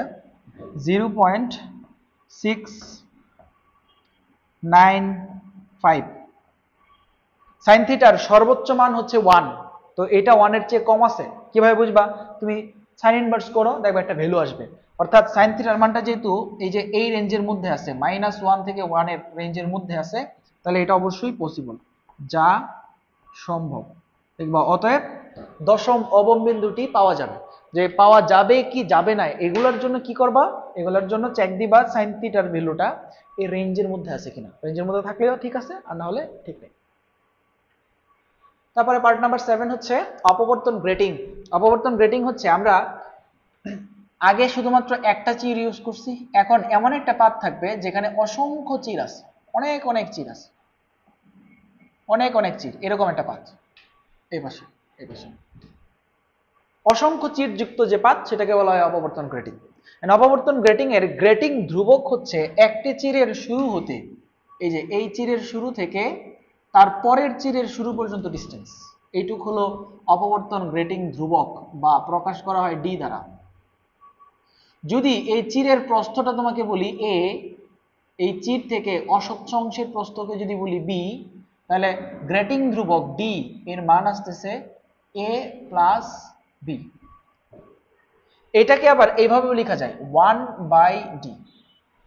0.695। sin থিটার সর্বোচ্চ মান হচ্ছে 1, তো এটা 1 এর চেয়ে কম আছে। কিভাবে বুঝবা? তুমি sin ইনভার্স করো, দেখবে একটা ভ্যালু আসবে। অর্থাৎ sin থিটার মানটা যেহেতু এই যে এই রেঞ্জের মধ্যে আছে, -1 থেকে 1 এর রেঞ্জের মধ্যে আছে, তাহলে এটা অবশ্যই পসিবল, যা সম্ভব। দেখবা অতএব দশম অবমবিন্দুটি পাওয়া যাবে। যে পাওয়া যাবে কি যাবে না, এগুলোর জন্য কি করবা? এগুলোর জন্য চেক দিবা sin থিটার ভ্যালুটা এই রেঞ্জের মধ্যে আছে কিনা। রেঞ্জের মধ্যে থাকলেও ঠিক আছে, আর না হলে ঠিক নেই। তারপরে পার্ট নাম্বার 7 হচ্ছে অপবর্তন গ্রেটিং। অপবর্তন গ্রেটিং হচ্ছে আমরা আগে শুধুমাত্র একটা চির ইউজ করছি, এখন এমন একটা পাত থাকবে যেখানে অসংখ্য চির আছে, অনেক অনেক চির আছে, অনেক অনেক চির, এরকম একটা পাত এই পাশে, এই পাশে অসংখ্য চির যুক্ত যে পাত, সেটাকে বলা হয় অপবর্তন গ্রেটিং। অপবর্তন গ্রেটিং এর গ্রেটিং ধ্রুবক হচ্ছে একটি চিরের শুরু হতে, এই যে এই চিরের শুরু থেকে তার পরের চিরের শুরু পর্যন্ত ডিস্টেন্স, এইটুক হলো অপবর্তন গ্রেটিং ধ্রুবক, বা প্রকাশ করা হয় ডি দ্বারা। যদি এই চিরের প্রস্থটা তোমাকে বলি এ, এই চির থেকে অস্বচ্ছ অংশের প্রস্থকে যদি বলি বি, তাহলে গ্রেটিং ধ্রুবক ডি এর মান আসতেছে এ প্লাস বি। এটাকে আবার এইভাবে লেখা যায় 1/d।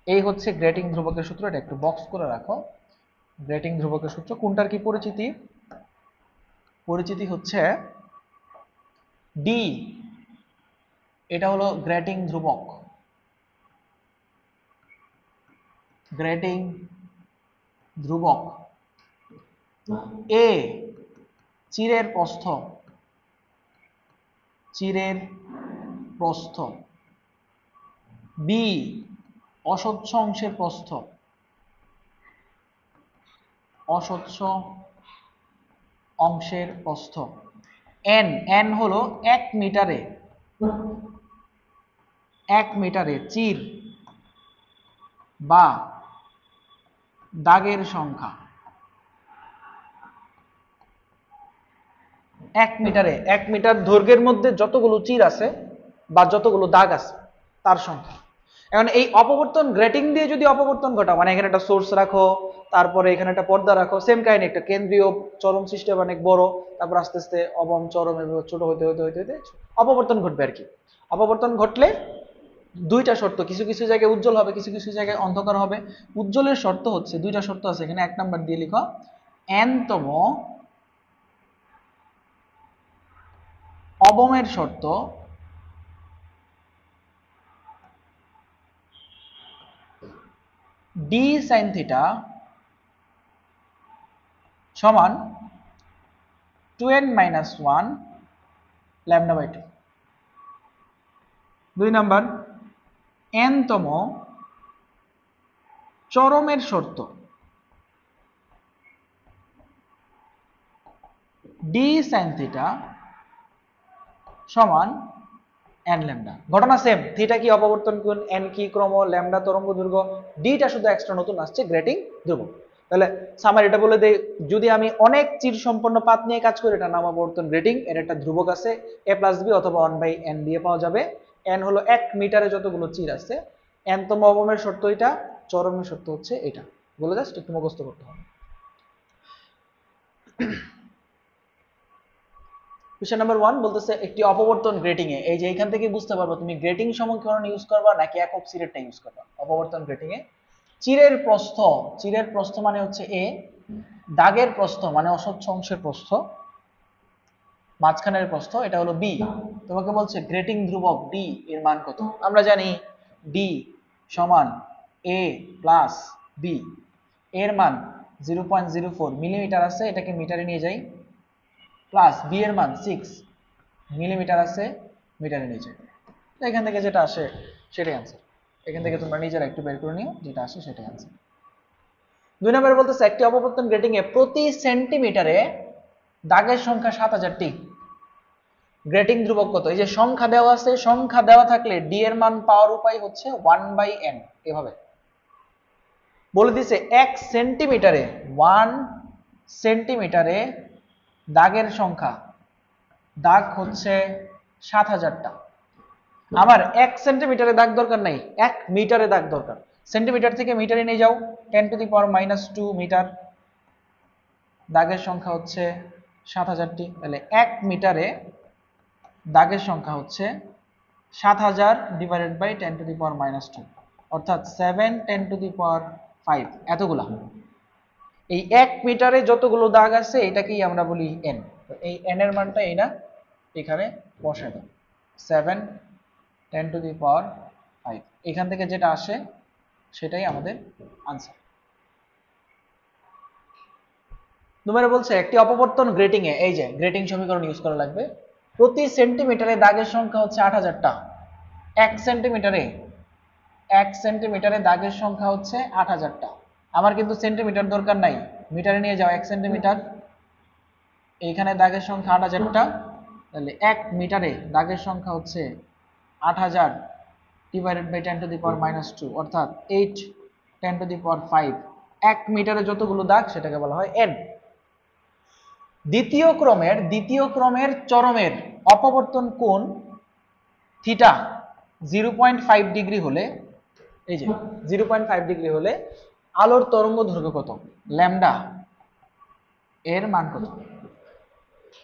এই হচ্ছে গ্রেটিং ধ্রুবকের সূত্র, এটা একটু বক্স করে রাখো। গ্রেটিং ধ্রুবকের সূত্র কোনটার কি পরিচিতি? পরিচিতি হচ্ছে ডি, এটা হলো গ্রেটিং ধ্রুবক। গ্রেটিং ধ্রুবক এ চিরের প্রস্থ, চিরের প্রস্থ, বি অস্বচ্ছ অংশের প্রস্থ, অস্বচ্ছ অংশের প্রস্থ, এন, এন হলো 1 মিটারে, 1 মিটারে চির বা দাগের সংখ্যা, 1 মিটারে, 1 মিটার দৈর্ঘ্যের মধ্যে যতগুলো চির আছে বা যতগুলো দাগ আছে তার সংখ্যা। এখন এই অপবর্তন গ্রেটিং দিয়ে যদি অপবর্তন ঘটাও, মানে এখানে একটা সোর্স রাখো, তারপরে এখানে একটা পর্দা রাখো, সেম কাহিনী, একটা কেন্দ্রীয় চরম সৃষ্টি হবে অনেক বড়, তারপর আস্তে আস্তে অবম চরম এভাবে ছোট হইতে হইতে হইতে হইতে অপবর্তন ঘটবে আর কি। অপবর্তন ঘটলে দুইটা শর্ত, কিছু কিছু জায়গায় উজ্জ্বল হবে, কিছু কিছু জায়গায় অন্ধকার হবে। উজ্জ্বলের শর্ত হচ্ছে, দুইটা শর্ত আছে এখানে, 1 নাম্বার দিয়ে লিখো, n-তম অবমের শর্ত d sin থিটা সমান 2n-1 λ/2। 2 নাম্বার, n-তম চরমের শর্ত d sin থিটা সমান n ল্যামডা। ঘটনা সেম, থিটা কি অপবর্তন কোণ, n কি ক্রম, ল্যামডা তরঙ্গ দৈর্ঘ্য, ডিটা শুধু এক্সট্রা নতুন আসছে গ্রেটিং ধ্রুবক। তাহলে সামারিটা বলে দেই, যদি আমি অনেক চির সম্পন্ন পাত নিয়ে কাজ করি, এটা নাম অপবর্তন গ্রেটিং, এর একটা ধ্রুবক আছে a + b অথবা 1/n দিয়ে পাওয়া যাবে। n হলো 1 মিটারে যতগুলো চির আছে, n-তম অবমের শর্ত এটা, চরমের শর্ত হচ্ছে এটা, বলে জাস্ট একটু মুখস্থ করতে হবে। কোশ্চেন নাম্বার 1 বলতেছে একটি অপবর্তন গ্রেটিং এ, এই যে এখান থেকে বুঝতে পারবো তুমি গ্রেটিং সমীকরণ ইউজ করবা নাকি একক চিরেরটা ইউজ করবা। অপবর্তন গ্রেটিং এ চিরের প্রস্থ, চিরের প্রস্থ মানে হচ্ছে a, দাগের প্রস্থ মানে অস্বচ্ছ অংশের প্রস্থ, মাঝখানের প্রস্থ এটা হলো b। তোমাকে বলছে গ্রেটিং ধ্রুবক d এর মান কত। আমরা জানি d সমান a প্লাস b, এর মান 0.04 মিলিমিটার আছে, এটাকে মিটারে নিয়ে যাই, প্লাস বি এর মান 6 মিলিমিটার আছে, মিটারে নিয়ে যাই। তো এখান থেকে যেটা আসে সেটাই आंसर। এখান থেকে তোমরা নিজেরা একটু বের করে নিও, যেটা আসে সেটাই आंसर। 2 নম্বরে বলতেছে একটি অপবর্তন গ্রেটিং এ প্রতি সেন্টিমিটারে দাগের সংখ্যা 7000টি। গ্রেটিং ধ্রুবক কত? এই যে সংখ্যা দেওয়া আছে, সংখ্যা দেওয়া থাকলে ডি এর মান পাওয়ার উপায় হচ্ছে 1/n, এভাবে বলে দিয়েছে 1 সেন্টিমিটারে, 1 সেন্টিমিটারে দাগের সংখ্যা, দাগ হচ্ছে 7000টা। আমার 1 সেন্টিমিটারে দাগ দরকার নাই, 1 মিটারে দাগ দরকার। সেন্টিমিটার থেকে মিটারে নিয়ে যাও, 10⁻⁻2 মিটার, দাগের সংখ্যা হচ্ছে 7000টি। তাহলে 1 মিটারে দাগের সংখ্যা হচ্ছে 7000 ডিভাইডেড বাই 10⁻², অর্থাৎ 7×10⁵ এতগুলা। এই 1 মিটারে যতগুলো দাগ আছে এটাকেই আমরা বলি n। এই n এর মানটা এই না, এখানে বসায় দাও, 7×10⁵। এখান থেকে যেটা আসে সেটাই আমাদের आंसर। তোমারে বলছে একটি অপবর্তন গ্রেটিং এ, এই যে গ্রেটিং সমীকরণ ইউজ করা লাগবে, প্রতি সেন্টিমিটারে দাগের সংখ্যা হচ্ছে 8000টা। 1 সেন্টিমিটারে, 1 সেন্টিমিটারে দাগের সংখ্যা হচ্ছে 8000টা। আমার কিন্তু সেন্টিমিটার দরকার নাই, মিটারে নিয়ে যাও, 1 সেন্টিমিটার, এইখানে দাগের সংখ্যা 8000টা, তাহলে 1 মিটারে দাগের সংখ্যা হচ্ছে 8000 ডিভাইডেড বাই 10⁻², অর্থাৎ 8×10⁵। 1 মিটারে যতগুলো দাগ সেটাকে বলা হয় n। দ্বিতীয় ক্রমের চরমের অপবর্তন কোণ থিটা 0.5 ডিগ্রি হলে, এই যে 0.5 ডিগ্রি হলে আলোর তরঙ্গ দৈর্ঘ্য কত, ল্যামডা, এর মান কত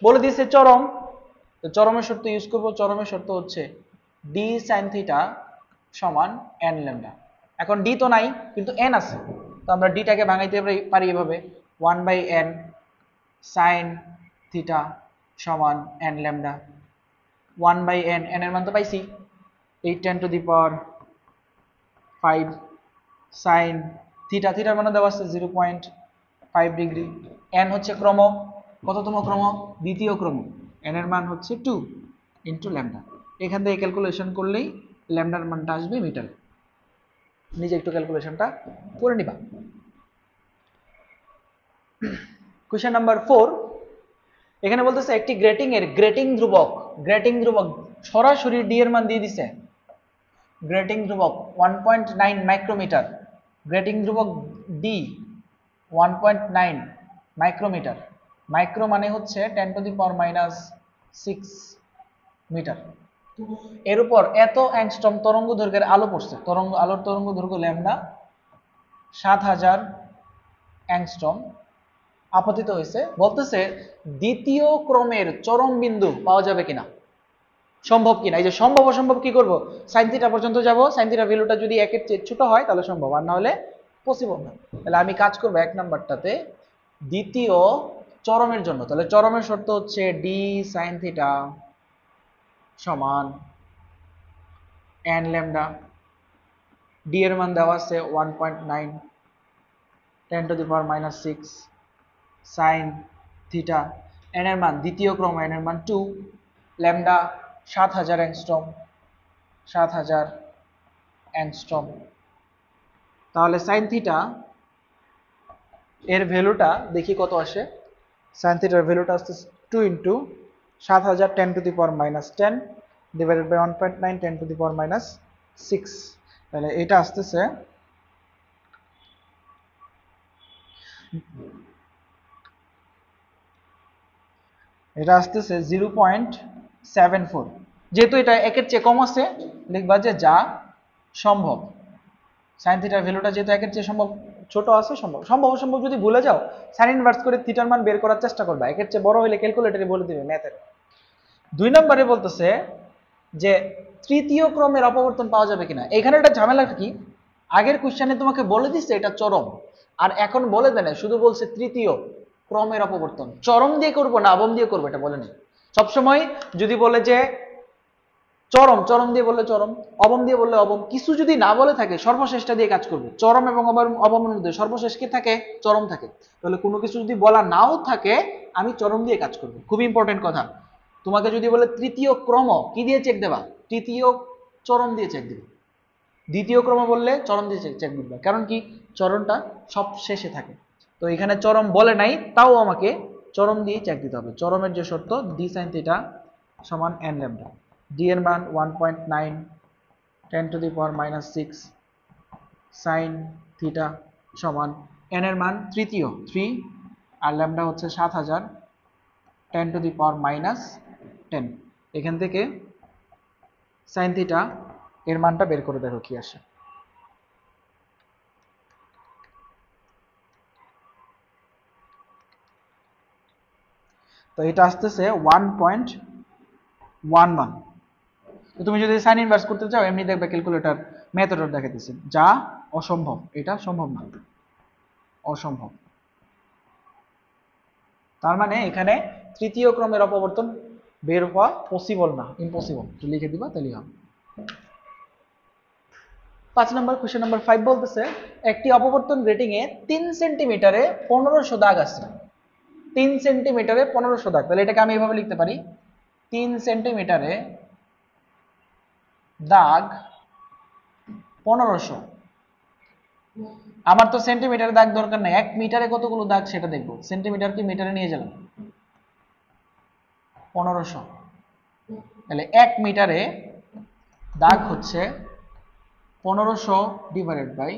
বলে দিয়েছে চরম। তো চরমের শর্ত ইউজ করব, চরমের শর্ত হচ্ছে d sin থিটা সমান n ল্যামডা। এখন d তো নাই কিন্তু n আছে, তো আমরা d টাকে ভাঙাইতে পারি এভাবে, 1/n sin থিটা সমান n ল্যামডা। 1/n, n এর মান তো পাইছি 8×10⁵ sin থিটা, থিটার মান দেওয়া আছে 0.5 ডিগ্রি। n হচ্ছে ক্রম, কততম ক্রম, দ্বিতীয় ক্রম, n এর মান হচ্ছে 2 × ল্যামডা। এখান থেকে ক্যালকুলেশন করলেই ল্যামডার মানটা আসবে মিটারে। নিজে একটু ক্যালকুলেশনটা করে নিবা। কোশ্চেন নাম্বার 4, এখানে বলতেছে একটি গ্রেটিং এর গ্রেটিং ধ্রুবক সরাসরি ডি এর মান দিয়ে দিছে। গ্রেটিং ধ্রুবক 1.9 মাইক্রোমিটার, গ্রেটিং ধ্রুবক ডি 1.9 মাইক্রোমিটার। মাইক্রো মানে হচ্ছে 10⁻⁻6 মিটার। এর উপর এত অ্যাংস্ট্রম তরঙ্গ দৈর্ঘ্যের আলো পড়ছে। আলোর তরঙ্গ দৈর্ঘ্য ল্যামডা 7000 অ্যাংস্ট্রম আপতিত হয়েছে। বলতেছে দ্বিতীয় ক্রমের চরম বিন্দু পাওয়া যাবে কিনা, সম্ভব কিনা। এই যে সম্ভব অসম্ভব কি করব, sin থিটা পর্যন্ত যাব। sin থিটা ভ্যালুটা যদি 1 এর চেয়ে ছোট হয় তাহলে সম্ভব, আর না হলে পসিবল না। তাহলে আমি কাজ করব 1 নাম্বারটাতে দ্বিতীয় চরমের জন্য। তাহলে চরমের শর্ত হচ্ছে d sin থিটা সমান n ল্যামডা। d এর মান দেওয়া আছে 1.9 10⁻⁻6 sin থিটা। n এর মান দ্বিতীয় ক্রম, n এর মান 2, ল্যামডা 7000 অ্যাংস্ট্রম, 7000 অ্যাংস্ট্রম। তাহলে sin থিটা এর ভ্যালুটা দেখি কত আসে। sin থিটার ভ্যালুটা আসছে 2 ইনটু 7000 10⁻⁻10 ডিভাইডেড বাই 1.9 10⁻⁻6। তাহলে এটা আসতেছে এটা আসতেছে 0.74। যেহেতু এটা একের চেয়ে কম আছে, লিখবা যে যা সম্ভব। sin থিটার ভ্যালুটা যেহেতু একের চেয়ে সম্ভব ছোট আছে, সম্ভব অসম্ভব যদি ভুলে যাও sin ইনভার্স করে থিটার মান বের করার চেষ্টা করবা। একের চেয়ে বড় হলে ক্যালকুলেটরে বলে দিবে ম্যাথের। 2 নম্বরে বলতেছে যে তৃতীয় ক্রমের অপবর্তন পাওয়া যাবে কিনা। এখানে একটা ঝামেলা কি, আগের কোশ্চেনে তোমাকে বলে দিচ্ছে এটা চরম, আর এখন বলে দেয় না, শুধু বলছে তৃতীয় ক্রমের অপবর্তন। চরম দিয়ে করবো না অবম দিয়ে করবো এটা বলে নেই। সবসময় যদি বলে যে চরম দিয়ে বললে চরম, অবম দিয়ে বললে অবম, কিছু যদি না বলে থাকে সর্বশেষটা দিয়ে কাজ করবে। চরম এবং অবমের মধ্যে সর্বশেষ কি থাকে, চরম থাকে। তাহলে কোনো কিছু যদি বলা নাও থাকে আমি চরম দিয়ে কাজ করবো। খুব ইম্পর্টেন্ট কথা। তোমাকে যদি বলে তৃতীয় ক্রম, কি দিয়ে চেক দেবা, তৃতীয় চরম দিয়ে চেক দিবে। দ্বিতীয় ক্রম বললে চরম দিয়ে চেক দিবে, কারণ কি চরমটা সব শেষে থাকে। তো এখানে চরম বলে নাই, তাও আমাকে চরম দিয়ে চেক দিতে হবে। চরমের যে শর্ত d sin থিটা সমান n ল্যামডা, d এর মান 1.9 10⁻⁻6 sin থিটা সমান n এর মান তৃতীয় 3, আর ল্যামডা হচ্ছে 7000 10⁻⁻10। এখান থেকে sin থিটা এর মানটা বের করে দেখো কি আসে। তো এটা আসতেছে 1.11। তো তুমি যদি সাইন ইনভার্স করতে চাও এমনি দেখবে ক্যালকুলেটর মেথড দেখাইতেছে, যা অসম্ভব, এটা সম্ভব না, অসম্ভব। তার মানে এখানে তৃতীয় ক্রমের অপবর্তন বের হওয়া পসিবল না, ইম্পসিবল। তো লিখে দিবা তাহলেই হবে। 5 নম্বর কোশ্চেন নাম্বার 5 বলতেছে একটি অপবর্তন গ্রেটিং এ 3 সেন্টিমিটারে 1500 দাগ আছে। 3 সেন্টিমিটারে 1500 দাগ। তাহলে এটাকে আমি এভাবে লিখতে পারি, 3 সেন্টিমিটারে দাগ 1500। আমার তো সেন্টিমিটারে দাগ দরকার নাই, 1 মিটারে কতগুলো দাগ সেটা দেখবো। সেন্টিমিটার কি মিটারে নিয়ে গেলাম, 1500। তাহলে 1 মিটারে দাগ হচ্ছে 1500 ডিভাইডেড বাই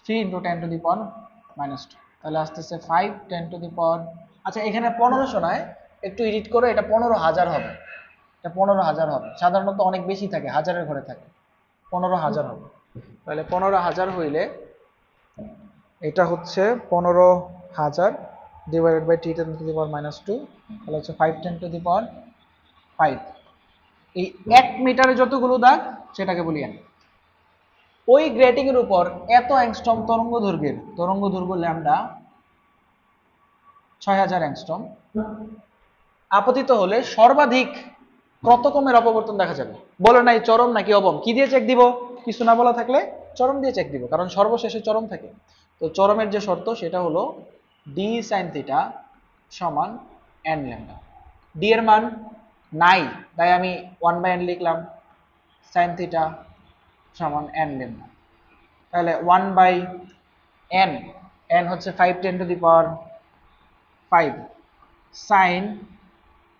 3 ইন্টু 10⁻⁻²। তাহলে আসতেছে 5 10⁻। আচ্ছা এখানে 1500 নয়, একটু এডিট করে এটা 15000 হবে। এটা 15000 হবে, সাধারণত অনেক বেশি থাকে, হাজারের ঘরে থাকে, 15000 হবে। তাহলে 15000 হইলে এটা হচ্ছে 15000 ডিভাইডেড বাই 3 10⁻², তাহলে হচ্ছে 5 10⁻5। এই 1 মিটারে যতগুলো দাগ সেটাকে বলি আমি। ওই গ্রেটিং এর উপর এত অ্যাংস্ট্রম তরঙ্গ দৈর্ঘ্য ল্যামডা 6000 অ্যাংস্ট্রম আপতিত হলে সর্বাধিক কত ক্রমের অপবর্তন দেখা যাবে। বলে নাই চরম নাকি অবম, কি দিয়ে চেক দিব, কিছু না বলা থাকলে চরম দিয়ে চেক দিব, কারণ সর্বশেষে চরম থাকে। তো চরমের যে শর্ত সেটা হলো d sin থিটা সমান n ল্যামডা। d এর মান নাই, তাই আমি 1/n লিখলাম, sin থিটা সমান n লিখলাম। তাহলে 1/n, n হচ্ছে 5 10 to the power 5 sin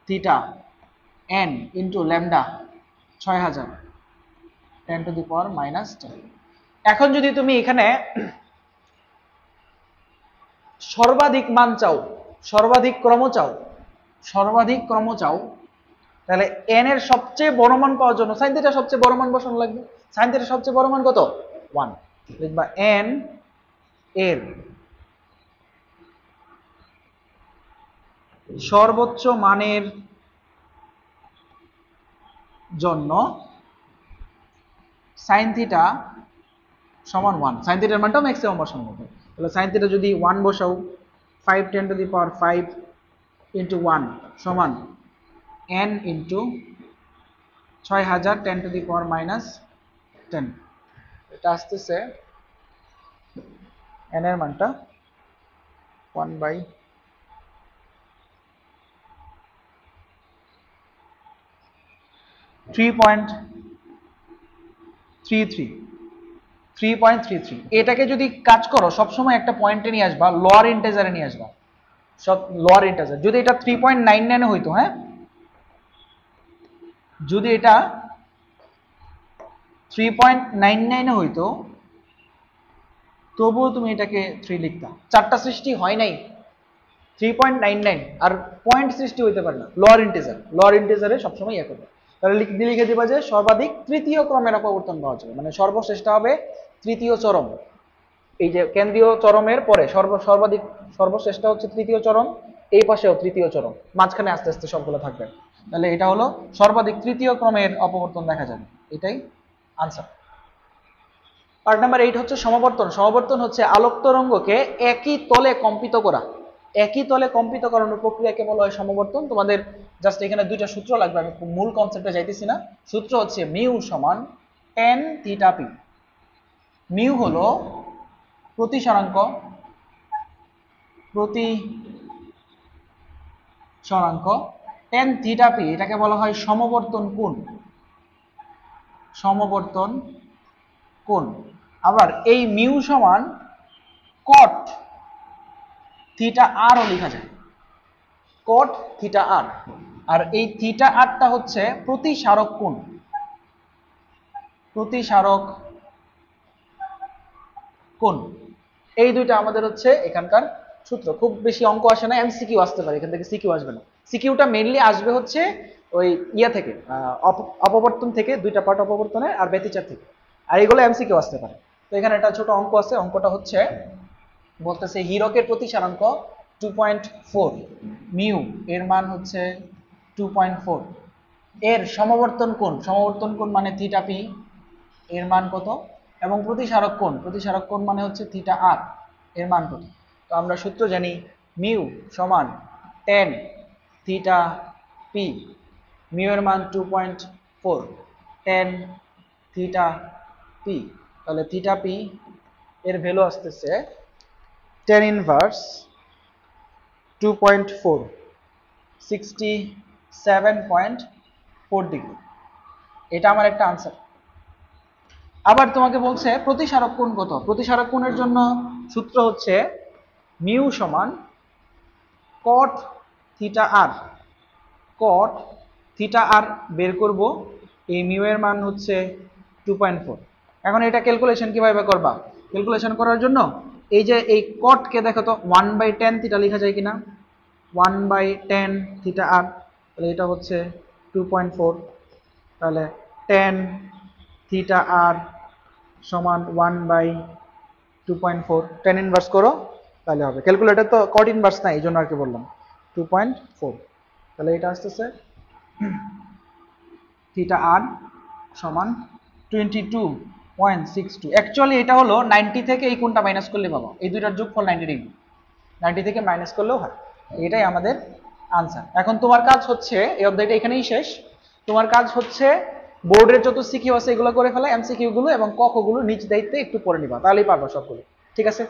theta n into lambda 6000 10 to the power -10। এখন যদি তুমি এখানে সর্বাধিক মান চাও, সর্বাধিক ক্রম চাও, তাহলে n এর সবচেয়ে বড় মান পাওয়ার জন্য sin থিটা সবচেয়ে বড় মান বসানো লাগবে। sin থিটা সবচেয়ে বড় মান কত? 1। লিখবা n এর সর্বোচ্চ মানের জন্য sin থিটা সমান 1। sin থিটার মানটাও ম্যাক্সিমাম বসানো হবে। তাহলে sin থিটা যদি 1 বসাও, 5 10 টু দি পাওয়ার 5 ইন্টু 1 সমান n into 6000 10 to the power -10। এটা আসতেছে n এর মানটা 3.33। এটাকে যদি কাজ করো সবসময় একটা পয়েন্টে নিয়ে আসবা, লোয়ার ইন্টিজারে নিয়ে আসবা, সব লোয়ার ইন্টিজার। যদি এটা 3.99 হইতো, হ্যাঁ, যদি এটা 3.99 হইতো তবুও তুমি এটাকে 3 লিখতা। চারটা সৃষ্টি হয় নাই, 3.99 আর পয়েন্ট সৃষ্টি হইতে পারে না, লোয়ার ইন্টিজারে সবসময় ইয়ে করবে। তাহলে লিখে দিবা যে সর্বাধিক তৃতীয় ক্রমের অপবর্তন পাওয়া যাবে, মানে সর্বশ্রেষ্ঠ হবে তৃতীয় চরম। এই যে কেন্দ্রীয় চরমের পরে সর্বাধিক সর্বশ্রেষ্ঠ হচ্ছে তৃতীয় চরম, এই পাশেও তৃতীয় চরম, মাঝখানে আস্তে আস্তে সবগুলো থাকবে। তাহলে এটা হলো সর্বাধিক তৃতীয় ক্রমের অপবর্তন দেখা যাবে, এটাই আনসার। পার্ট নাম্বার 8 হচ্ছে সমাবর্তন। সমাবর্তন হচ্ছে আলোক তরঙ্গকে একই তলে কম্পিত করা। একই তলে কম্পিত করানোর প্রক্রিয়াকে বলা হয় সমাবর্তন। তোমাদের জাস্ট এখানে দুইটা সূত্র লাগবে, আমি মূল কনসেপ্টে যাইতেছি না। সূত্র হচ্ছে মিউ সমান tan থিটা পি। মিউ হলো প্রতিসরাঙ্ক, tan থিটা পি এটাকে বলা হয় সমবর্তন কোণ। সমবর্তন কোণ। আবার এই মিউ সমান cot থিটা আর ও লেখা যায়, cot থিটা আর। আর এই থিটা আরটা হচ্ছে প্রতিসারক কোণ। প্রতিসারক কোণ। এই দুইটা আমাদের হচ্ছে এখানকার সূত্র। খুব বেশি অঙ্ক আসে না, এমসিকিউ আসতে পারে, এখান থেকে সিকিউ আসবে না। সিকিউটা মেইনলি আসবে হচ্ছে ওই ইয়া থেকে, অপবর্তন থেকে, দুইটা পার্ট অপবর্তনের আর ব্যতিচার থেকে। আর এগুলো এমসিকিউ আসতে পারে। তো এখানে একটা ছোট অঙ্ক আছে, অঙ্কটা হচ্ছে বলতেছে হীরকের প্রতিসারাঙ্ক 2.4, মিউ এর মান হচ্ছে 2.4, এর সমবর্তন কোণ মানে থিটা পি, এর মান কত, এবং প্রতিসারক কোণ মানে হচ্ছে থিটা আর, এর মান কত। তো আমরা সূত্র জানি মিউ সমান tan থিটা পি, মিউ এর মান 2.4, tan থিটা পি। তাহলে থিটা পি এর ভ্যালু আসতেছে tan ইনভার্স 2.4, 67.4 ডিগ্রি। এটা আমার একটা আনসার। আবার তোমাকে বলছে প্রতিসারক কোণ কত। প্রতিসারক কোণের জন্য সূত্র হচ্ছে মিউ সমান cot থিটা আর। cot থিটা আর বের করব, এই মিউ এর মান হচ্ছে 2.4। এখন এটা ক্যালকুলেশন কিভাবে করবা? ক্যালকুলেশন করার জন্য এই যে এই cot কে দেখো তো 1/tan থিটা লেখা যায় কিনা, 1/tan থিটা আর। তাহলে এটা হচ্ছে 2.4, তাহলে tan থিটা আর সমান 1/2.4। tan ইনভার্স করো তাহলে হবে। ক্যালকুলেটর তো cot ইনভার্স নাই, এই জন্য আর কি বললাম 2.4। তাহলে এটা আসতেছে থিটা আর সমান 22.62। অ্যাকচুয়ালি এটা হলো 90 থেকে এই কোণটা মাইনাস করলে পাবো, এই দুইটার যোগফল 90 ডিগ্রি, 90 থেকে মাইনাস করলেও হয়। এটাই আমাদের আনসার। এখন তোমার কাজ হচ্ছে, এই অধ্যায়টা এখানেই শেষ। তোমার কাজ হচ্ছে বোর্ডের যত সিকিউ আছে এগুলো করে ফেলা, এমসিকিউ গুলো এবং ক খ গুলো নিজ দায়িত্বে একটু পড়ে নিবা, তাহলেই পারবা সবগুলো। ঠিক আছে?